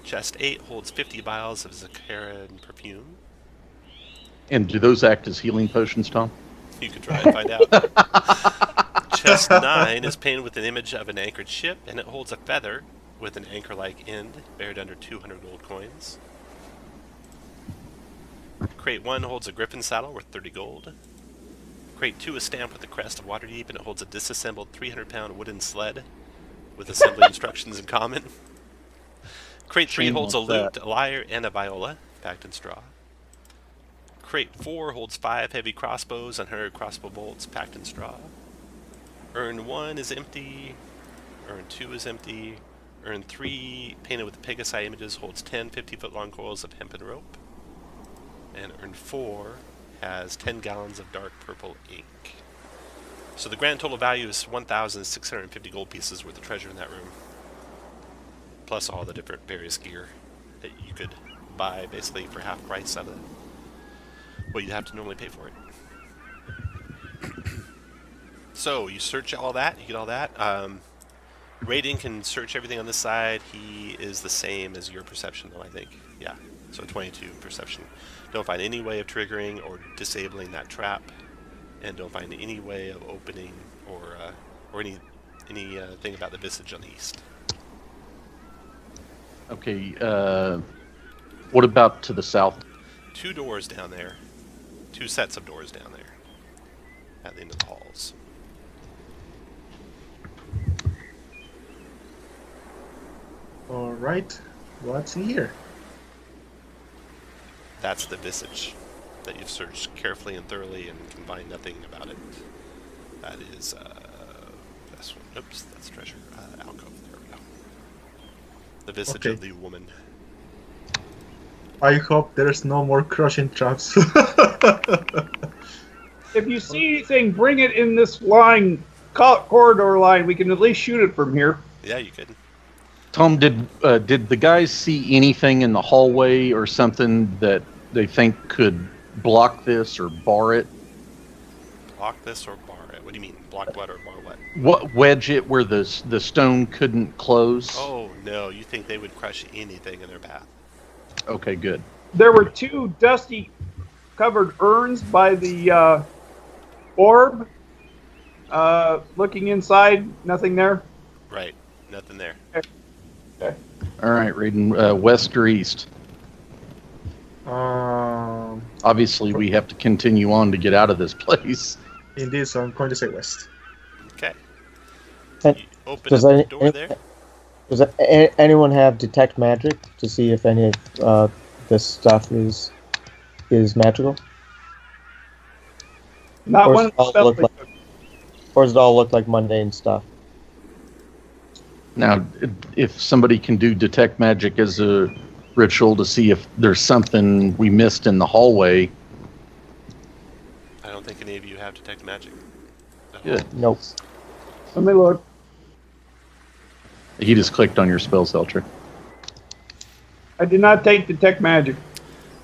Chest 8 holds 50 vials of Zacaran perfume. And do those act as healing potions, Tom? You could try and find out. Chest 9 is painted with an image of an anchored ship, and it holds a feather with an anchor-like end buried under 200 gold coins. Crate 1 holds a griffin saddle worth 30 gold. Crate 2 is stamped with the crest of Waterdeep, and it holds a disassembled 300-pound wooden sled with assembly instructions in common. Crate 3 holds a lute, a lyre, and a viola, packed in straw. Crate 4 holds 5 heavy crossbows and 100 crossbow bolts, packed in straw. Urn 1 is empty. Urn 2 is empty. Urn 3, painted with Pegasi images, holds 10 50-foot-long coils of hempen rope. And Urn 4 has 10 gallons of dark purple ink. So the grand total value is 1,650 gold pieces worth of treasure in that room. Plus all the different various gear that you could buy basically for half price out of what you'd have to normally pay for it. So you search all that, you get all that. Raiden can search everything on this side. He is the same as your perception though, I think. Yeah, so 22 perception. Don't find any way of triggering or disabling that trap, and don't find any way of opening or any thing about the visage on the east. Okay, what about to the south? 2 doors down there. 2 sets of doors down there at the end of the halls. Alright, what's in here? That's the visage that you've searched carefully and thoroughly and can find nothing about it. That is, this one. Oops, that's treasure. Alcove. There we go. The visage of the woman. I hope there's no more crushing traps. If you see anything, bring it in this line, corridor line. We can at least shoot it from here. Yeah, you could. Tom, did the guys see anything in the hallway or something that they think could block this or bar it? Block this or bar it? What do you mean? Block what or bar what? What, wedge it where the stone couldn't close? Oh, no. You think they would crush anything in their path. Okay, good. There were 2 dusty covered urns by the orb. Looking inside, nothing there. Right. Nothing there. Okay. All right, Raiden, west or east? Obviously, we have to continue on to get out of this place. Indeed, so I'm going to say west. Okay. And You open does up the door there. Does anyone have detect magic to see if any of this stuff is magical? Not Or one does it all spell. look like- Or does it all look like mundane stuff? Now, if somebody can do detect magic as a ritual to see if there's something we missed in the hallway, I don't think any of you have detect magic. Good. Nope. Let me look. He just clicked on your spell filter. I did not take detect magic.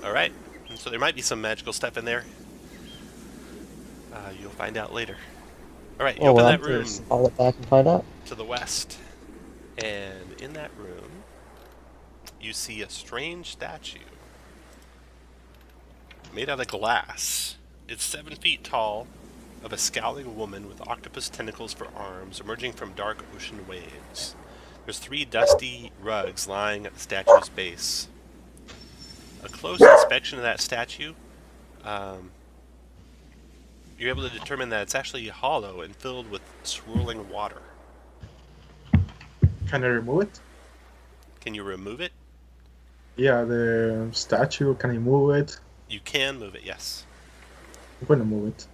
All right. And so there might be some magical stuff in there. You'll find out later. All right. You open that room I'll look back and find out. to the west, and in that room, you see a strange statue made out of glass. It's 7 feet tall, of a scowling woman with octopus tentacles for arms emerging from dark ocean waves. There's 3 dusty rugs lying at the statue's base. A close inspection of that statue, you're able to determine that it's actually hollow and filled with swirling water. Can I remove it? Can you remove it? Yeah, the statue. Can I move it? You can move it, yes. I'm gonna move it.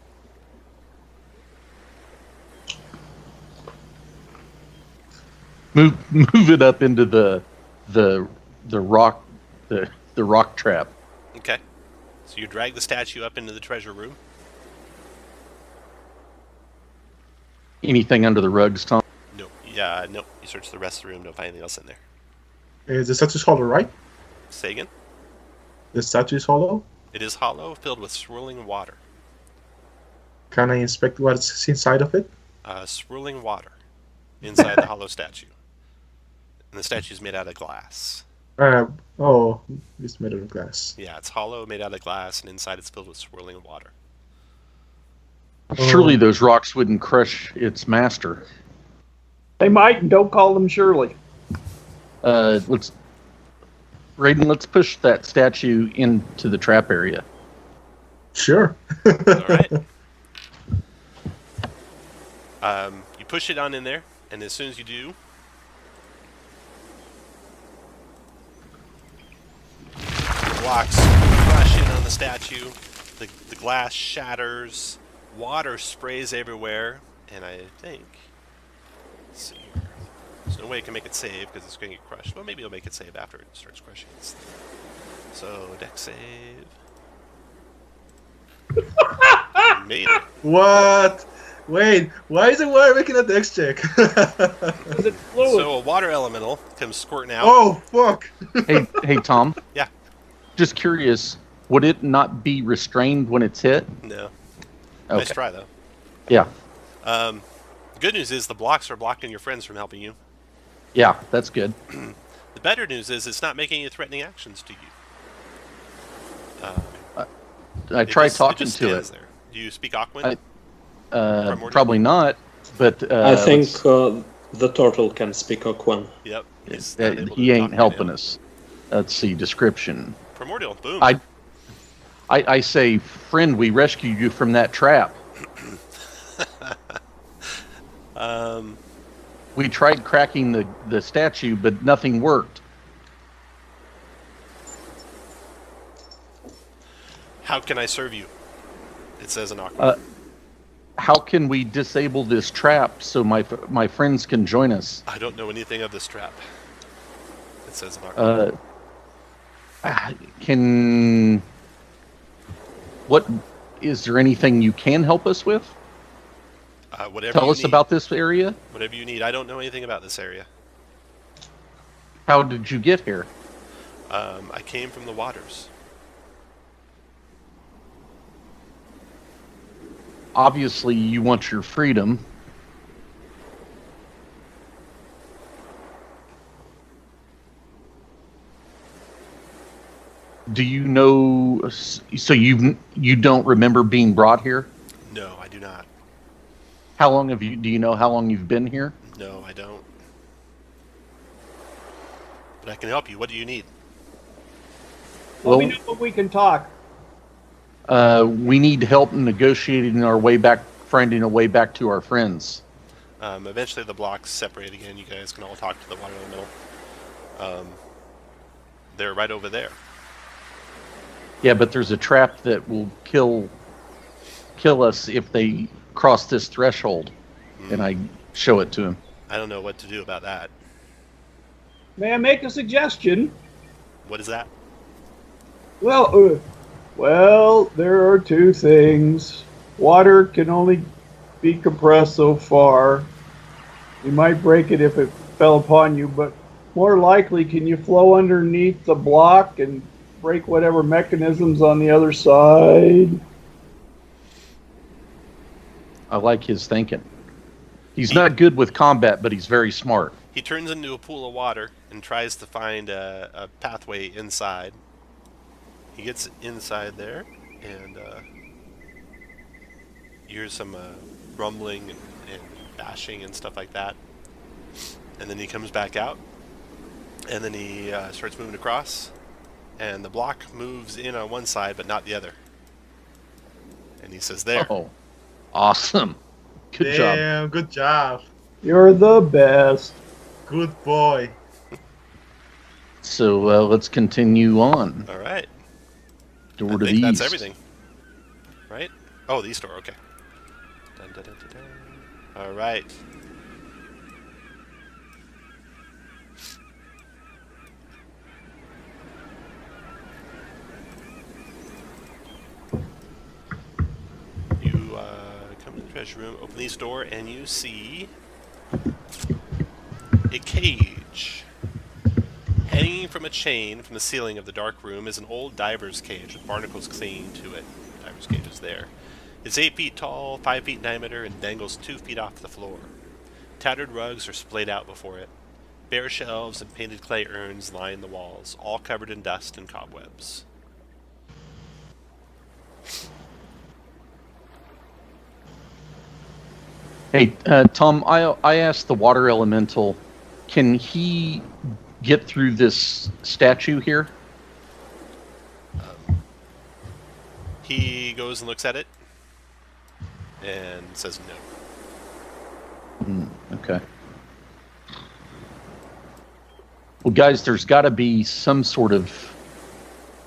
Move it up into the rock the rock trap. Okay. So you drag the statue up into the treasure room. Anything under the rugs, Tom? Nope. Yeah, nope. You search the rest of the room, don't find anything else in there. Is the statue hollow, right? Say again? The statue is hollow. It is hollow, filled with swirling water. Can I inspect what's inside of it? Swirling water inside the hollow statue. And the statue is made out of glass. Oh, it's made of glass. Yeah, it's hollow, made out of glass, and inside it's filled with swirling water. Surely those rocks wouldn't crush its master. They might, and don't call them Shirley. Let's push that statue into the trap area. Sure. All right. You push it on in there, and as soon as you do, the blocks crush in on the statue. The glass shatters. Water sprays everywhere, and I think. Let's see here. There's no way I can make it save because it's going to get crushed. Well, maybe I'll make it save after it starts crushing. So, deck save. Made it. What? Wait, why is the water making a dex check? Because it's fluid. So a water elemental comes squirting out. Oh, fuck. Hey, Tom. Yeah. Just curious, would it not be restrained when it's hit? No. Okay. Nice try, though. Yeah. The good news is the blocks are blocking your friends from helping you. Yeah, that's good. The better news is it's not making any threatening actions to you. I tried talking just to stands it. there. Do you speak Aquan? Primordial? Probably not, but I think let's- the turtle can speak Aquan. Yep. He's not able he to ain't talk right helping now. us. Let's see, description. Primordial, boom. I say, friend, we rescued you from that trap. We tried cracking the statue, but nothing worked. How can I serve you? It says in Aquan. How can we disable this trap so my friends can join us? I don't know anything of this trap. It says in Aquan. Is there anything you can help us with? Whatever Tell you us need. about this area. Whatever you need. I don't know anything about this area. How did you get here? I came from the waters. Obviously, you want your freedom. Do you know? So you don't remember being brought here? No, I do not. How long have you? Do you know how long you've been here? No, I don't. But I can help you. What do you need? Let me know when we can talk. We need help in negotiating our way back, finding a way back to our friends. Eventually the blocks separate again. You guys can all talk to the water elemental. They're right over there. Yeah, but there's a trap that will kill us if they cross this threshold. And I show it to him. I don't know what to do about that. May I make a suggestion? What is that? Well, there are two things. Water can only be compressed so far. You might break it if it fell upon you, but more likely, can you flow underneath the block and break whatever mechanisms on the other side? I like his thinking. He's not good with combat, but he's very smart. He turns into a pool of water and tries to find a pathway inside. He gets inside there, and you hear some rumbling and bashing and stuff like that. And then he comes back out, and then he starts moving across, and the block moves in on one side, but not the other. And he says, "There." Oh, awesome. Good job. Damn, good job. You're the best. Good boy. So let's continue on. All right. Door I to think the that's east. everything. Right? Oh, the east door. Okay. Dun, dun, dun, dun, dun. All right. You come to the treasure room, open the east door, and you see a cage. Hanging from a chain from the ceiling of the dark room is an old diver's cage with barnacles clinging to it. Diver's cage is there. It's 8 feet tall, 5 feet in diameter, and dangles 2 feet off the floor. Tattered rugs are splayed out before it. Bare shelves and painted clay urns line the walls, all covered in dust and cobwebs. Hey, Tom, I asked the water elemental, can he get through this statue here? He goes and looks at it and says no. Okay. Well, guys, there's got to be some sort of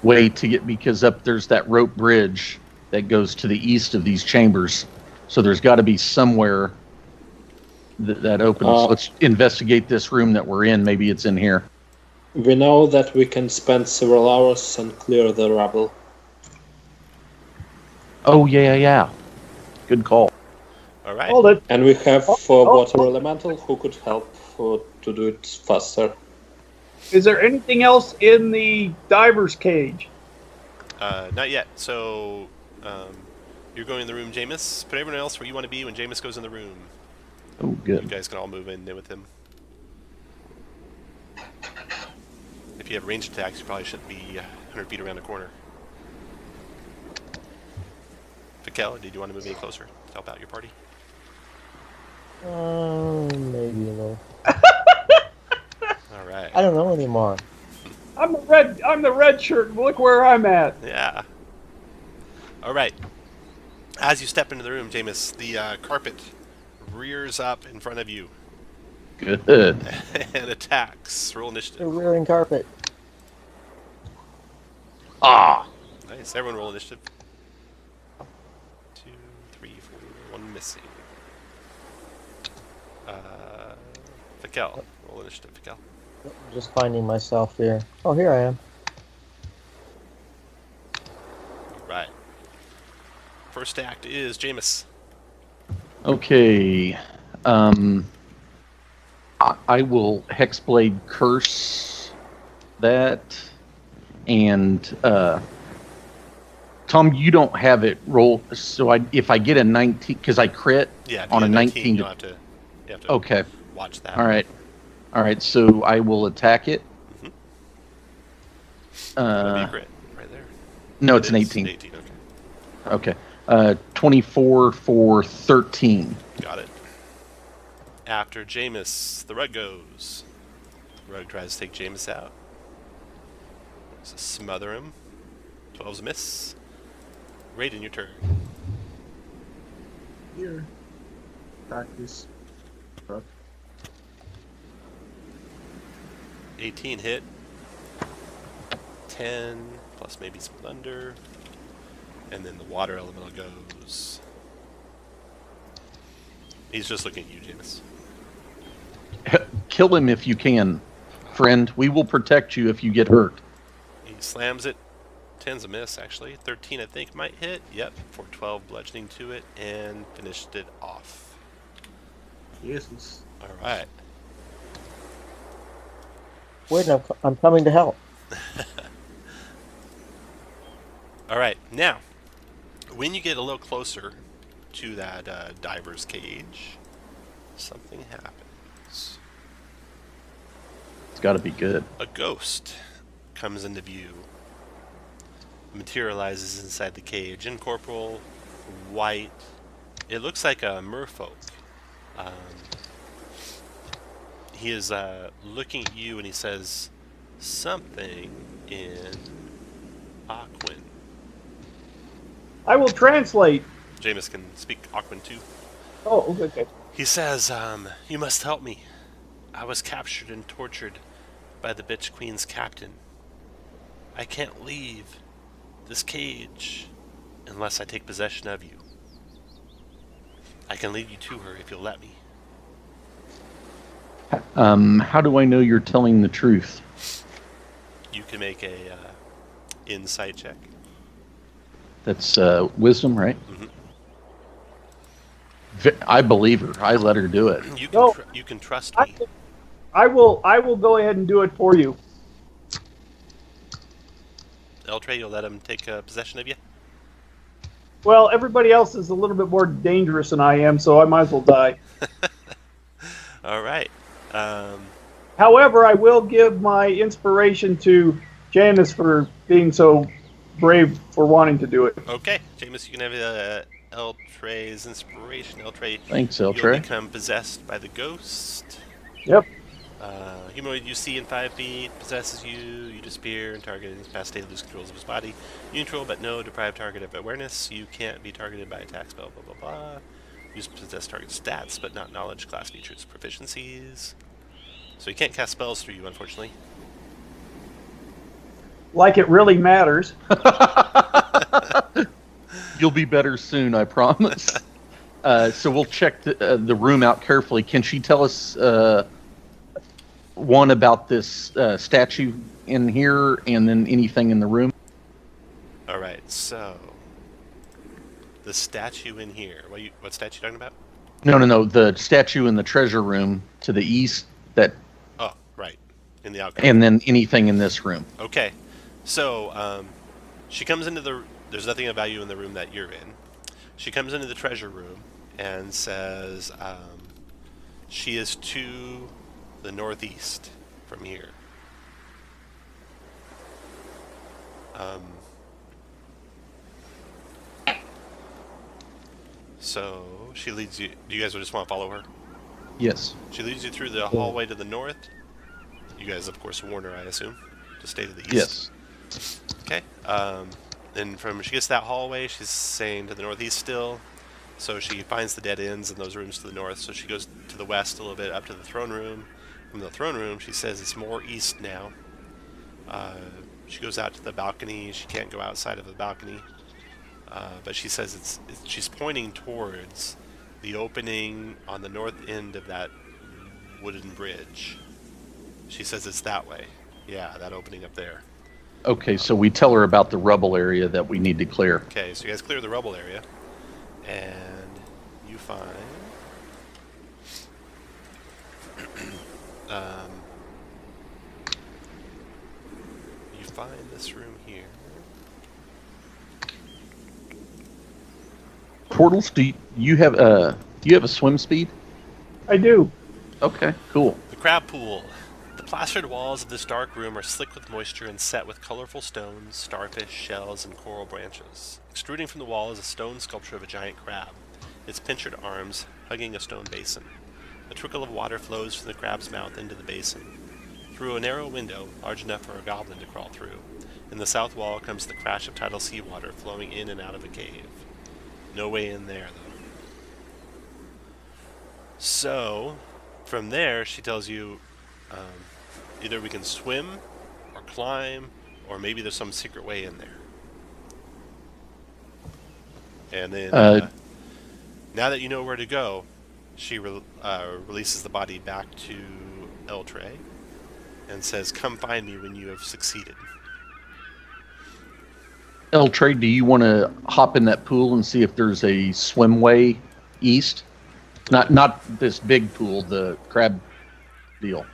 way to get, because up there's that rope bridge that goes to the east of these chambers. So there's got to be somewhere that opens. Let's investigate this room that we're in. Maybe it's in here. We know that we can spend several hours and clear the rubble. Oh, yeah. Good call. All right. Hold it. And we have water elemental who could help to do it faster. Is there anything else in the diver's cage? Not yet. So, you're going in the room, Jameis. Put everyone else where you want to be when Jameis goes in the room. Oh, You good. guys can all move in there with him. If you have ranged attacks, you probably shouldn't be 100 feet around the corner. Fikel, did you want to move any closer to help out your party? Maybe a little. All right. I don't know anymore. I'm the red shirt. Look where I'm at. Yeah. All right. As you step into the room, Jameis, the carpet rears up in front of you Good. and attacks. Roll The initiative. rearing carpet. Ah. Nice. Everyone roll initiative. 2, 3, 4, 1 missing. Fikel, roll initiative. Fikel. Just finding myself here. Oh, here I am. Right. First act is Jameis. Okay. I will Hexblade curse that, and Tom, you don't have it roll. So if I get a 19, because I crit Yeah. If on you a get 19. you have to Okay. watch that. All right. So I will attack it. That'd be a crit right there. No, It it's an is 18. 18. Okay. Okay. 24 for 13. Got it. After Jameis, the rug goes. The rug tries to take Jameis out. So smother him. 12's a miss. Raiden, your turn. Here. Attack this truck. 18 hit. 10 plus maybe some thunder. And then the water elemental goes. He's just looking at you, Jameis. Kill him if you can, friend. We will protect you if you get hurt. He slams it 10's a miss, actually. 13, I think, might hit. Yep, for 12 bludgeoning to it, and finished it off. Jesus. All right. Wait, I'm coming to help. All right, now, when you get a little closer to that diver's cage, something happens. It's got to be good. A ghost comes into view, materializes inside the cage, incorporeal, white. It looks like a merfolk. He is looking at you and he says something in Aquan. I will translate. Jameis can speak Aquan too. Oh, okay. He says, you must help me. I was captured and tortured by the bitch queen's captain. I can't leave this cage unless I take possession of you. I can lead you to her if you'll let me. How do I know you're telling the truth? You can make a insight check. That's wisdom, right? Mhm. I believe her. I let her do it. You can No. you can trust I, me. I will go ahead and do it for you. Eltrey, you'll let him take possession of you? Well, everybody else is a little bit more dangerous than I am, so I might as well die. All right. However, I will give my inspiration to Janice for being so brave for wanting to do it. Okay, Jameis, you can have Eltrey's inspiration. Eltrey, Thanks, you'll Eltrey. become possessed by the ghost. Yep. Humanoid you see in 5 feet possesses you. You disappear and target in his past state lose controls of his body. Neutral but no deprived target of awareness. You can't be targeted by attack spell. Blah blah blah. Use possess target stats but not knowledge, class features, proficiencies. So you can't cast spells through you, unfortunately. Like it really matters. You'll be better soon, I promise. So we'll check the room out carefully. Can she tell us one about this statue in here, and then anything in the room? All right. So the statue in here. What statue you talking about? No. The statue in the treasure room to the east. That. Oh, right. In the alcove. And then anything in this room. Okay. So, she comes into there's nothing of value in the room that you're in. She comes into the treasure room and says, she is to the northeast from here. So, she leads you. Do you guys just want to follow her? Yes. She leads you through the hallway to the north. You guys, of course, warn her, I assume, to stay to the east. Yes. Okay. Then she gets to that hallway, she's saying to the northeast still. So she finds the dead ends in those rooms to the north. So she goes to the west a little bit, up to the throne room. From the throne room, she says it's more east now. She goes out to the balcony. She can't go outside of the balcony. But she says she's pointing towards the opening on the north end of that wooden bridge. She says it's that way. Yeah, that opening up there. Okay, so we tell her about the rubble area that we need to clear. Okay, so you guys clear the rubble area, and you find this room here. Tortles, do you have a swim speed? I do. Okay, cool. The crab pool. The plastered walls of this dark room are slick with moisture and set with colorful stones, starfish, shells, and coral branches. Extruding from the wall is a stone sculpture of a giant crab, its pincered arms hugging a stone basin. A trickle of water flows from the crab's mouth into the basin. Through a narrow window, large enough for a goblin to crawl through, in the south wall comes the crash of tidal seawater flowing in and out of a cave. No way in there, though. So, from there, she tells you, either we can swim, or climb, or maybe there's some secret way in there. And then, now that you know where to go, she releases the body back to Eltrey and says, "Come find me when you have succeeded." El Trey, do you want to hop in that pool and see if there's a swimway east? Not this big pool, the crab deal.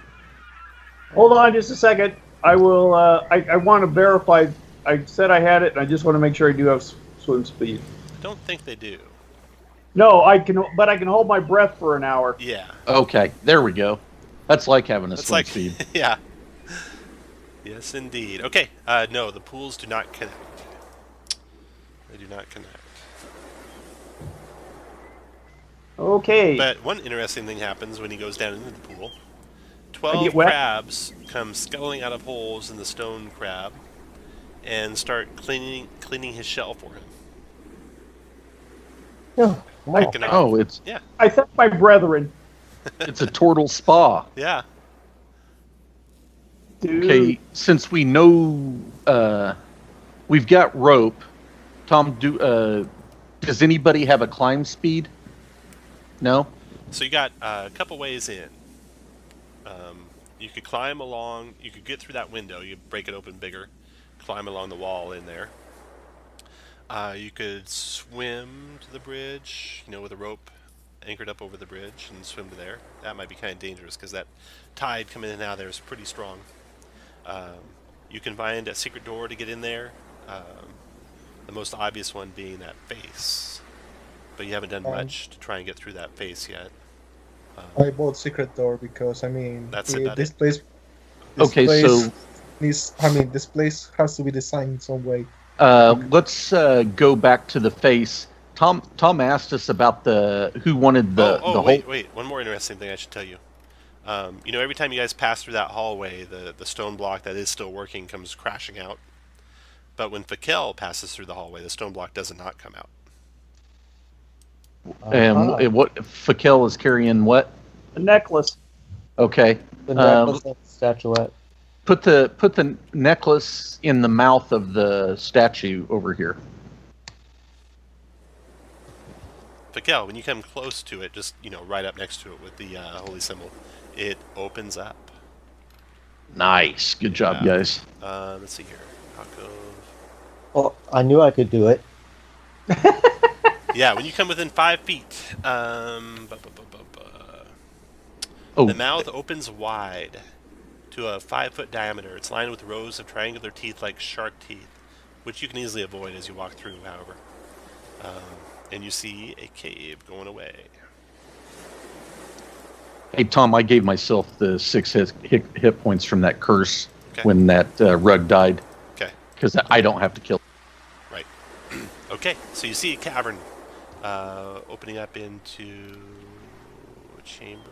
Hold on just a second. I will. I want to verify. I said I had it, and I just want to make sure I do have swim speed. I don't think they do. No, I can, but I can hold my breath for an hour. Yeah. Okay, there we go. That's like having a That's swim like, speed. yeah. Yes, indeed. Okay. No, the pools do not connect. They do not connect. Okay. But one interesting thing happens when he goes down into the pool. I 12 get wet? crabs come scuttling out of holes in the stone crab and start cleaning his shell for him. Oh, wow. Picking up. Oh, it's Yeah. I thank my brethren. it's a Tortle spa. Yeah. Dude. Okay, since we know we've got rope, Tom, does anybody have a climb speed? No? So you got a couple ways in. You could climb along. You could get through that window. You break it open bigger. Climb along the wall in there. You could swim to the bridge, with a rope anchored up over the bridge and swim to there. That might be kind of dangerous because that tide coming in and out of there is pretty strong. You can find a secret door to get in there. The most obvious one being that face. But you haven't done much to try and get through that face yet. I bought secret door because That's about this it. place. Okay, so this place has to be designed in some way. let's go back to the face. Tom asked us about who wanted the whole. Wait. One more interesting thing I should tell you. Every time you guys pass through that hallway, the stone block that is still working comes crashing out. But when Fakel passes through the hallway, the stone block does not come out. And what Fakel is carrying? What? A necklace. Okay. The necklace and the statuette. Put the necklace in the mouth of the statue over here. Fakel, when you come close to it, just right up next to it with the holy symbol, it opens up. Nice. Good job, guys. Let's see here. Paco. Well, I knew I could do it. Yeah, when you come within 5 feet, Oh, the mouth opens wide to a 5-foot diameter. It's lined with rows of triangular teeth like shark teeth, which you can easily avoid as you walk through, however. And you see a cave going away. hey, Tom, I gave myself the 6 hit points from that curse Okay. when that rug died. Okay. Because I don't have to kill. Right. Okay, so you see a cavern opening up into a chamber.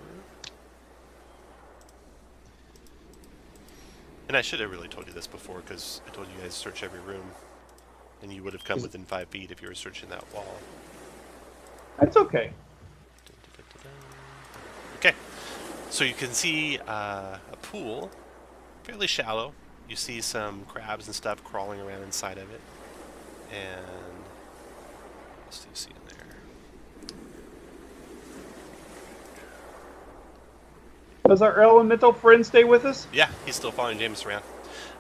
And I should have really told you this before, because I told you guys to search every room. And you would have come within 5 feet if you were searching that wall. That's okay. Okay, so you can see a pool, fairly shallow. You see some crabs and stuff crawling around inside of it. And what else do you see in there? Does our elemental friend stay with us? Yeah, he's still following James around.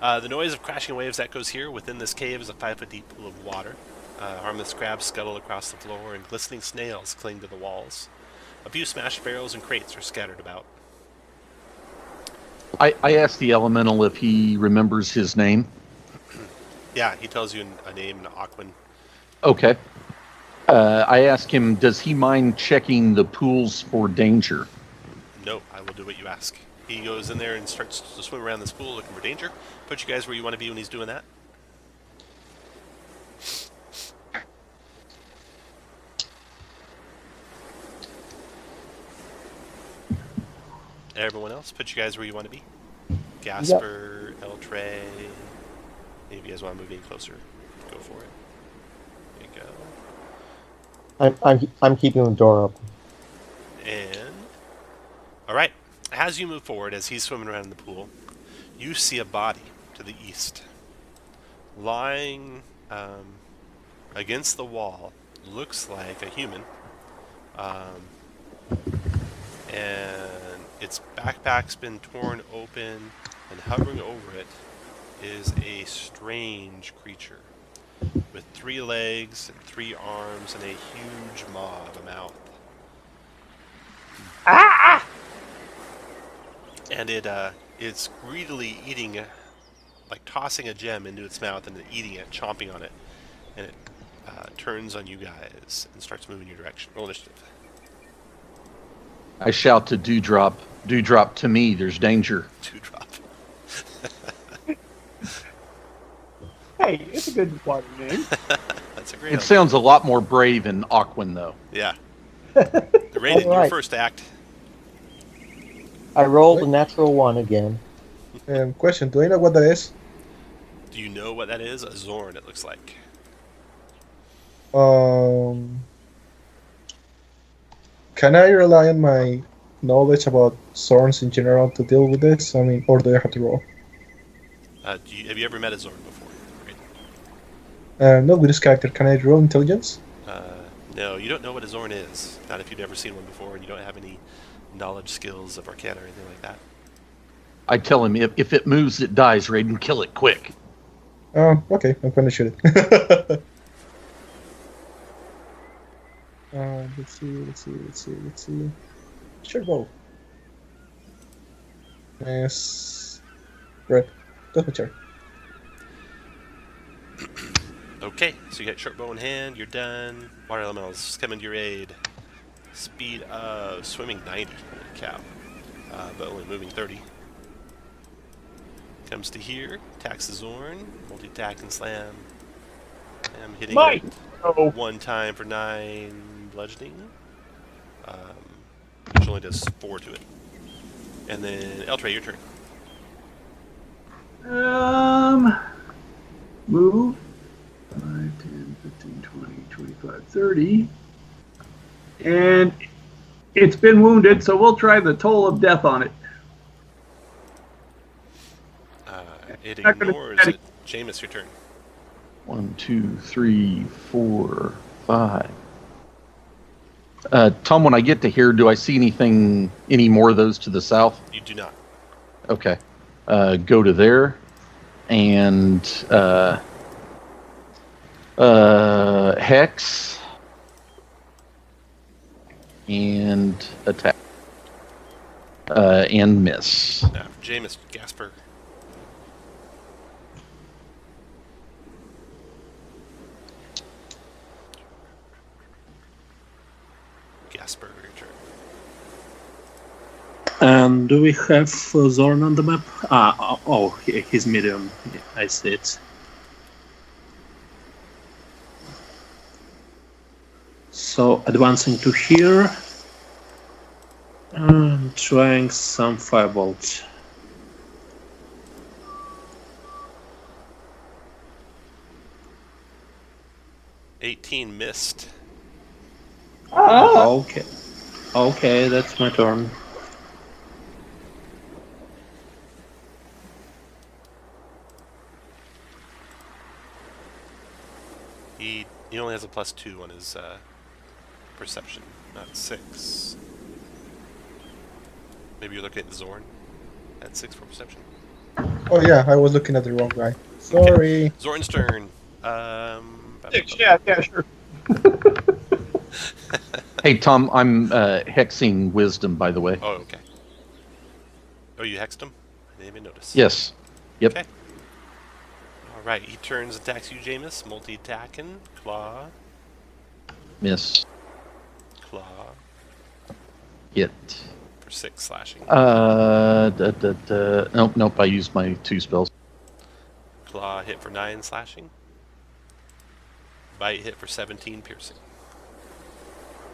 The noise of crashing waves echoes here. Within this cave is a 5-foot deep pool of water. Harmless crabs scuttle across the floor, and glistening snails cling to the walls. A few smashed barrels and crates are scattered about. I asked the elemental if he remembers his name. Yeah, he tells you a name in Aquan. Okay. I asked him, does he mind checking the pools for danger? No, I will do what you ask. He goes in there and starts to swim around this pool looking for danger. Put you guys where you want to be when he's doing that. Everyone else, put you guys where you want to be. Gasper, El Trey. If you guys want to move in closer, go for it. There you go. I'm keeping the door open. And all right, as you move forward, as he's swimming around in the pool, you see a body to the east, lying against the wall. Looks like a human, and its backpack's been torn open, and hovering over it is a strange creature. with 3 legs and 3 arms and a huge maw of a mouth. Ah! And it's greedily eating, like tossing a gem into its mouth and then eating it, chomping on it. And it turns on you guys and starts moving your direction. Roll initiative. I shout to Dewdrop, Dewdrop, to me, there's danger. 2 drop. Hey, it's a good water name. That's a great It one. sounds a lot more brave than Aquan, though. Yeah. Raiden, your Alright. first act. I rolled a natural 1 again. Question: do I know what that is? Do you know what that is? A Zorn, it looks like. Can I rely on my knowledge about Zorns in general to deal with this? I mean, or do I have to roll? Have you ever met a Zorn before? Right? Not with this character. Can I roll intelligence? No, you don't know what a Zorn is. Not if you've never seen one before and you don't have any knowledge, skills of Arcana or anything like that. I tell him, if it moves, it dies, Raiden, kill it quick. Oh, okay. I'm gonna shoot it. Let's see. Sure, go. Yes. Right. That's my turn. Okay, so you got short bow in hand, you're done. Water elementals coming to your aid. Speed of swimming 90. Holy cow. But only moving 30. Comes to here, attacks the Zorn, multi-attack and slam. I'm hitting Mike! it Oh, 1 time for 9 bludgeoning. Which only does 4 to it. And then, Eltray, your turn. Move. 5, 10, 15, 20, 25, 30. And it's been wounded, so we'll try the toll of death on it. It Not gonna ignores do it. Jameis, your turn. 1, 2, 3, 4, 5. Tom, when I get to here, do I see any more of those to the south? You do not. Okay. Go to there and hex and attack and miss. Now, Jameis, Gasper. Gasper, your turn. And do we have Zorn on the map? He's medium. Yeah, I see it. So advancing to here and trying some firebolt. $18 missed. Okay. Okay, that's my turn. He only has a +2 on his perception, not 6. Maybe you're looking at the Zorn at 6 for perception. Oh yeah, I was looking at the wrong guy. Sorry. Zorn's turn. 6. Yeah, sure. Hey, Tom, I'm hexing wisdom, by the way. Oh, okay. Oh, you hexed him? I didn't even notice. Yes. Yep. Okay. Alright, he turns, attacks you, Jameis. Multi-attacking. Claw. Miss. Claw. Hit. For 6 slashing. Nope, I used my 2 spells. Claw hit for 9 slashing. Bite hit for 17 piercing.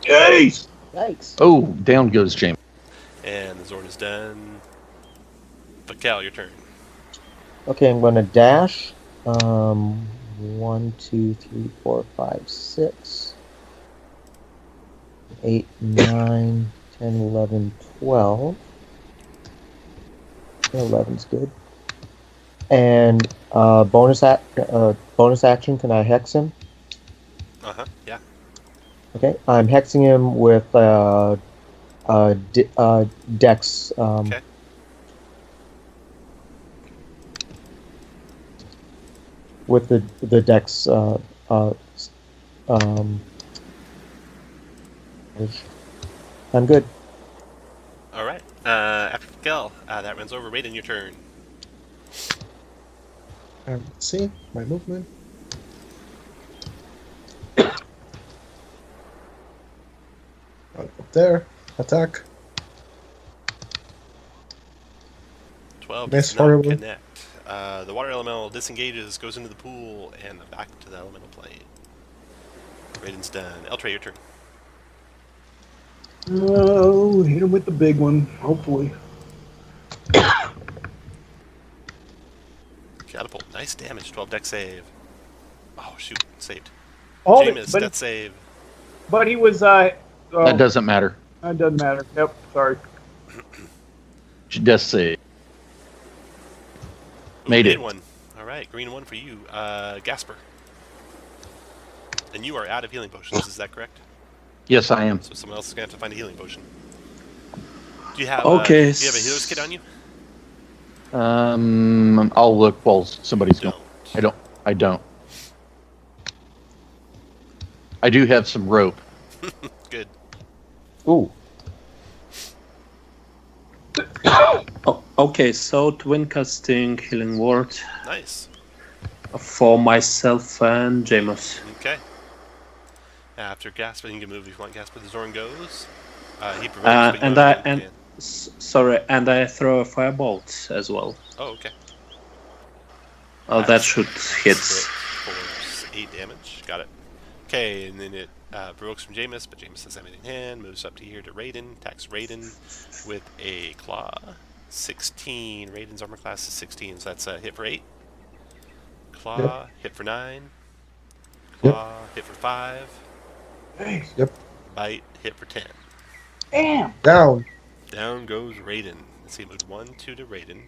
Jeez! Yikes. Oh, down goes James. And the Zorn is done. Cal, your turn. Okay, I'm going to dash. 1, 2, 3, 4, 5, 6, 8, 9, 10, 11, 12. 11's good. And bonus action, can I hex him? Yeah. Okay, I'm hexing him with Dex. Okay. with the dex. I'm good. All right. After Miguel, that runs over. Raiden, your turn. Let's see my movement. I'll go up there. Attack. 12 Miss does not horribly. connect. The water elemental disengages, goes into the pool, and back to the elemental plane. Raiden's done. Eltray, your turn. Oh, hit him with the big one, hopefully. Catapult. Nice damage. 12 deck save. Oh, shoot. Saved. All the, Jameis, but, death save. but he was. That doesn't matter. It doesn't matter. Yep. Sorry. Death save. Ooh, Made it. one. All right. Green one for you. Gasper. And you are out of healing potions. Is that correct? Yes, I am. So someone else is going to have to find a healing potion. Do you have, Okay. do you have a healer's kit on you? I'll look while somebody's going. Don't. I don't. I do have some rope. Good. Ooh. Oh, okay, so twin casting healing word Nice. for myself and Jameis. Okay. After Gasper, you can move if you want. Gasper, the Zorn goes. He prevents, but And you I don't and can. sorry, and I throw a firebolt as well. Oh, okay. Oh, that should hit. For 8 damage. Got it. Okay, and then it provokes from Jameis, but Jameis has everything in hand. Moves up to here to Raiden. Attacks Raiden with a claw. 16. Raiden's armor class is 16, so that's a hit for 8. Claw, hit for 9. Claw, hit for 5. Yep. Bite, hit for 10. Damn. Down. Down goes Raiden. Let's see, moved 1, 2 to Raiden.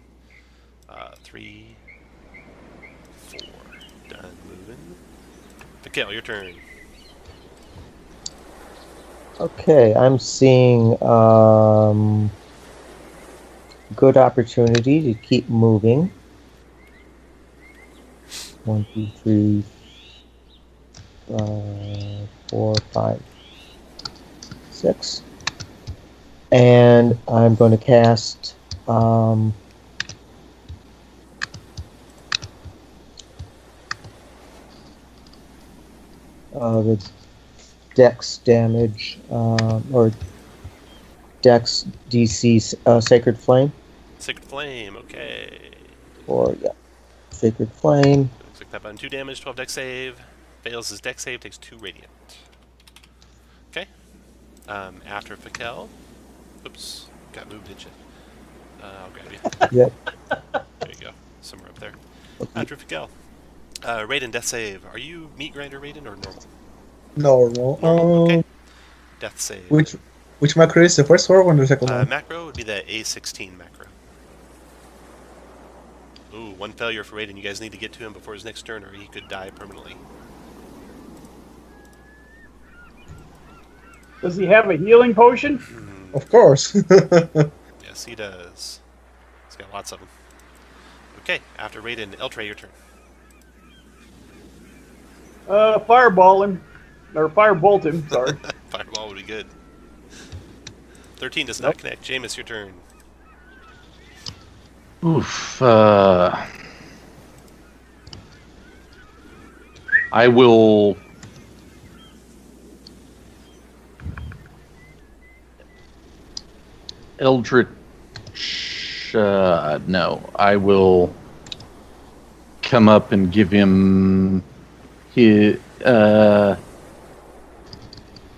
3, 4. Done moving. Mikhail, your turn. Okay, I'm seeing good opportunity to keep moving. 1, 2, 3, 4, 5, 6. And I'm going to cast the Dex damage or Dex DC Sacred Flame. Sacred Flame, okay. Or yeah, Sacred Flame. Looks like that button 2 damage, 12 deck save. Fails his deck save, takes 2 radiant. Okay. After Fakel. Oops, got moved, didn't you? I'll grab you. Yep. There you go. Somewhere up there. After Fakel. Raiden, death save. Are you meat grinder Raiden or normal? Normal. Normal, okay. Death save. Which macro is the first one or the second one? Macro would be the A16 macro. Ooh, 1 failure for Raiden. You guys need to get to him before his next turn or he could die permanently. Does he have a healing potion? Of course. Yes, he does. He's got lots of them. Okay, after Raiden, Eltray, your turn. Fireball him. Or firebolt him, sorry. Fireball would be good. 13 does not connect. Jameis, your turn. Oof. I will. Eldritch. No, I will come up and give him his.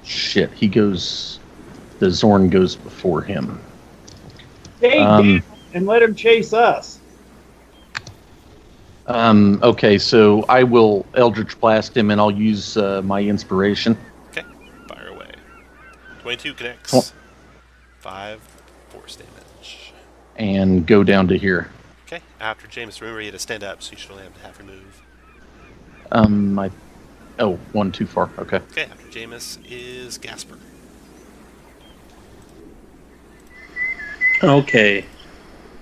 Shit, he goes. The Zorn goes before him. Stay down and let him chase us. Okay, so I will Eldritch Blast him and I'll use my inspiration. Okay, fire away. 22 connects. 5 force damage. And go down to here. Okay, after Jameis, remember you had to stand up, so you should only have to half your move. One too far. Okay. Okay, after Jameis is Gasper. Okay,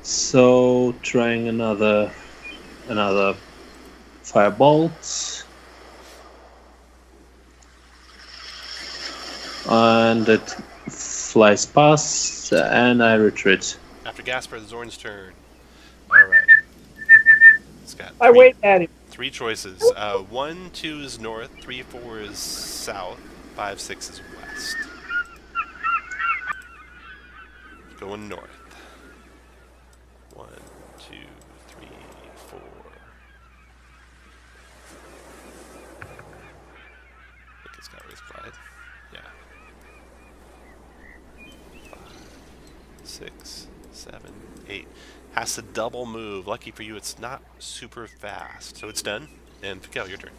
so trying another firebolt. And it flies past, and I retreat. After Gasper, the Zorn's turn. All right. It's got I wait at him. 3 choices. 1, 2 is north. 3, 4 is south. 5, 6 is west. Going north. 1, 2, 3, 4. I think it's got Wraith Glide. Yeah. 5, 6, 7, 8. Has to double move. Lucky for you, it's not super fast. So it's done. And Pikel, your turn.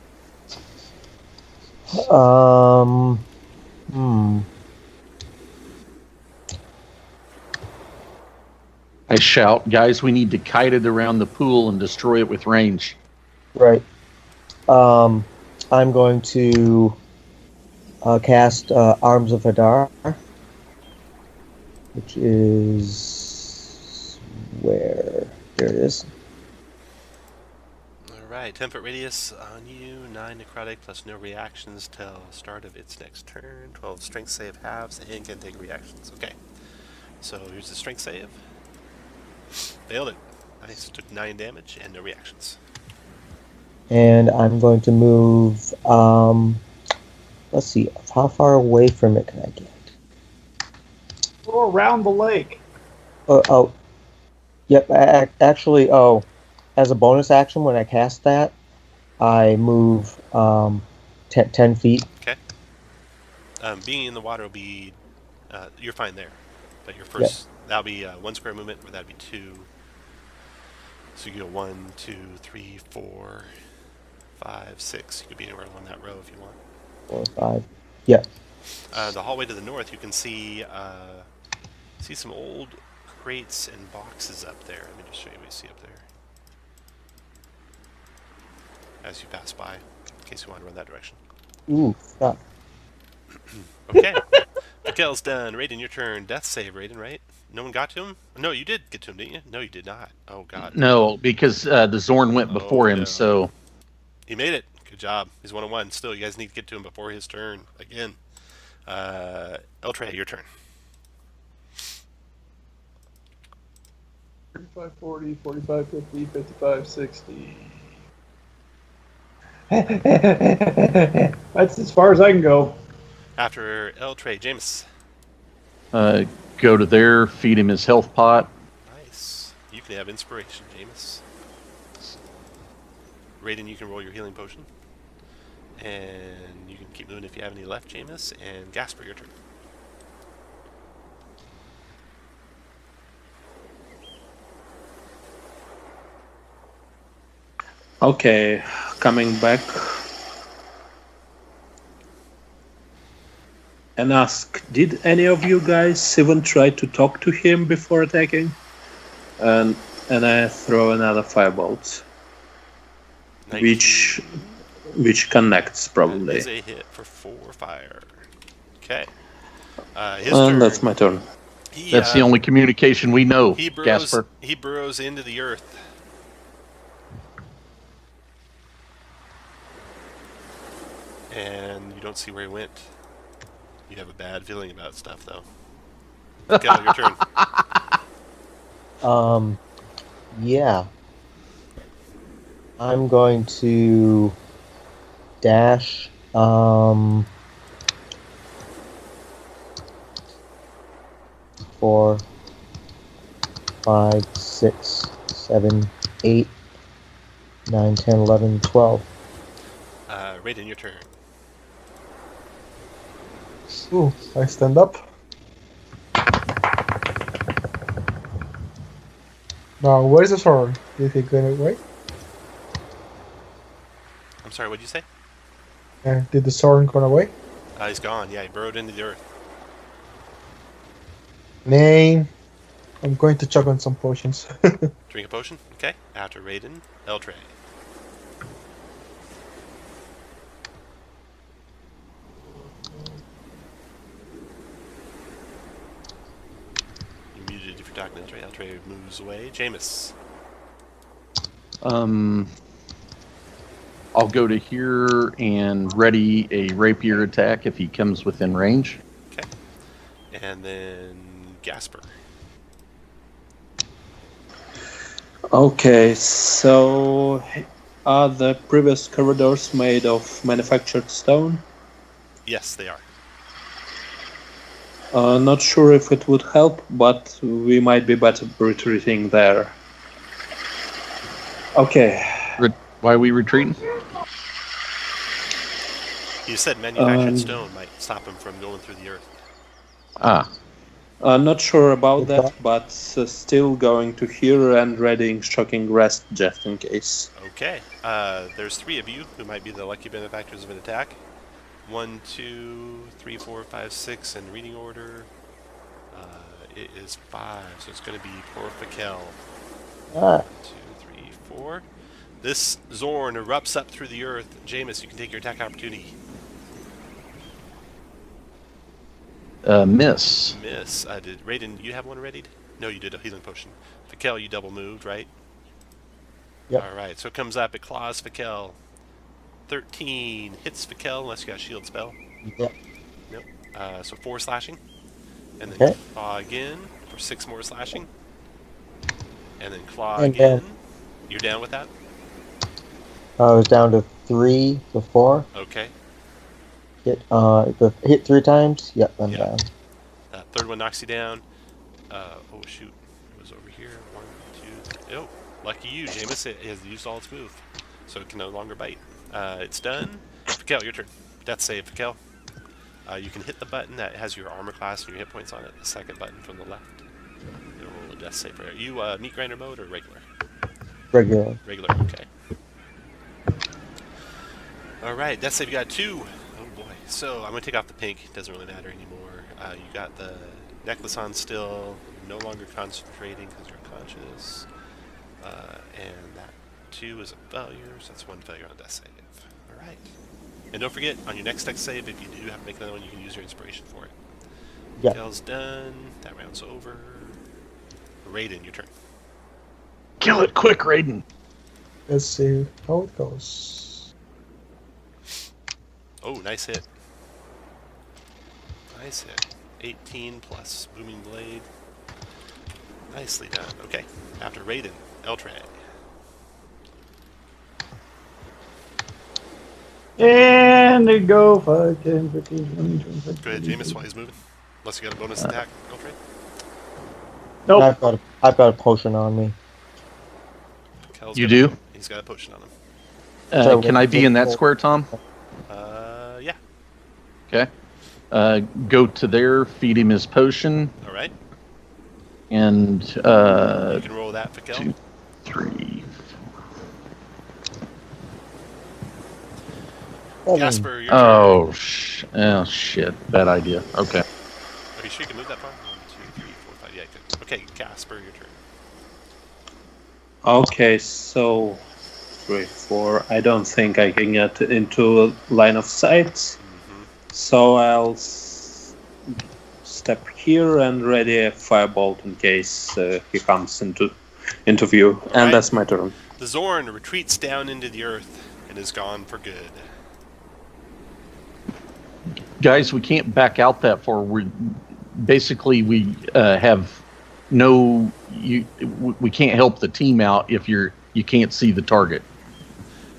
I shout, guys, we need to kite it around the pool and destroy it with range. Right. I'm going to cast Arms of Hadar, which is where? There it is. Alright, 10-foot radius on you, 9 necrotic plus no reactions till start of its next turn, 12 strength save halves, and can take reactions. Okay, so here's the strength save. Failed it. Nice, took 9 damage and no reactions. And I'm going to move, let's see, how far away from it can I get? Go around the lake. Yep, actually, as a bonus action, when I cast that, I move 10 feet. Okay. Being in the water will be, you're fine there. But your first, that'll be 1 square movement, or that'd be 2. So you go 1, 2, 3, 4, 5, 6. You could be anywhere along that row if you want. 4, 5. Yeah. The hallway to the north, you can see some old crates and boxes up there. Let me just show you what you see up there as you pass by, in case you want to run that direction. Ooh, stop. Okay. Mikel's done. Raiden, your turn. Death save, Raiden, right? No one got to him? No, you did get to him, didn't you? No, you did not. Oh, God. No, because the Zorn went before him, no. so... He made it. Good job. He's 1-1. Still, you guys need to get to him before his turn. Again. Eltrey, your turn. 45, 40, 45, 50, 55, 60. That's as far as I can go. After Eltrey, Jameis. Go to there, feed him his health pot. Nice. You can have inspiration, Jameis. Raiden, you can roll your healing potion. And you can keep moving if you have any left, Jameis. And Gasper, your turn. Okay, coming back. And ask, did any of you guys even try to talk to him before attacking? And I throw another firebolt, 19. which connects probably. That is a hit for 4 fire. Okay. His And turn. that's my turn. That's the only communication we know, he burrows, Gasper. He burrows into the earth. And you don't see where he went. You have a bad feeling about stuff, though. Kel, your turn. Yeah. I'm going to dash, 4, 5, 6, 7, 8, 9, 10, 11, 12. Raiden, your turn. Ooh, I stand up. Now, where's the sword? Did he go away? I'm sorry, what did you say? Did the sword go away? He's gone. Yeah, he burrowed into the earth. Name. I'm going to chug on some potions. Drink a potion. Okay. After Raiden, Eltrey. You're muted if you're talking to Eltrey. Eltrey moves away. Jameis. I'll go to here and ready a rapier attack if he comes within range. Okay. And then Gasper. Okay, so are the previous corridors made of manufactured stone? Yes, they are. Not sure if it would help, but we might be better retreating there. Okay. Why are we retreating? You said manufactured stone might stop him from going through the earth. Ah, Not sure about that, but still going to here and readying shocking rest just in case. Okay. There's 3 of you who might be the lucky benefactors of an attack. 1, 2, 3, 4, 5, 6 in reading order. It is 5, so it's going to be poor Fakel. Ah, 2, 3, 4. This Zorn erupts up through the earth. Jameis, you can take your attack opportunity. miss. Miss. Did Raiden, you have one readied? No, you did a healing potion. Fakel, you double moved, right? Yep. Alright, so it comes up, it claws Fakel. 13 hits Fakel unless you got a shield spell. yep. Nope. So 4 slashing. And then Okay. claw again for 6 more slashing. And then claw And again. You're down with that? I was down to 3 before. Okay. Hit 3 times. Yep, I'm Yeah. down. Third one knocks you down. Oh shoot. It was over here. 1, 2, 3. Oh, lucky you, Jameis. It has used all its move. So it can no longer bite. It's done. Fakel, your turn. Death save, Fakel. You can hit the button that has your armor class and your hit points on it. The second button from the left. You'll roll a death save for it. You meat grinder mode or regular? Regular. Regular, okay. Alright, death save, you got 2. Oh boy. So I'm going to take off the pink. It doesn't really matter anymore. You got the necklace on still. No longer concentrating because you're unconscious. And that 2 is a failure, so that's 1 failure on death save. Alright. And don't forget, on your next death save, if you do have to make another one, you can use your inspiration for it. Yeah. Kel's done. That round's over. Raiden, your turn. Kill it quick, Raiden. Let's see how it goes. Oh, nice hit. Nice hit. 18 plus Booming Blade. Nicely done. Okay, after Raiden, Eltray. And they go 5, 10, 15, 20, 25. Go ahead, Jameis, while he's moving. Unless you got a bonus attack, Eltray. Nope. I've got a potion on me. Kel's You got- do? He's got a potion on him. So Can I be in that square, Tom? Yeah. Okay. Go to there, feed him his potion, All right. and You can roll that for Kel. 2, 3. Gasper, your turn. Oh shit! Bad idea. Okay. Are you sure you can move that far? 1, 2, 3, 4, 5. Yeah, good. Okay, Gasper, your turn. Okay, so 3, 4. I don't think I can get into line of sight. So I'll step here and ready a firebolt in case he comes into view. And Alright. that's my turn. The Zorn retreats down into the earth and is gone for good. Guys, we can't back out that far. We have no. We can't help the team out if you can't see the target.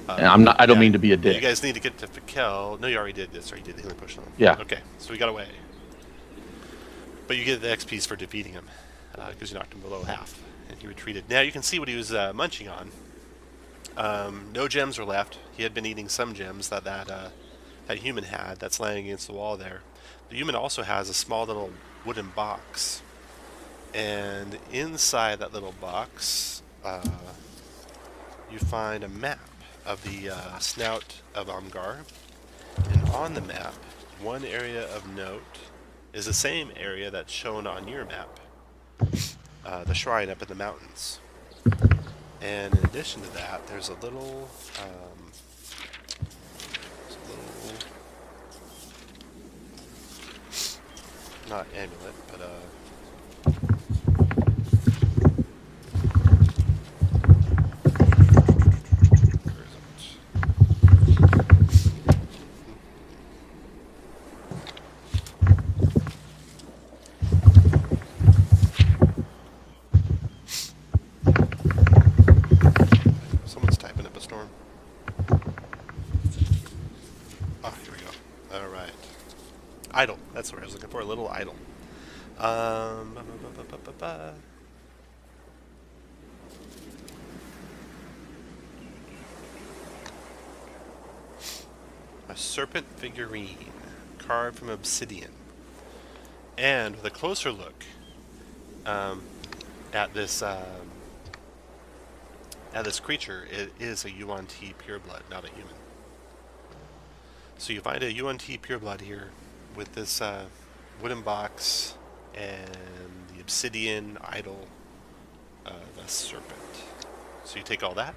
And I don't mean to be a You dick. guys need to get to Fakel. No, you already did this, or you did the healing potion on him. Yeah. Okay, so we got away. But you get the XPs for defeating him, because you knocked him below half, and he retreated. Now you can see what he was munching on. No gems were left. He had been eating some gems that human had that's laying against the wall there. The human also has a small little wooden box. And inside that little box, you find a map of the snout of Amgar. And on the map, one area of note is the same area that's shown on your map. The shrine up in the mountains. And in addition to that, there's a little not amulet, but where is it? for a little idle. A serpent figurine carved from obsidian. And with a closer look at this creature, it is a Yuan Ti pureblood, not a human. So you find a Yuan Ti pureblood here with this wooden box and the obsidian idol of a serpent. So you take all that,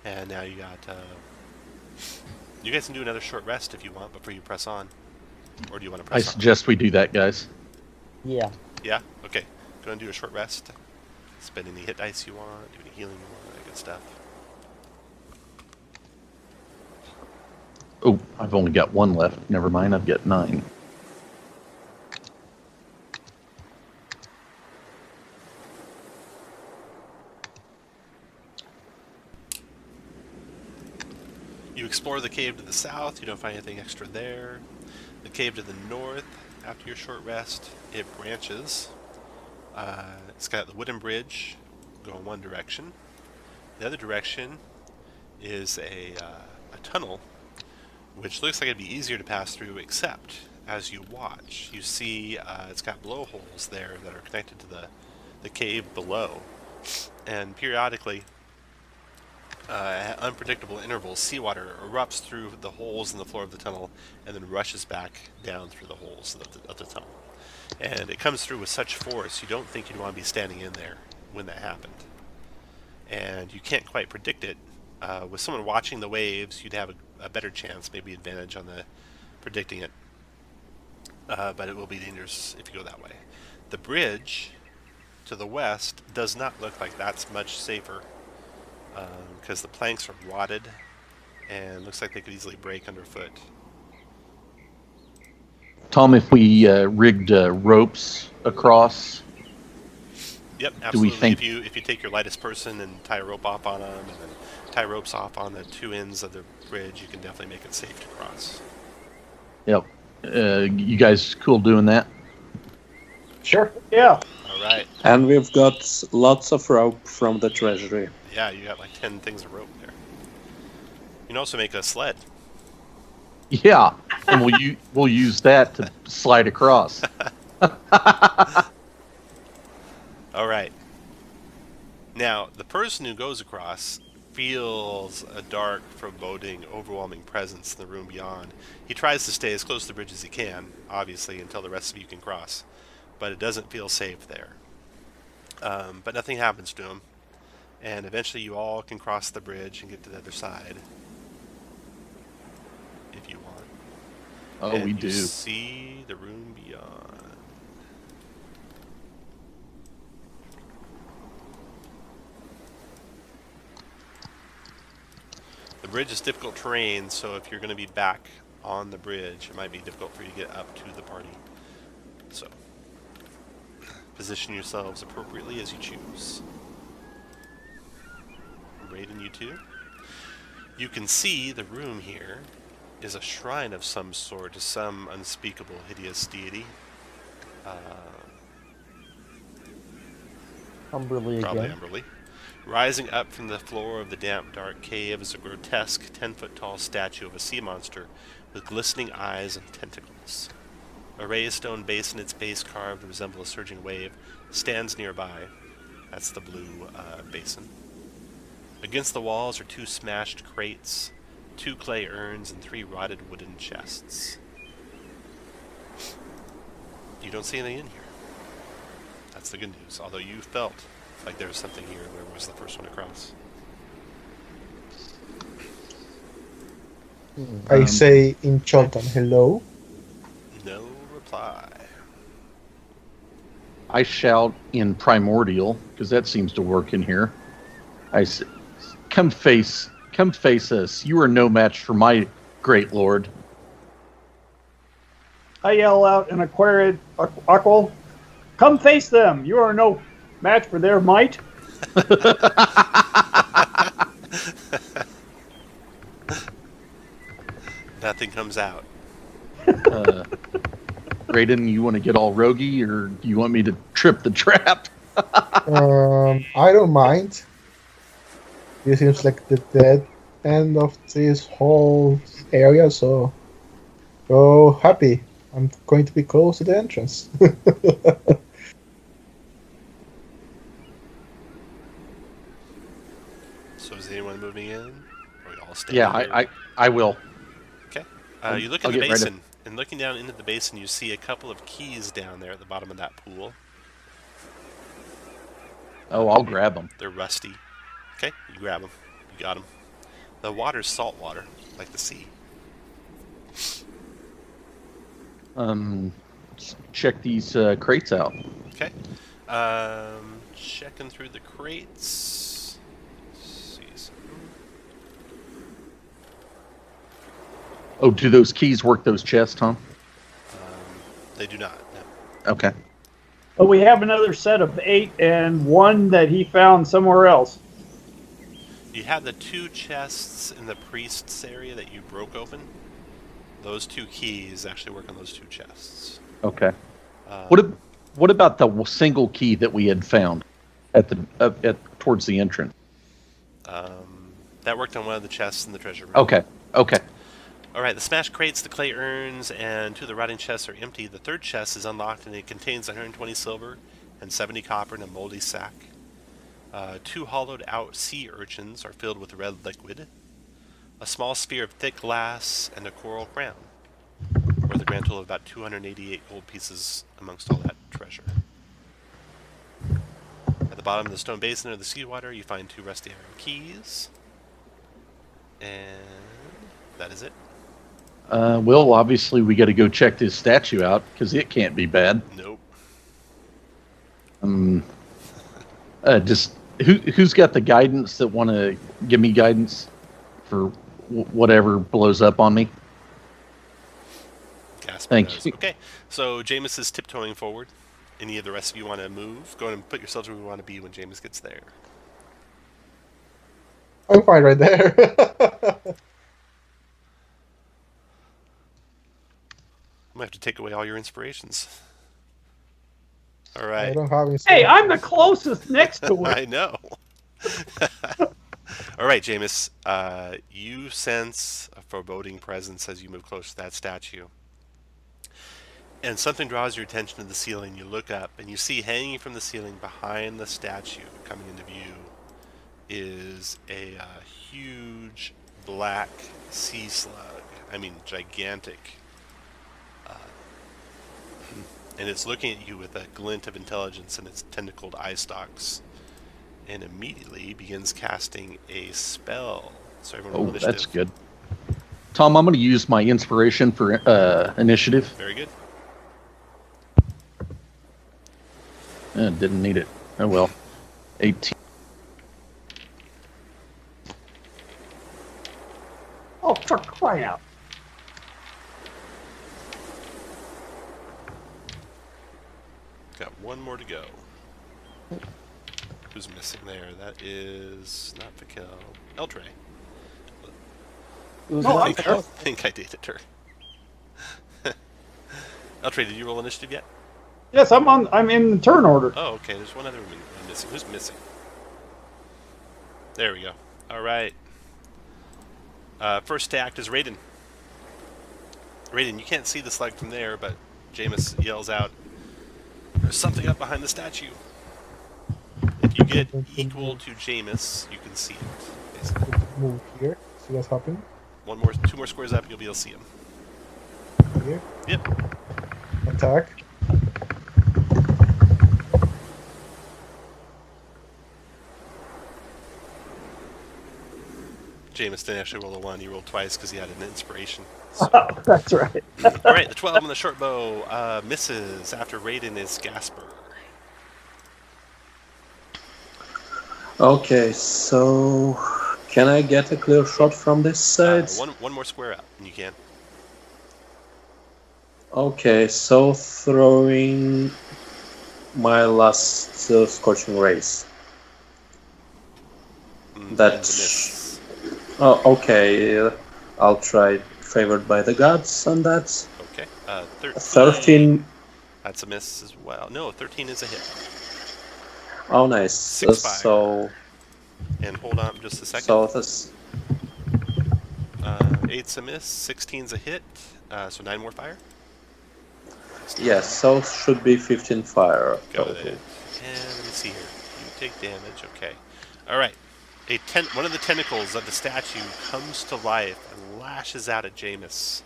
and now you got. You guys can do another short rest if you want before you press on, or do you want to I press on? suggest we do that, guys. Yeah. Yeah. Okay. Go and do a short rest. Spend any hit dice you want. Do any healing you want. That good stuff. Oh, I've only got one left. Never mind, I've got 9. You explore the cave to the south. You don't find anything extra there. The cave to the north, after your short rest, it branches. It's got the wooden bridge going one direction. The other direction is a tunnel, which looks like it'd be easier to pass through, except as you watch, you see it's got blowholes there that are connected to the cave below. And periodically, at unpredictable intervals, seawater erupts through the holes in the floor of the tunnel and then rushes back down through the holes of the tunnel. And it comes through with such force, you don't think you'd want to be standing in there when that happened. And you can't quite predict it. With someone watching the waves, you'd have a better chance, maybe advantage on the predicting it. But it will be dangerous if you go that way. The bridge to the west does not look like that's much safer, because the planks are rotted and looks like they could easily break underfoot. Tom, if we rigged ropes across, Yep, do we absolutely. think... If you take your lightest person and tie a rope off on them, and then tie ropes off on the two ends of the bridge, you can definitely make it safe to cross. Yep. You guys cool doing that? Sure. Yeah. All right. And we've got lots of rope from the treasury. Yeah, you got like 10 things of rope there. You can also make a sled. Yeah, and we'll use that to slide across. All right. Now, the person who goes across feels a dark, foreboding, overwhelming presence in the room beyond. He tries to stay as close to the bridge as he can, obviously, until the rest of you can cross. But it doesn't feel safe there. But nothing happens to him. And eventually you all can cross the bridge and get to the other side. If you want. Oh, And we you do. see the room beyond. The bridge is difficult terrain, so if you're going to be back on the bridge, it might be difficult for you to get up to the party. So, position yourselves appropriately as you choose. Raiden, you too. You can see the room here is a shrine of some sort to some unspeakable, hideous deity. Umberly Probably again. Umberly. Rising up from the floor of the damp, dark cave is a grotesque 10-foot-tall statue of a sea monster with glistening eyes and tentacles. A raised stone basin, its base carved to resemble a surging wave, stands nearby. That's the blue basin. Against the walls are 2 smashed crates, 2 clay urns, and 3 rotted wooden chests. You don't see anything in here. That's the good news, although you felt like there was something here. Where was the first one across? I say in Cholton, hello. No reply. I shout in Primordial, because that seems to work in here. I say, come face us. You are no match for my great lord. I yell out in Aqual, come face them. You are no match for their might. Nothing comes out. Raiden, you want to get all roguey, or do you want me to trip the trap? I don't mind. This seems like the dead end of this whole area, so happy. I'm going to be close to the entrance. So is anyone moving in? Or we all staying Yeah, here? I will. Okay. I'll- You look in I'll the get right basin, and looking down into the basin, you see a couple of keys down there at the bottom of that pool. Oh, I'll grab them. They're rusty. Okay, you grab them. You got them. The water's salt water, like the sea. Let's check these crates out. Okay. Checking through the crates. See something. Oh, do those keys work those chests, Tom? They do not. No. Okay. But we have another set of 8 and one that he found somewhere else. You have the 2 chests in the priest's area that you broke open. Those 2 keys actually work on those 2 chests. Okay. What about the single key that we had found at the towards the entrance? That worked on one of the chests in the treasure room. Okay. Okay. All right, the smashed crates, the clay urns, and 2 of the rotting chests are empty. The 3rd chest is unlocked, and it contains 120 silver and 70 copper in a moldy sack. 2 hollowed-out sea urchins are filled with red liquid. A small sphere of thick glass and a coral crown, worth a grand total of about 288 gold pieces amongst all that treasure. At the bottom of the stone basin of the seawater, you find 2 rusty iron keys. And that is it. Well, obviously we got to go check this statue out because it can't be bad. Nope. Just who's got the guidance that want to give me guidance for whatever blows up on me? Gasper Thank does. you. Okay, so Jameis is tiptoeing forward. Any of the rest of you want to move? Go ahead and put yourselves where you want to be when Jameis gets there. I'm fine right there. I'm going to have to take away all your inspirations. All I right. don't have any. Hey, I'm the closest next to it. I know. All right, Jameis. You sense a foreboding presence as you move close to that statue. And something draws your attention to the ceiling. You look up, and you see hanging from the ceiling behind the statue, coming into view, is a huge black sea slug. I mean, gigantic. And it's looking at you with a glint of intelligence in its tentacled eye stalks, and immediately begins casting a spell. So everyone roll Oh, initiative. that's good. Tom, I'm going to use my inspiration for initiative. Very good. Didn't need it. Oh well. 18. Oh, for crying out. Got one more to go. Who's missing there? That is not Fikil. Eldre. No, I think I dated her. Eldre, did you roll initiative yet? Yes, I'm in the turn order. Oh, okay. There's one other one missing. Who's missing? There we go. All right. First to act is Raiden. Raiden, you can't see the slug from there, but Jameis yells out, "There's something up behind the statue." If you get equal to Jameis, you can see it. Basically. Move here. See what's happening. 2 more squares up, you'll be able to see him. Here. Yep. Attack. Jameis didn't actually roll a 1, he rolled twice because he had an inspiration. Oh, that's right. All right, the 12 on the short bow misses. After Raiden is Gasper. Okay, so can I get a clear shot from this side? One more square up, and you can. Okay, so throwing my last scorching rays. That's oh, okay. I'll try favored by the gods on that. Okay. 13. 13. That's a miss as well. No, 13 is a hit. Oh, nice. 6 fire. So And hold on just a second. this. 8's a miss. 16's a hit. So 9 more fire. Yes, so it should be 15 fire. Got total. it. And let me see here. You take damage. Okay. All right. One of the tentacles of the statue comes to life and lashes out at Jameis.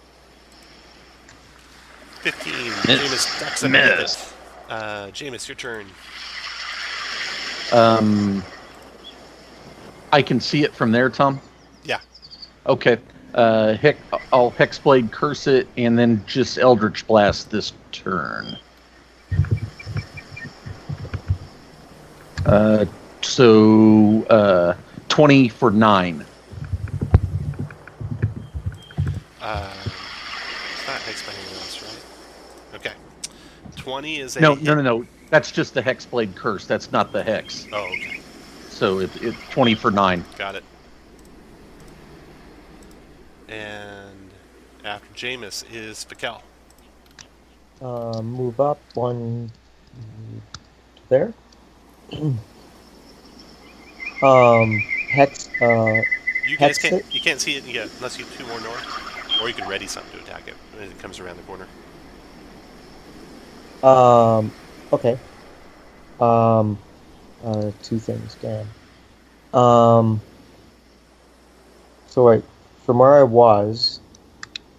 15. Jameis ducks underneath it. Jameis, your turn. I can see it from there, Tom? Yeah. Okay. I'll Hexblade curse it and then just Eldritch Blast this turn. So 20 for 9. It's not hex by anyone else, right? Okay. 20 is a No. That's just the Hexblade curse. That's not the hex. Oh, okay. So it's 20 for 9. Got it. And after Jameis is Fakel. Move up one there. Hex. You guys Hex can't. it? You can't see it yet unless you get 2 more north, or you can ready something to attack it when it comes around the corner. Okay. 2 things, damn. So wait, from where I was,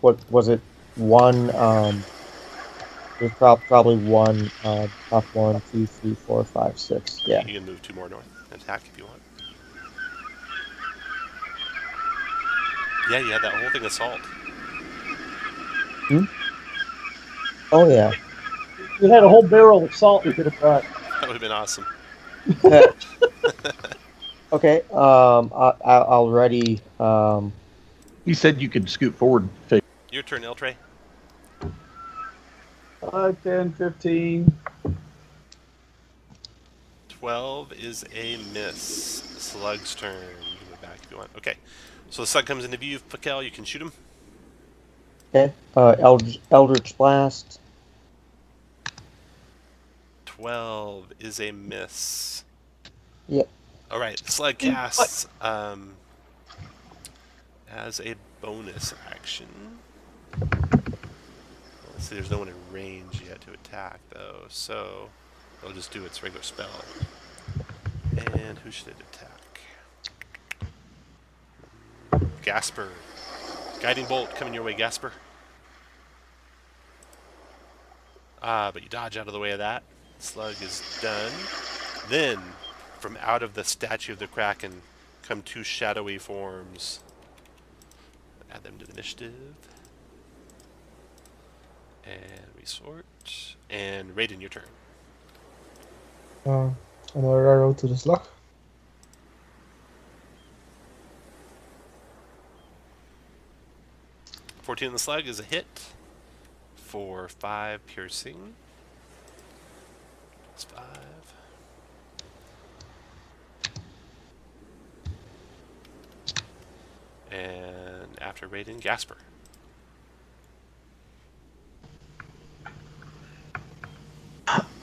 what was it? One, there's probably one, top 1, 2, 3, 4, 5, 6. Yeah. You can move 2 more north and attack if you want. Yeah, you had that whole thing assault. Oh yeah. We had a whole barrel of salt we could have brought. That would have been awesome. Okay. I'll ready. You said you could scoot forward. Fig. Your turn, Eltray. 5, 10, 15. 12 is a miss. Slug's turn. Give it back if you want. Okay. So the slug comes into view. Fakel, you can shoot him. Okay. Eldritch Blast. 12 is a miss. Yep. All right. The slug casts as a bonus action. Let's see. There's no one in range yet to attack, though. So it'll just do its regular spell. And who should it attack? Gasper. Guiding bolt coming your way, Gasper. But you dodge out of the way of that. Slug is done. Then, from out of the statue of the Kraken, come 2 shadowy forms. Add them to the initiative. And resort. And Raiden, your turn. Another arrow to the slug. $14 on the slug is a hit for 5 piercing. That's 5. And after Raiden, Gasper.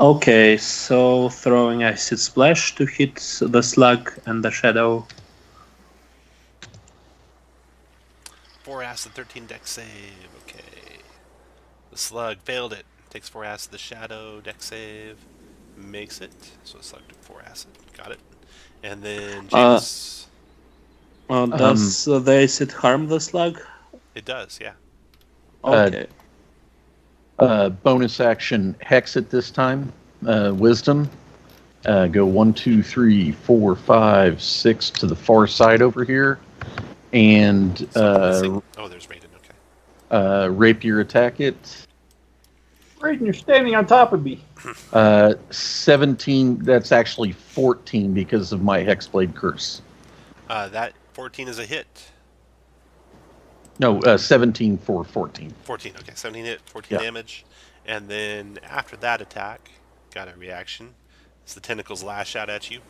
Okay, so throwing acid splash to hit the slug and the shadow. 4 acid, 13 dex save. Okay. The slug failed it. Takes 4 acid. The shadow dex save makes it. So the slug took 4 acid. Got it. And then James. Does the acid harm the slug? It does, yeah. Okay. Bonus action hex it this time. Wisdom. Go 1, 2, 3, 4, 5, 6 to the far side over here. And oh, there's Raiden. Okay. rapier attack it. Raiden, you're standing on top of me. 17. That's actually 14 because of my Hexblade curse. That 14 is a hit. No, 17 for 14. 14. Okay, 17 hit, 14 Yeah. damage, and then after that attack, got a reaction. As the tentacles lash out at you,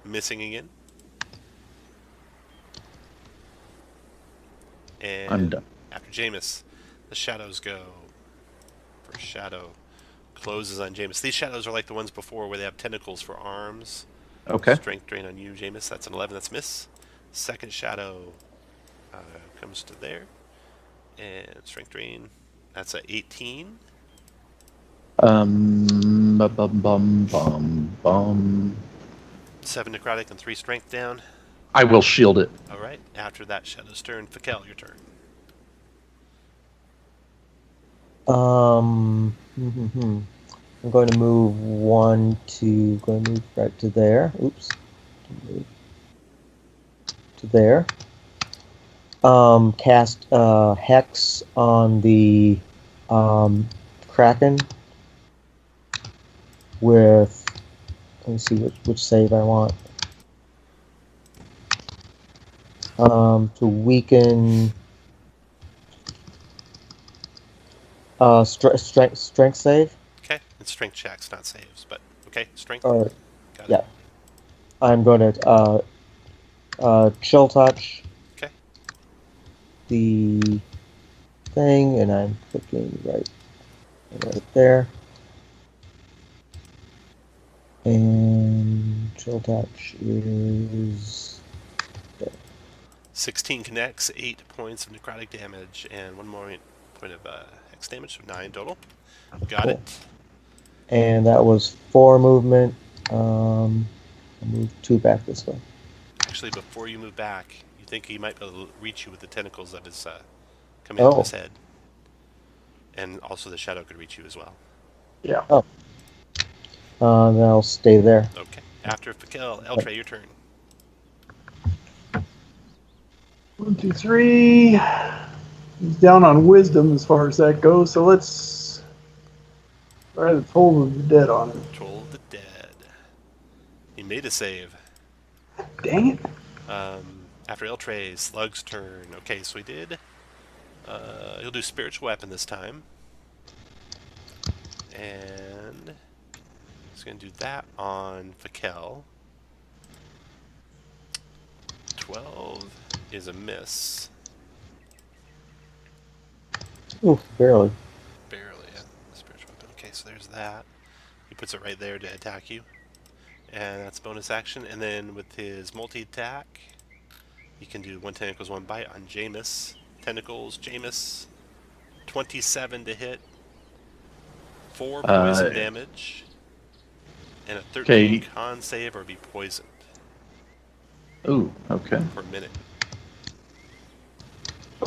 missing again. And I'm done. after Jameis, The shadows go. First shadow closes on Jameis. These shadows are like the ones before where they have tentacles for arms. Okay. Strength drain on you, Jameis. That's an 11. That's miss. Second shadow comes to there. And strength drain. That's a 18. Bum, bum, bum. 7 necrotic and 3 strength down. I will shield it. All right. After that shadow's turn, Fakel, your turn. I'm going to move going to move right to there. Oops. Move to there. Cast Hex on the Kraken with, let me see which save I want. To weaken strength save. Okay. It's strength checks, not saves, but okay. Strength. Or Got yeah. it. I'm going to chill touch Okay. the thing, and I'm clicking right there. And chill touch is 16 connects, 8 points of necrotic damage, and 1 more point of hex damage, so 9 total. Got Cool. it. and that was 4 movement. I'll move 2 back this way. Actually, before you move back, you think he might be able to reach you with the tentacles of his coming out of his head. And also the shadow could reach you as well. Yeah. Then I'll stay there. Okay. After Fakel, Eltre, your turn. 1, 2, 3. He's down on wisdom as far as that goes, so let's try the Toll of the Dead on him. Troll of the Dead. He made a save. Dang it. After Eltre, Slug's turn. Okay, so he did. He'll do Spiritual Weapon this time. And he's going to do that on Fakel. 12 is a miss. Ooh, barely. Barely, yeah. Spiritual Weapon. Okay, so there's that. He puts it right there to attack you. And that's bonus action. And then with his multi-attack, he can do 1 tentacles, 1 bite on Jameis. Tentacles, Jameis. 27 to hit. 4 poison damage. And a 13 con save or be poisoned Ooh, okay. for a minute.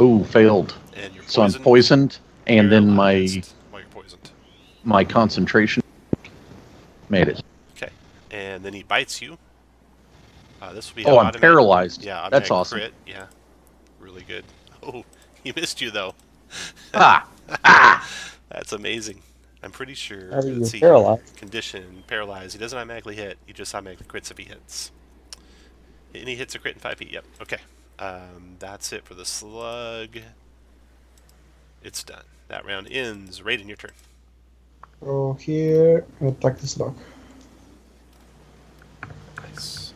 Ooh, failed. And you're So I'm poisoned. poisoned, and then Paralyzed while you're poisoned. my concentration made it. Okay. And then he bites you. This will be Oh, I'm automatic. paralyzed. Yeah, That's automatic awesome. crit. Yeah, really good. Oh, he missed you though. That's amazing. I'm pretty sure. How are you Let's see. paralyzed? Condition paralyzed. He doesn't automatically hit. He just automatically crits if he hits. And he hits a crit in 5 feet. Yep. Okay. That's it for the slug. It's done. That round ends. Raiden, your turn. Go here and attack this dog. Nice.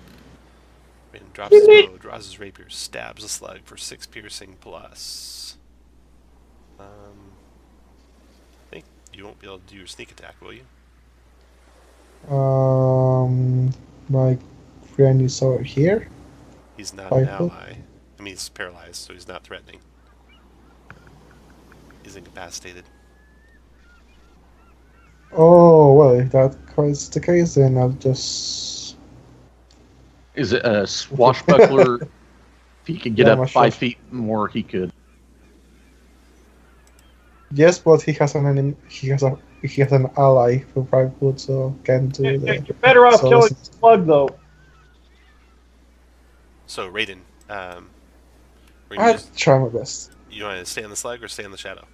Raiden drops his bow, draws his rapier, stabs the slug for 6 piercing plus. I think you won't be able to do your sneak attack, will you? My friend is over here. He's not an 5 foot. ally. I mean, he's paralyzed, so he's not threatening. He's incapacitated. Oh, well, if that is the case, then I'll just... Is it a swashbuckler? If he could get Yeah, up my 5 swash- feet more, he could. Yes, but he has an ally for 5 foot, so can't do that. You're better off So killing it's- the slug, though. So, Raiden, I'll try my best. you want to stay on the slug or stay on the shadow?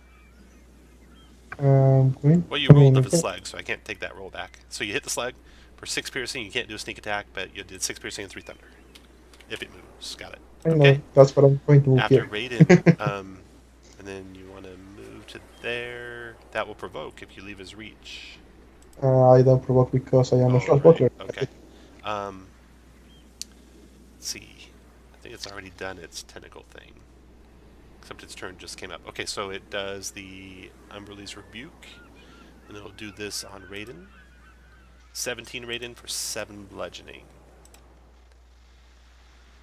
Well, Well, you rolled up a slug, so I can't take that roll back. So you hit the slug for 6 piercing. You can't do a sneak attack, but you did 6 piercing and 3 thunder. If it moves, got it. I know, Okay. that's what I'm going to move After here. Raiden, and then you want to move to there. That will provoke if you leave his reach. I don't provoke because I am a Oh, short right. butler. Okay. Let's see. I think it's already done its tentacle thing. Except its turn just came up. Okay, so it does the Umberly's Rebuke, and it'll do this on Raiden. 17 Raiden for 7 bludgeoning.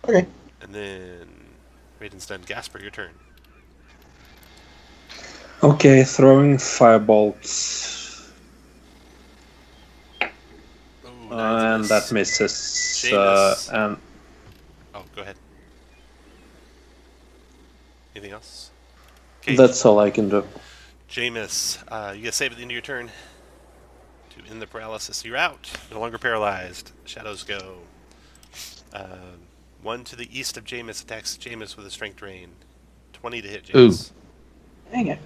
Okay. And then Raiden's done. Gasper, your turn. Okay, throwing firebolts. Ooh, And that misses. Seamus. And Oh, go ahead. Anything else? Okay, that's all I can do. Jameis, you get a save at the end of your turn to end the paralysis. You're out. No longer paralyzed. Shadows go. One to the east of Jameis attacks Jameis with a strength drain. 20 to hit Jameis. Dang it.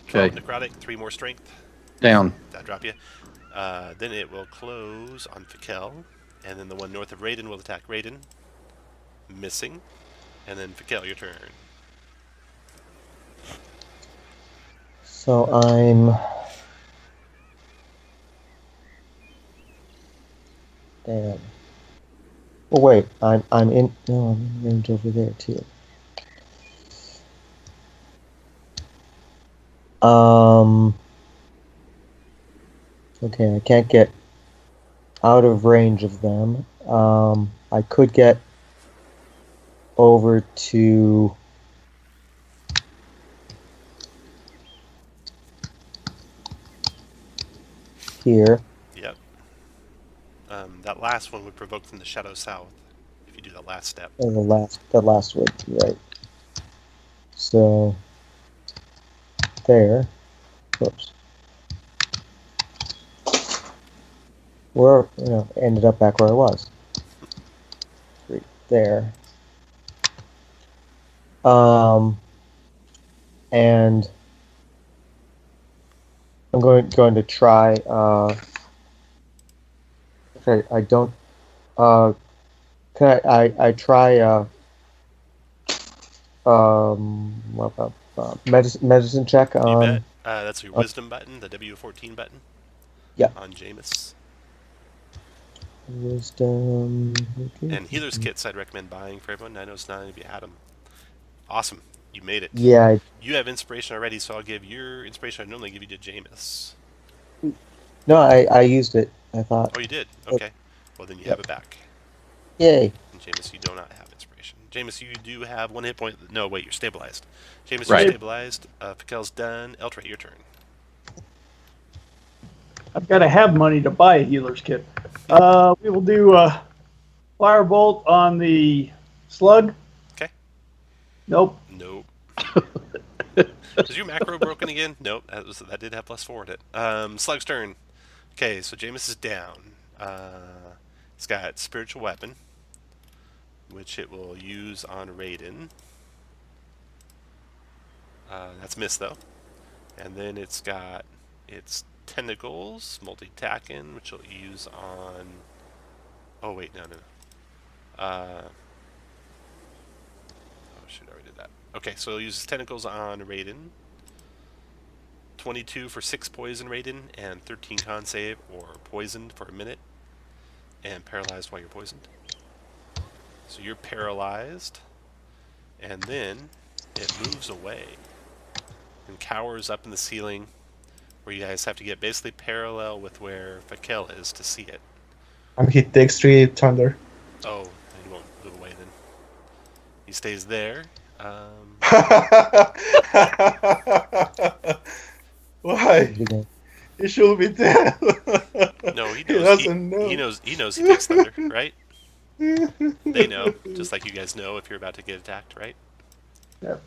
12 Okay. necrotic, 3 more strength. Down. That'll drop you. Then it will close on Fikel. And then the one north of Raiden will attack Raiden. Missing. And then Fikel, your turn. So I'm. Damn. Oh wait, I'm in. No, I'm in range over there too. Okay, I can't get out of range of them. I could get over to. Here. Yep. That last one would provoke from the shadow south if you do that last step. Oh, the last one, right. So there. Oops. Where ended up back where I was. Right there. And I'm going to try. Okay, I don't. Can I try? Medicine check You on. bet. That's your wisdom button, the W14 button. Yeah. On Jameis. Wisdom. And healer's kits I'd recommend buying for everyone. I know it's not any of you had them. Awesome. You made it. Yeah. You have inspiration already, so I'll give your inspiration I normally give you to Jameis. No, I used it. I thought. Oh, you did? Okay. Well, then you have it back. Yay. And Jameis, you do not have inspiration. Jameis, you do have 1 hit point. No, wait, you're stabilized. Jameis, Right. you're stabilized. Fikel's done. Eltra, your turn. I've got to have money to buy a healer's kit. We will do firebolt on the slug. Okay. Nope. Nope. Is your macro broken again? Nope. That did have +4 in it. Slug's turn. Okay, so Jameis is down. It's got spiritual weapon, which it will use on Raiden. That's missed though. And then it's got its tentacles, multi-tacking, which it'll use on. Oh wait, no. Oh shoot, I already did that. Okay, so it'll use its tentacles on Raiden. 22 for 6 poison Raiden, and 13 con save, or poisoned for a minute, and paralyzed while you're poisoned. So you're paralyzed, and then it moves away and cowers up in the ceiling, where you guys have to get basically parallel with where Fikel is to see it. He takes 3 thunder. Oh, he won't move away then. He stays there. Why? He should be dead. No, he knows. He doesn't know. He knows he takes thunder, right? They know, just like you guys know if you're about to get attacked, right? Yep.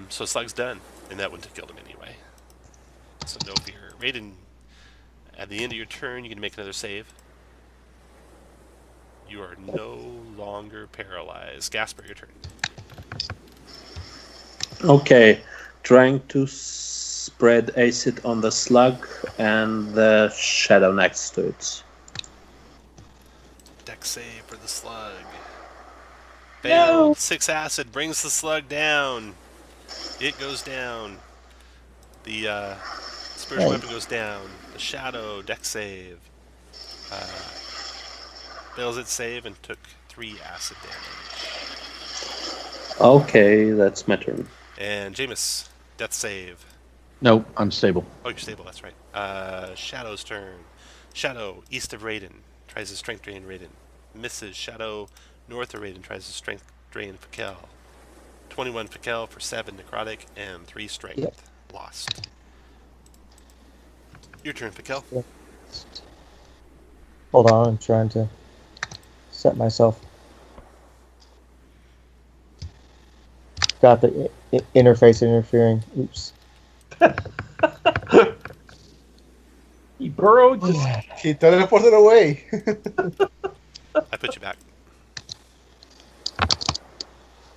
So Slug's done, and that wouldn't have killed him anyway. So no fear. Raiden, at the end of your turn, you can make another save. You are no longer paralyzed. Gasper, your turn. Okay, trying to spread acid on the slug and the shadow next to it. Dex save for the slug. Failed. No. 6 acid brings the slug down. It goes down. The spiritual weapon goes down. The shadow dex save. Fails its save and took 3 acid damage. Okay, that's my turn. And Jameis, death save. No, I'm stable. Oh, you're stable, that's right. Shadow's turn. Shadow, east of Raiden, tries to strength drain Raiden. Misses. Shadow, north of Raiden, tries to strength drain Fakel. 21 Fakel for 7 necrotic and 3 strength. Yep. Lost. Your turn, Fakel. Hold on, I'm trying to set myself. Got the interface interfering. Oops. He burrowed. Just, He teleported away. I put you back.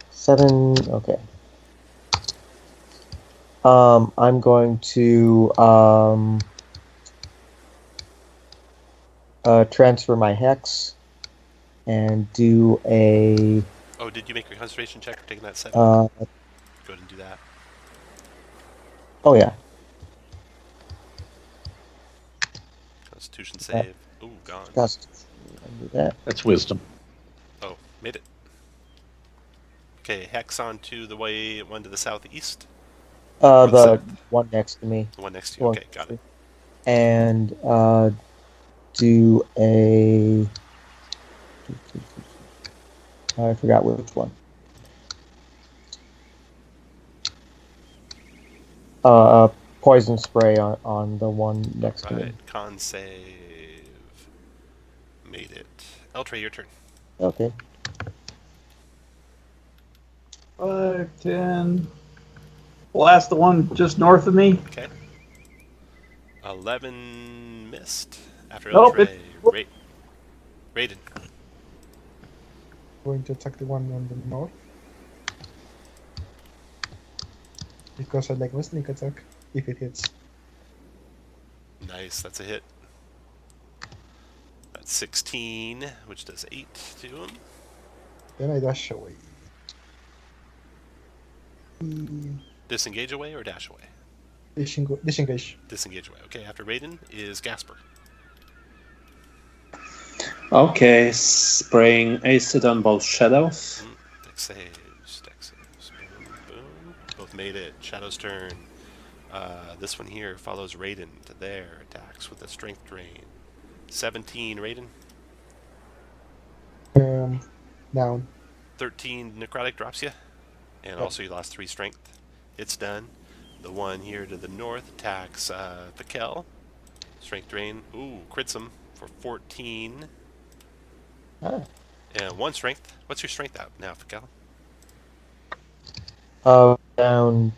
7. Okay. I'm going to transfer my hex and do a. Oh, did you make your concentration check for taking that 7? Uh, Go ahead and do that. oh yeah. Constitution save. Ooh, gone. Constitution. I'll do that. That's wisdom. Oh, made it. Okay, hex on to the one to the southeast. The the one next to me. The one next to you. One Okay, got it. And do a. I forgot which one. Poison spray on the one next to me. Right, con save. Made it. Eltre, your turn. Okay. 5, 10. Blast the one just north of me. Okay. 11 missed. After Nope, Eltre, Raiden. Going to attack the one on the north. Because I like my sneak attack, if it hits. Nice, that's a hit. That's 16, which does 8 to him. Then I dash away. Disengage away or dash away? Disengage. Disengage away. Okay, after Raiden is Gasper. Okay, spraying acid on both shadows. Dex saves. Boom, boom. Both made it. Shadow's turn. This one here follows Raiden to there. Attacks with a strength drain. 17, Raiden. Down. 13, necrotic drops you. And also you lost 3 strength. It's done. The one here to the north attacks Fakel. Strength drain. Ooh, crits him for 14. Ah. And 1 strength. What's your strength out now, Fakel? Down.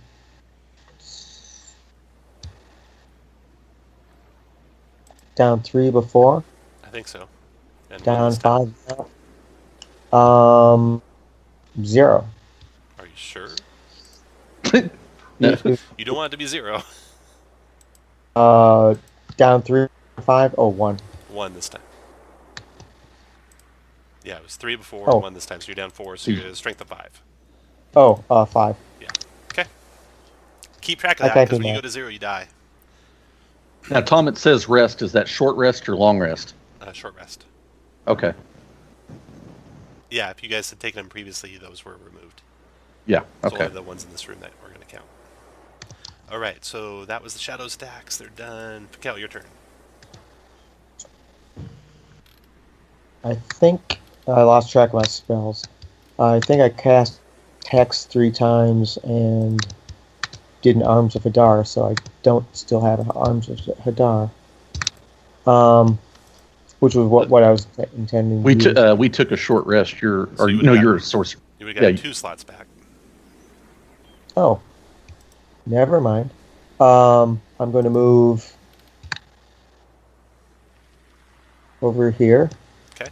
Down 3 before. I think so. And Down this time. 5 now. 0. Are you sure? No. You don't want it to be 0. Down 3, 5. Oh, 1. 1 this time. Yeah, it was 3 before, Oh. 1 this time. So you're down 4, so you're at a strength of 5. Oh, 5. Yeah. Okay. Keep track of I that, can't because do when you that. go to 0, you die. Now, Tom, it says rest. Is that short rest or long rest? Short rest. Okay. Yeah, if you guys had taken them previously, those were removed. Yeah. It's Okay. only the ones in this room that we're going to count. All right, so that was the shadow stacks. They're done. Fakel, your turn. I think I lost track of my spells. I think I cast Hex 3 times and did an Arms of Hadar, so I don't still have an Arms of Hadar. Which was what I was intending We to use. we took a short rest. So You're you would've you're a gotten- sorcerer. You would have got Yeah. 2 slots back. Oh, never mind. I'm going to move over here. Okay.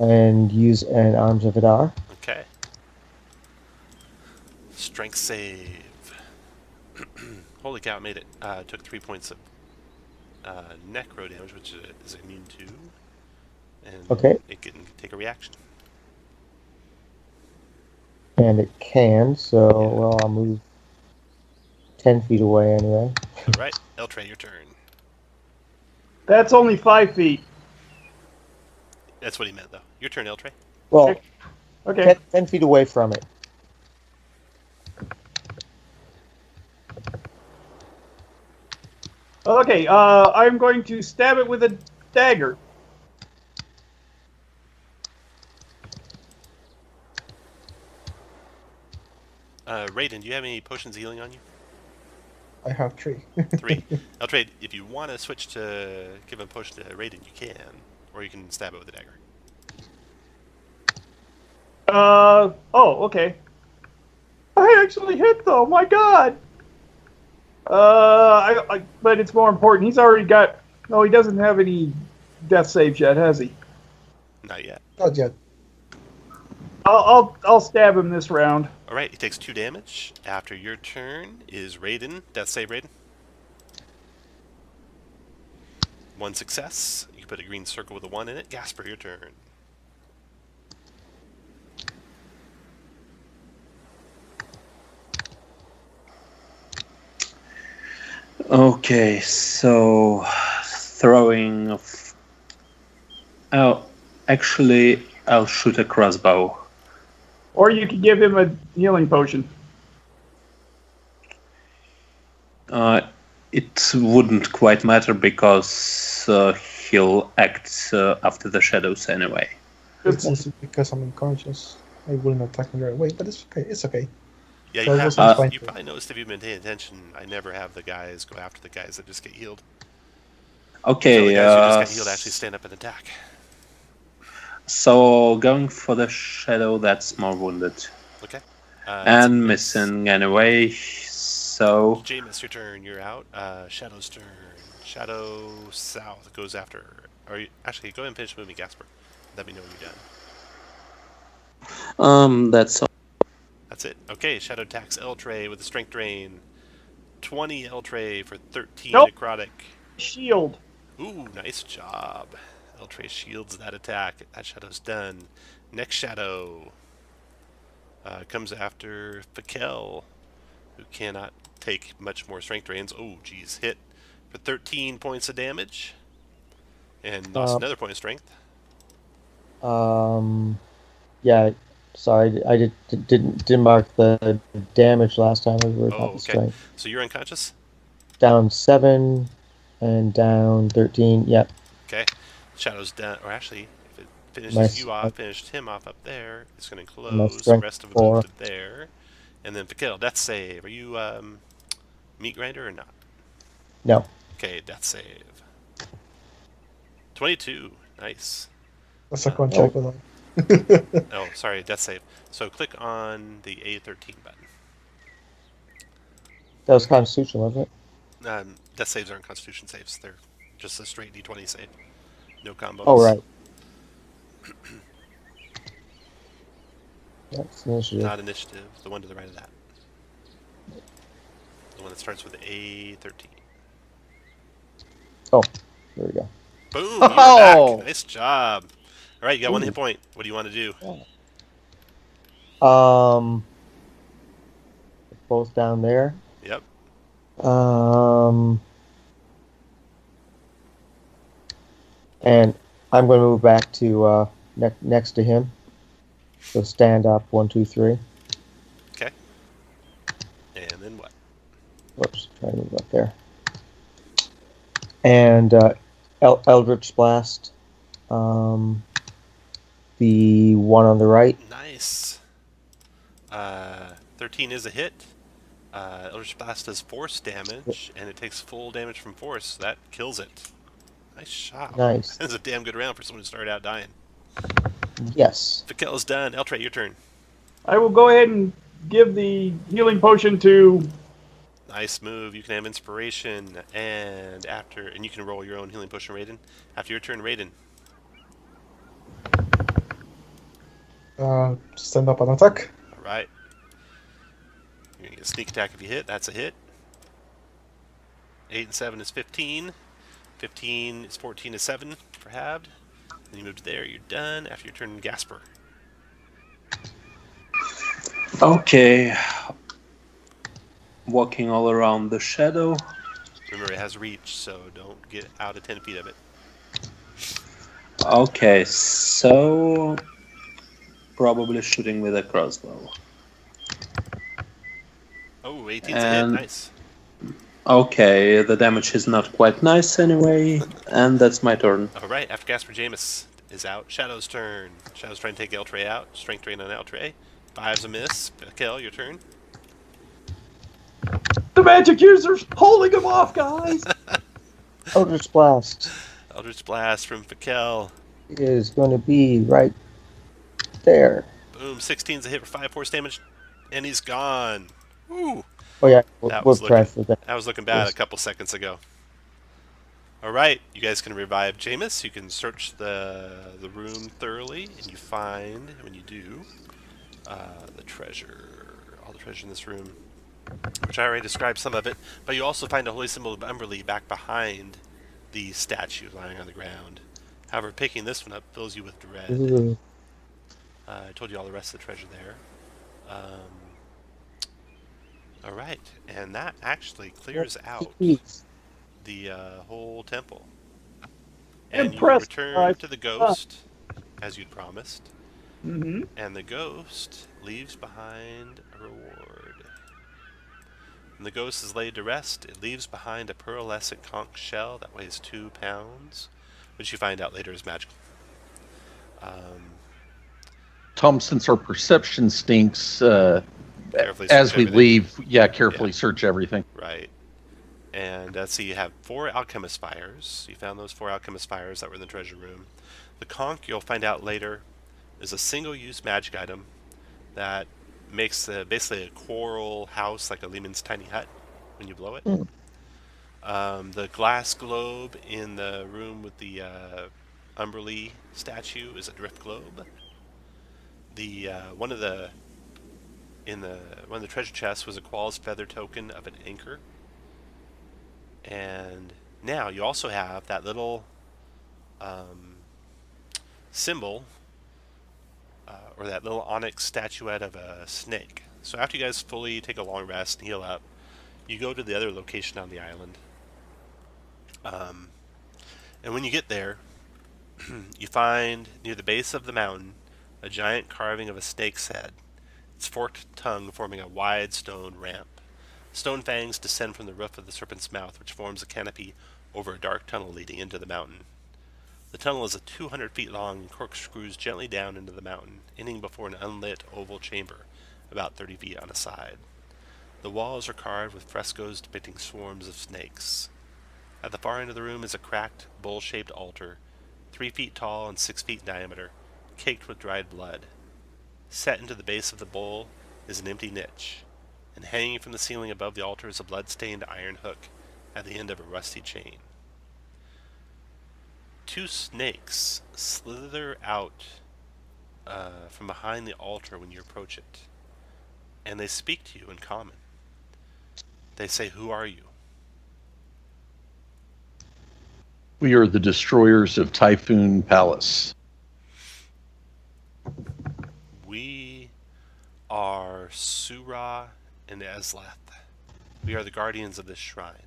And use an Arms of Hadar. Okay. Strength save. Holy cow, it made it. Took 3 points of necro damage, which it is immune to. And Okay. it can take a reaction. And it can, so, Yeah. well, I'll move 10 feet away anyway. All right, Eltre, your turn. That's only 5 feet. That's what he meant, though. Your turn, Eltre. Well, Okay. 10 feet away from it. Okay, I'm going to stab it with a dagger. Raiden, do you have any potions of healing on you? I have 3. 3. Eltrade, if you want to switch to give a potion to Raiden, you can. Or you can stab it with a dagger. Okay. I actually hit though, my god! But it's more important. He's already got... No, he doesn't have any death saves yet, has he? Not yet. Not yet. I'll stab him this round. Alright, he takes 2 damage. After your turn is Raiden. Death save, Raiden. 1 success. You can put a green circle with a 1 in it. Gasper, your turn. Okay, so throwing of... Oh, actually, I'll shoot a crossbow. Or you could give him a healing potion. It wouldn't quite matter because he'll act after the shadows anyway. It's also because I'm unconscious. I wouldn't attack him right away, but it's okay. It's okay. Yeah, So you, it have, wasn't fine you too. probably noticed if you've been paying attention, I never have the guys go after the guys that just get healed. Okay, So the guys who just get healed actually stand up and attack. so going for the shadow that's more wounded. Okay. And missing anyway, so... Jameis, your turn. You're out. Shadow's turn. Shadow South goes after... Or you, actually, go ahead and finish moving, Gasper. Let me know when you're done. That's all. That's it. Okay, Shadow attacks Eltray with a strength drain. 20 Eltray for 13 Nope. necrotic. Shield. Ooh, nice job. Eltray shields that attack. That shadow's done. Next shadow comes after Fakel, who cannot take much more strength drains. Oh, geez, hit for 13 points of damage. And lost another point of strength. Yeah, sorry, I didn't mark the damage last time we were Oh, about the okay. strength. So you're unconscious? Down 7 and down 13. Yep. Okay. Shadow's done. Or actually, if it finishes Nice. you off, finished him off up there, it's going to My close. The strength rest of it 4. moved to there. And then Fakel, death save. Are you meat grinder or not? No. Okay, death save. 22. Nice. Let's not go and check with him. Oh, sorry, death save. So click on the A13 button. That was Constitution, wasn't it? Death saves aren't Constitution saves. They're just a straight D20 save. No combos. Oh, right. That's initiative. Not initiative. The one to the right of that. The one that starts with A13. Oh, there we go. Boom! You're Oh! back. Nice job. All right, you got 1 hit point. What do you want to do? Both down there. Yep. And I'm going to move back to next to him. So stand up, 1, 2, 3. Okay. And then what? Whoops, try to move up there. And Eldritch Blast. The one on the right. Nice. 13 is a hit. Eldritch Blast does force damage, and it takes full damage from force, so that kills it. Nice shot. Nice. That's a damn good round for someone who started out dying. Yes. Fakel's done. Eltray, your turn. I will go ahead and give the healing potion to... Nice move. You can have inspiration, and you can roll your own healing potion, Raiden. After your turn, Raiden. Stand up and attack. All right. You're gonna get a sneak attack if you hit. That's a hit. 8 and 7 is 15. 15 is 14 is 7 for halved. Then you move to there. You're done. After your turn, Gasper. Okay. Walking all around the shadow. Remember, it has reach, so don't get out of 10 feet of it. Okay, so probably shooting with a crossbow. Oh, 18's a hit. Nice. Okay, the damage is not quite nice anyway, and that's my turn. All right, after Gasper Jameis is out, Shadow's turn. Shadow's trying to take Eltray out. Strength drain on Eltray. 5's a miss. Kel, your turn. The magic user's holding him off, guys. Eldritch Blast Eldritch Blast from Fakel. is going to be right there. Boom, 16's a hit for 5 force damage, and he's gone. Woo! Oh yeah, That we'll was try looking, for that. that was looking bad Yes. a couple seconds ago. All right, you guys can revive Jameis. You can search the room thoroughly, and you find, when you do, the treasure, all the treasure in this room, which I already described some of it, but you also find a holy symbol of Umberly back behind the statue lying on the ground. However, picking this one up fills you with dread. Ooh. I told you all the rest of the treasure there. All right, and that actually clears out the whole temple. And Impressed, you return guys. to the ghost, as you'd promised. Mm-hmm. And the ghost leaves behind a reward. When the ghost is laid to rest, it leaves behind a pearlescent conch shell that weighs 2 pounds, which you find out later is magical. Tom, since our perception stinks, Carefully as search we everything. leave, carefully Yeah. search everything. Right. And so you have 4 alchemist fires. You found those 4 alchemist fires that were in the treasure room. The conch, you'll find out later, is a single-use magic item that makes basically a coral house like a Lehman's tiny hut when you blow it. The glass globe in the room with the Umberly statue is a drift globe. The one of the treasure chests was a Qual's feather token of an anchor. And now you also have that little symbol, or that little onyx statuette of a snake. So after you guys fully take a long rest and heal up, you go to the other location on the island. And when you get there, you find near the base of the mountain a giant carving of a snake's head, its forked tongue forming a wide stone ramp. Stone fangs descend from the roof of the serpent's mouth, which forms a canopy over a dark tunnel leading into the mountain. The tunnel is 200 feet long and corkscrews gently down into the mountain, ending before an unlit oval chamber, about 30 feet on a side. The walls are carved with frescoes depicting swarms of snakes. At the far end of the room is a cracked, bowl-shaped altar, 3 feet tall and 6 feet in diameter, caked with dried blood. Set into the base of the bowl is an empty niche, and hanging from the ceiling above the altar is a blood-stained iron hook at the end of a rusty chain. 2 snakes slither out from behind the altar when you approach it, and they speak to you in common. They say, "Who are you?" We are the destroyers of Typhoon Palace. We are Surah and Esleth. We are the guardians of this shrine.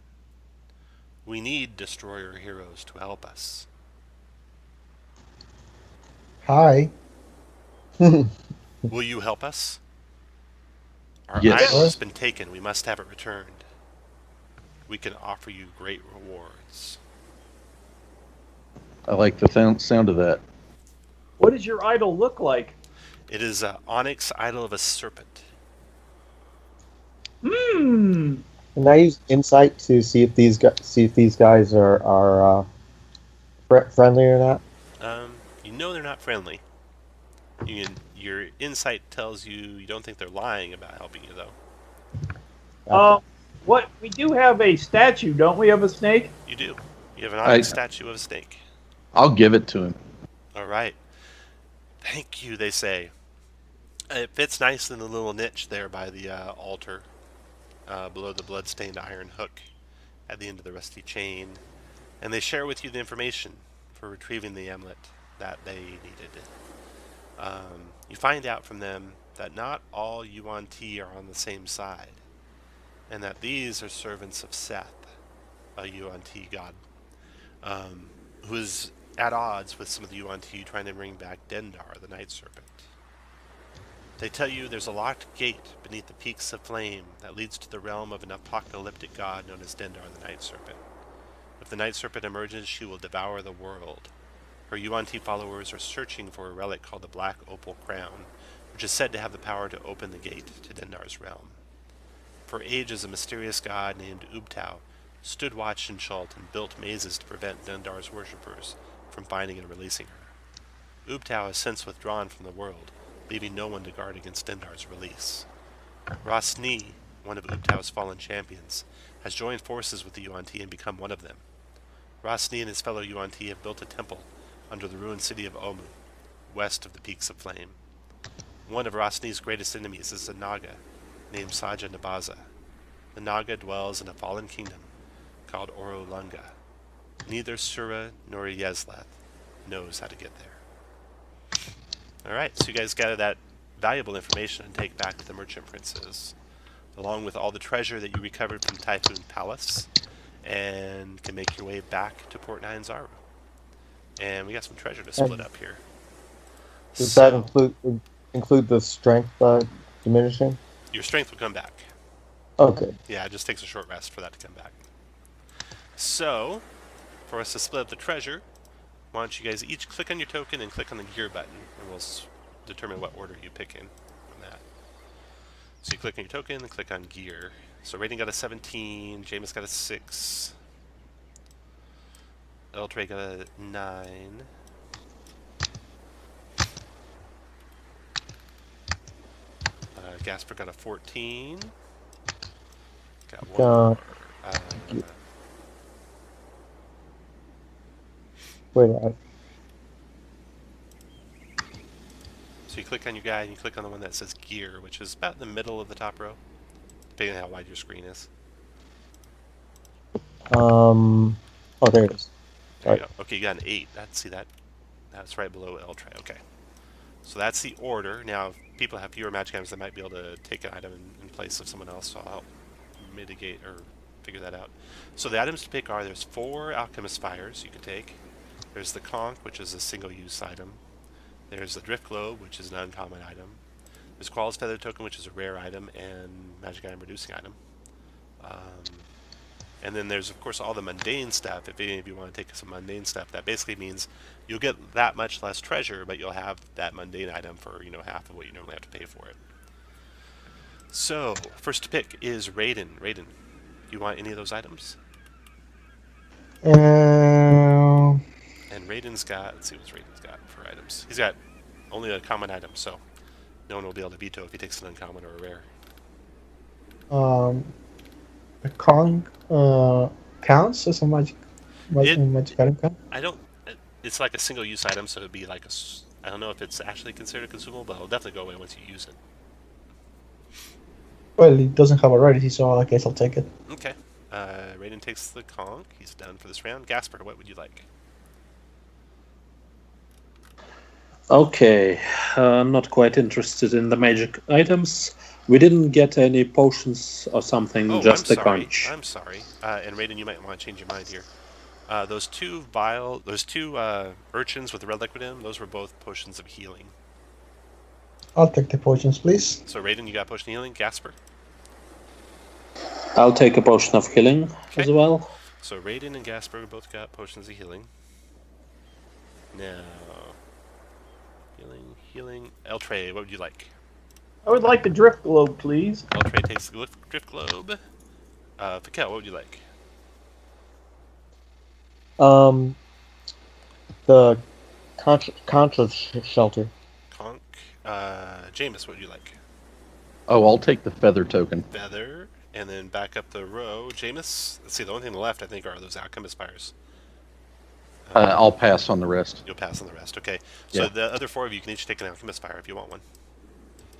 We need destroyer heroes to help us. Hi. Will you help us? Our Yes. idol has been taken. We must have it returned. We can offer you great rewards. I like the sound of that. What does your idol look like? It is an onyx idol of a serpent. Hmm. Can I use insight to see if these guys are friendly or not? You know they're not friendly. Your insight tells you don't think they're lying about helping you, though. What we do have a statue, don't we, of a snake? You do. You have an onyx statue of a snake. I'll give it to him. All right. Thank you, they say. It fits nicely in the little niche there by the altar, below the blood-stained iron hook at the end of the rusty chain. And they share with you the information for retrieving the amulet that they needed. You find out from them that not all Yuan-Ti are on the same side, and that these are servants of Seth, a Yuan-Ti god, who is at odds with some of the Yuan-Ti trying to bring back Dendar, the night serpent. They tell you there's a locked gate beneath the peaks of flame that leads to the realm of an apocalyptic god known as Dendar the Night Serpent. If the Night Serpent emerges, she will devour the world. Her Yuan Ti followers are searching for a relic called the Black Opal Crown, which is said to have the power to open the gate to Dendar's realm. For ages, a mysterious god named Ubtao stood watch in Shult and built mazes to prevent Dendar's worshippers from finding and releasing her. Ubtao has since withdrawn from the world, leaving no one to guard against Dendar's release. Rosni, one of Ubtao's fallen champions, has joined forces with the Yuan Ti and become one of them. Rosni and his fellow Yuan Ti have built a temple under the ruined city of Omu, west of the Peaks of Flame. One of Rosni's greatest enemies is a Naga named Saja Nabaza. The Naga dwells in a fallen kingdom called Orolunga. Neither Sura nor Yezleth knows how to get there. Alright, so you guys gather that valuable information and take back to the Merchant Princes, along with all the treasure that you recovered from Typhoon Palace, and can make your way back to Port Nine Zaru. And we got some treasure to split up here. Does that include the strength diminishing? Your strength will come back. Okay. Yeah, it just takes a short rest for that to come back. So, for us to split up the treasure, why don't you guys each click on your token and click on the gear button, and we'll determine what order you pick in from that. So you click on your token and click on gear. So Raiden got a 17, Jameis got a 6, Eltray got a 9, Gasper got a 14, got one more. Wait, So you click on your guy and you click on the one that says gear, which is about in the middle of the top row, depending on how wide your screen is. oh, there it is. There you go. Okay, you got an 8. That's right below Eltray. Okay. So that's the order. Now, if people have fewer magic items, they might be able to take an item in place of someone else, so I'll help mitigate or figure that out. So the items to pick are, there's 4 Alchemist Fires you can take. There's the Conch, which is a single-use item. There's the Drift Globe, which is an uncommon item. There's Qual's Feather Token, which is a rare item and magic item reducing item. And then there's, of course, all the mundane stuff. If any of you want to take some mundane stuff, that basically means you'll get that much less treasure, but you'll have that mundane item for, half of what you normally have to pay for it. So, first to pick is Raiden. Raiden, do you want any of those items? Um, And Raiden's got, let's see what Raiden's got for items. He's got only a common item, so no one will be able to veto if he takes an uncommon or a rare. the Kong counts as a magic item count? I don't, it's like a single-use item, so it would be like I don't know if it's actually considered a consumable, but it'll definitely go away once you use it. Well, it doesn't have a rarity, so I guess I'll take it. Okay. Raiden takes the Conch. He's done for this round. Gasper, what would you like? Okay, not quite interested in the magic items. We didn't get any potions or something, Oh, just I'm the sorry. conch. I'm sorry. And Raiden, you might want to change your mind here. Those two urchins with the red liquid in them, those were both potions of healing. I'll take the potions, please. So Raiden, you got potion of healing. Gasper? I'll take a potion of healing as well. So Raiden and Gasper both got potions of healing. Now, healing. Eltray, what would you like? I would like the Drift Globe, please. Eltray takes the Drift Globe. Piquel, what would you like? The conscious shelter. Conch. Jameis, what would you like? Oh, I'll take the feather token. Feather. And then back up the row. Jameis, let's see, the only thing left, I think, are those Alchemist Fires. I'll pass on the rest. You'll pass on the rest, okay. So Yeah. the other 4 of you can each take an Alchemist Fire if you want one.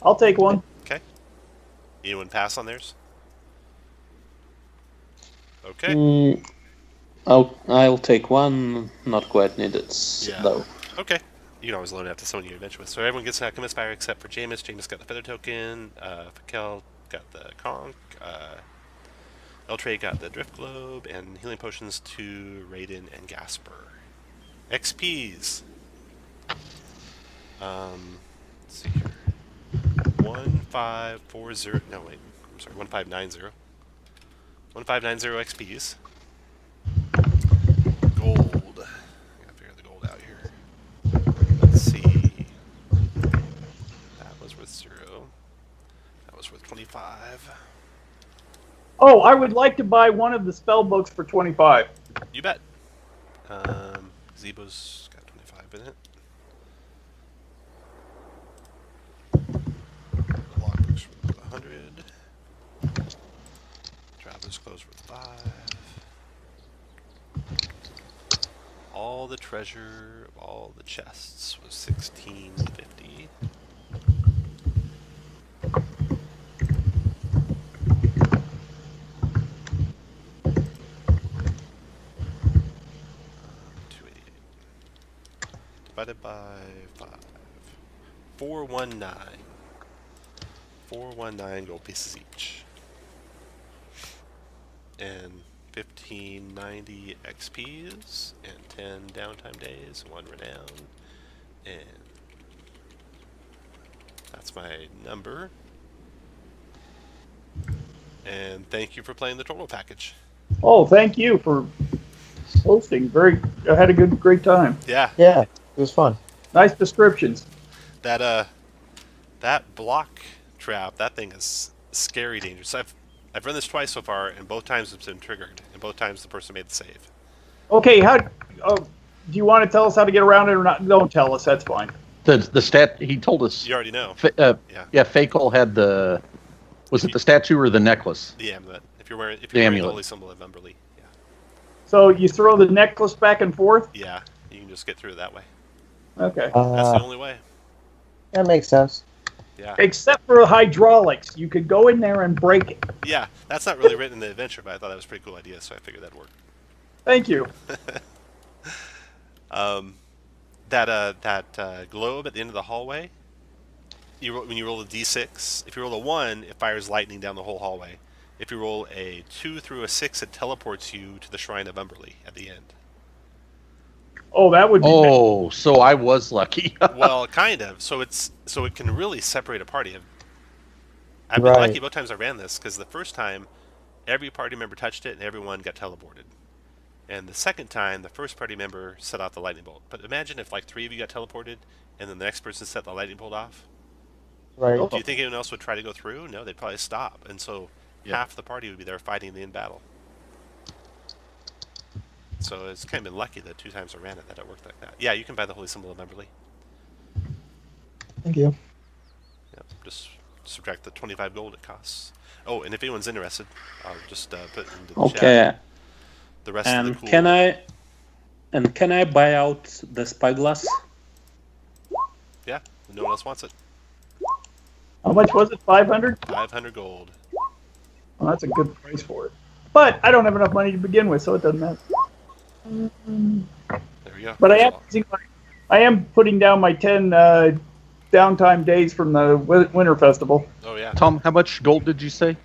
I'll take one. Okay. Anyone pass on theirs? Okay. I'll take one. Not quite needed, Yeah. though. Okay. You can always load it up to someone you adventure with. So everyone gets an Alchemist Fire except for Jameis. Jameis got the Feather Token. Piquel got the Conch. Eltray got the Drift Globe. And healing potions to Raiden and Gasper. XPs. Let's see here. 1540. No, wait. I'm sorry. 1590. 1590 XPs. Gold. I gotta figure the gold out here. Let's see. That was worth 0. That was worth 25. Oh, I would like to buy one of the spell books for 25. You bet. Zebo's got 25 in it. Logbook's worth 100. Traveler's Clothes worth 5. All the treasure of all the chests was 1650. Divided by 5. 419. 419 gold pieces each. And 1590 XPs, and 10 downtime days, 1 renown, and that's my number. And thank you for playing the Tortle package. Oh, thank you for hosting. I had a great time. Yeah, Yeah, it was fun. Nice descriptions. that block trap, that thing is scary dangerous. I've run this twice so far, and both times it's been triggered, and both times the person made the save. Okay, do you want to tell us how to get around it or not? Don't tell us. That's fine. The stat he told us. You already know. Yeah, Fakal had the. Was it the statue or the necklace? The amulet. If you're wearing the amulet. holy symbol of Emberly. Yeah. So you throw the necklace back and forth? Yeah, you can just get through it that way. Okay. That's the only way. That makes sense. Yeah. Except for hydraulics. You could go in there and break it. Yeah, that's not really written in the adventure, but I thought that was a pretty cool idea, so I figured that'd work. Thank you. That globe at the end of the hallway, when you roll a d6, if you roll a 1, it fires lightning down the whole hallway. If you roll a 2 through a 6, it teleports you to the Shrine of Emberly at the end. Oh, that would be Oh, so I was lucky. Well, kind of. So it can really separate a party. I've been Right. lucky both times I ran this, because the first time, every party member touched it and everyone got teleported. And the second time, the first party member set off the lightning bolt. But imagine if like 3 of you got teleported, and then the next person set the lightning bolt off. Right. Do you think anyone else would try to go through? No, they'd probably stop. And so half the party would be there fighting the in battle. So it's kind of been lucky that 2 times I ran it that it worked like that. Yeah, you can buy the holy symbol of Emberly. Thank you. Yep, just subtract the 25 gold it costs. Oh, and if anyone's interested, I'll just put it into the chat. Okay. The rest of And the cool. can I buy out the spyglass? Yeah, no one else wants it. How much was it? 500? 500 gold. Well, that's a good price for it. But I don't have enough money to begin with, so it doesn't matter. There we go. But I That's am all. I am putting down my 10 downtime days from the Winter Festival. Oh yeah. Tom, how much gold did you say?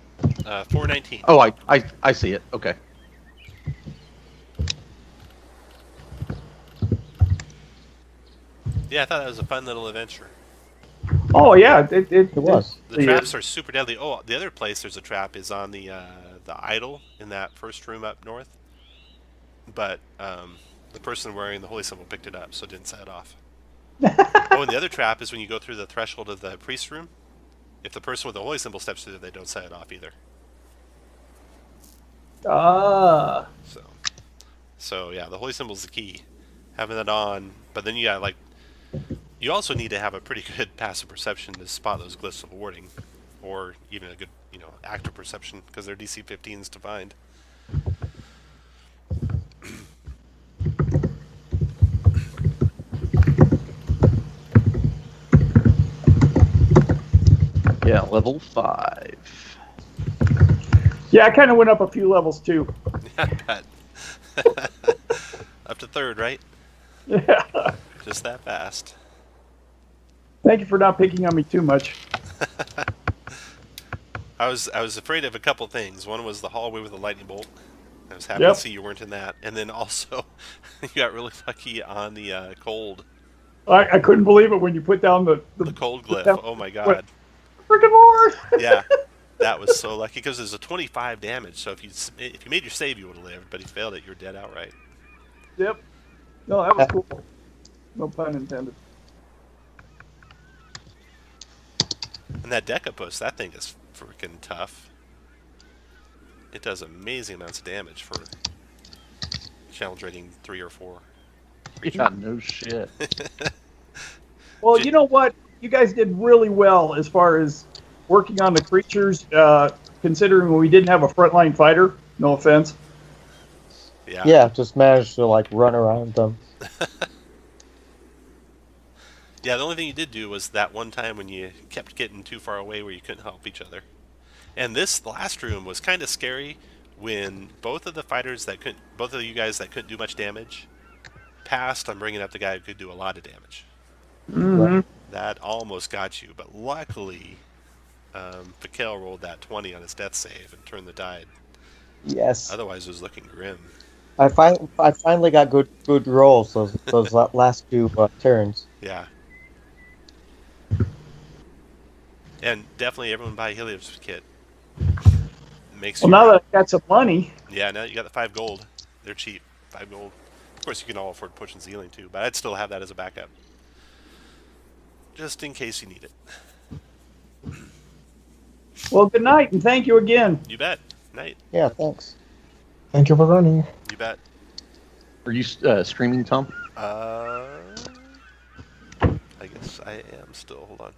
419. Oh, I see it. Okay. Yeah, I thought that was a fun little adventure. Oh yeah, It was. The traps are super deadly. Oh, the other place there's a trap is on the idol in that first room up north. But the person wearing the holy symbol picked it up, so it didn't set it off. Oh, and the other trap is when you go through the threshold of the priest room. If the person with the holy symbol steps through, they don't set it off either. Ah. So yeah, the holy symbol's the key. Having that on, but then you also need to have a pretty good passive perception to spot those glyphs of warding, or even a good, active perception, because they're DC 15s to find. Yeah, level 5. Yeah, I kind of went up a few levels too. I bet. Up to 3rd, right? Yeah. Just that fast. Thank you for not picking on me too much. I was afraid of a couple things. One was the hallway with the lightning bolt. I was happy Yep. to see you weren't in that. And then also, you got really lucky on the cold I couldn't believe it when you put down the cold glyph. down- Oh my god. freaking Lord! Yeah, that was so lucky because there's a 25 damage. So if you made your save, you would have lived. But he failed it. You're dead outright. Yep. No, that was cool. No pun intended. And that Decapus, that thing is freaking tough. It does amazing amounts of damage for challenge rating 3 or 4. Yeah, no shit. Well, you know what? You guys did really well as far as working on the creatures, considering we didn't have a frontline fighter. No offense. Yeah. Yeah, just managed to like run around them. Yeah, the only thing you did do was that one time when you kept getting too far away where you couldn't help each other. And this last room was kind of scary when both of you guys that couldn't do much damage passed on bringing up the guy who could do a lot of damage. Mm-hmm. That almost got you, but luckily, Piquel rolled that 20 on his death save and turned the tide. Yes. Otherwise, it was looking grim. I finally got good rolls those last two turns. Yeah. And definitely everyone buy Helios kit. Well, now that I got some money. Yeah, now you got the 5 gold. They're cheap. 5 gold. Of course, you can all afford potions healing too, but I'd still have that as a backup. Just in case you need it. Well, good night, and thank you again. You bet. Night. Yeah, thanks. Thank you for running. You bet. Are you streaming, Tom? I guess I am still. Hold on.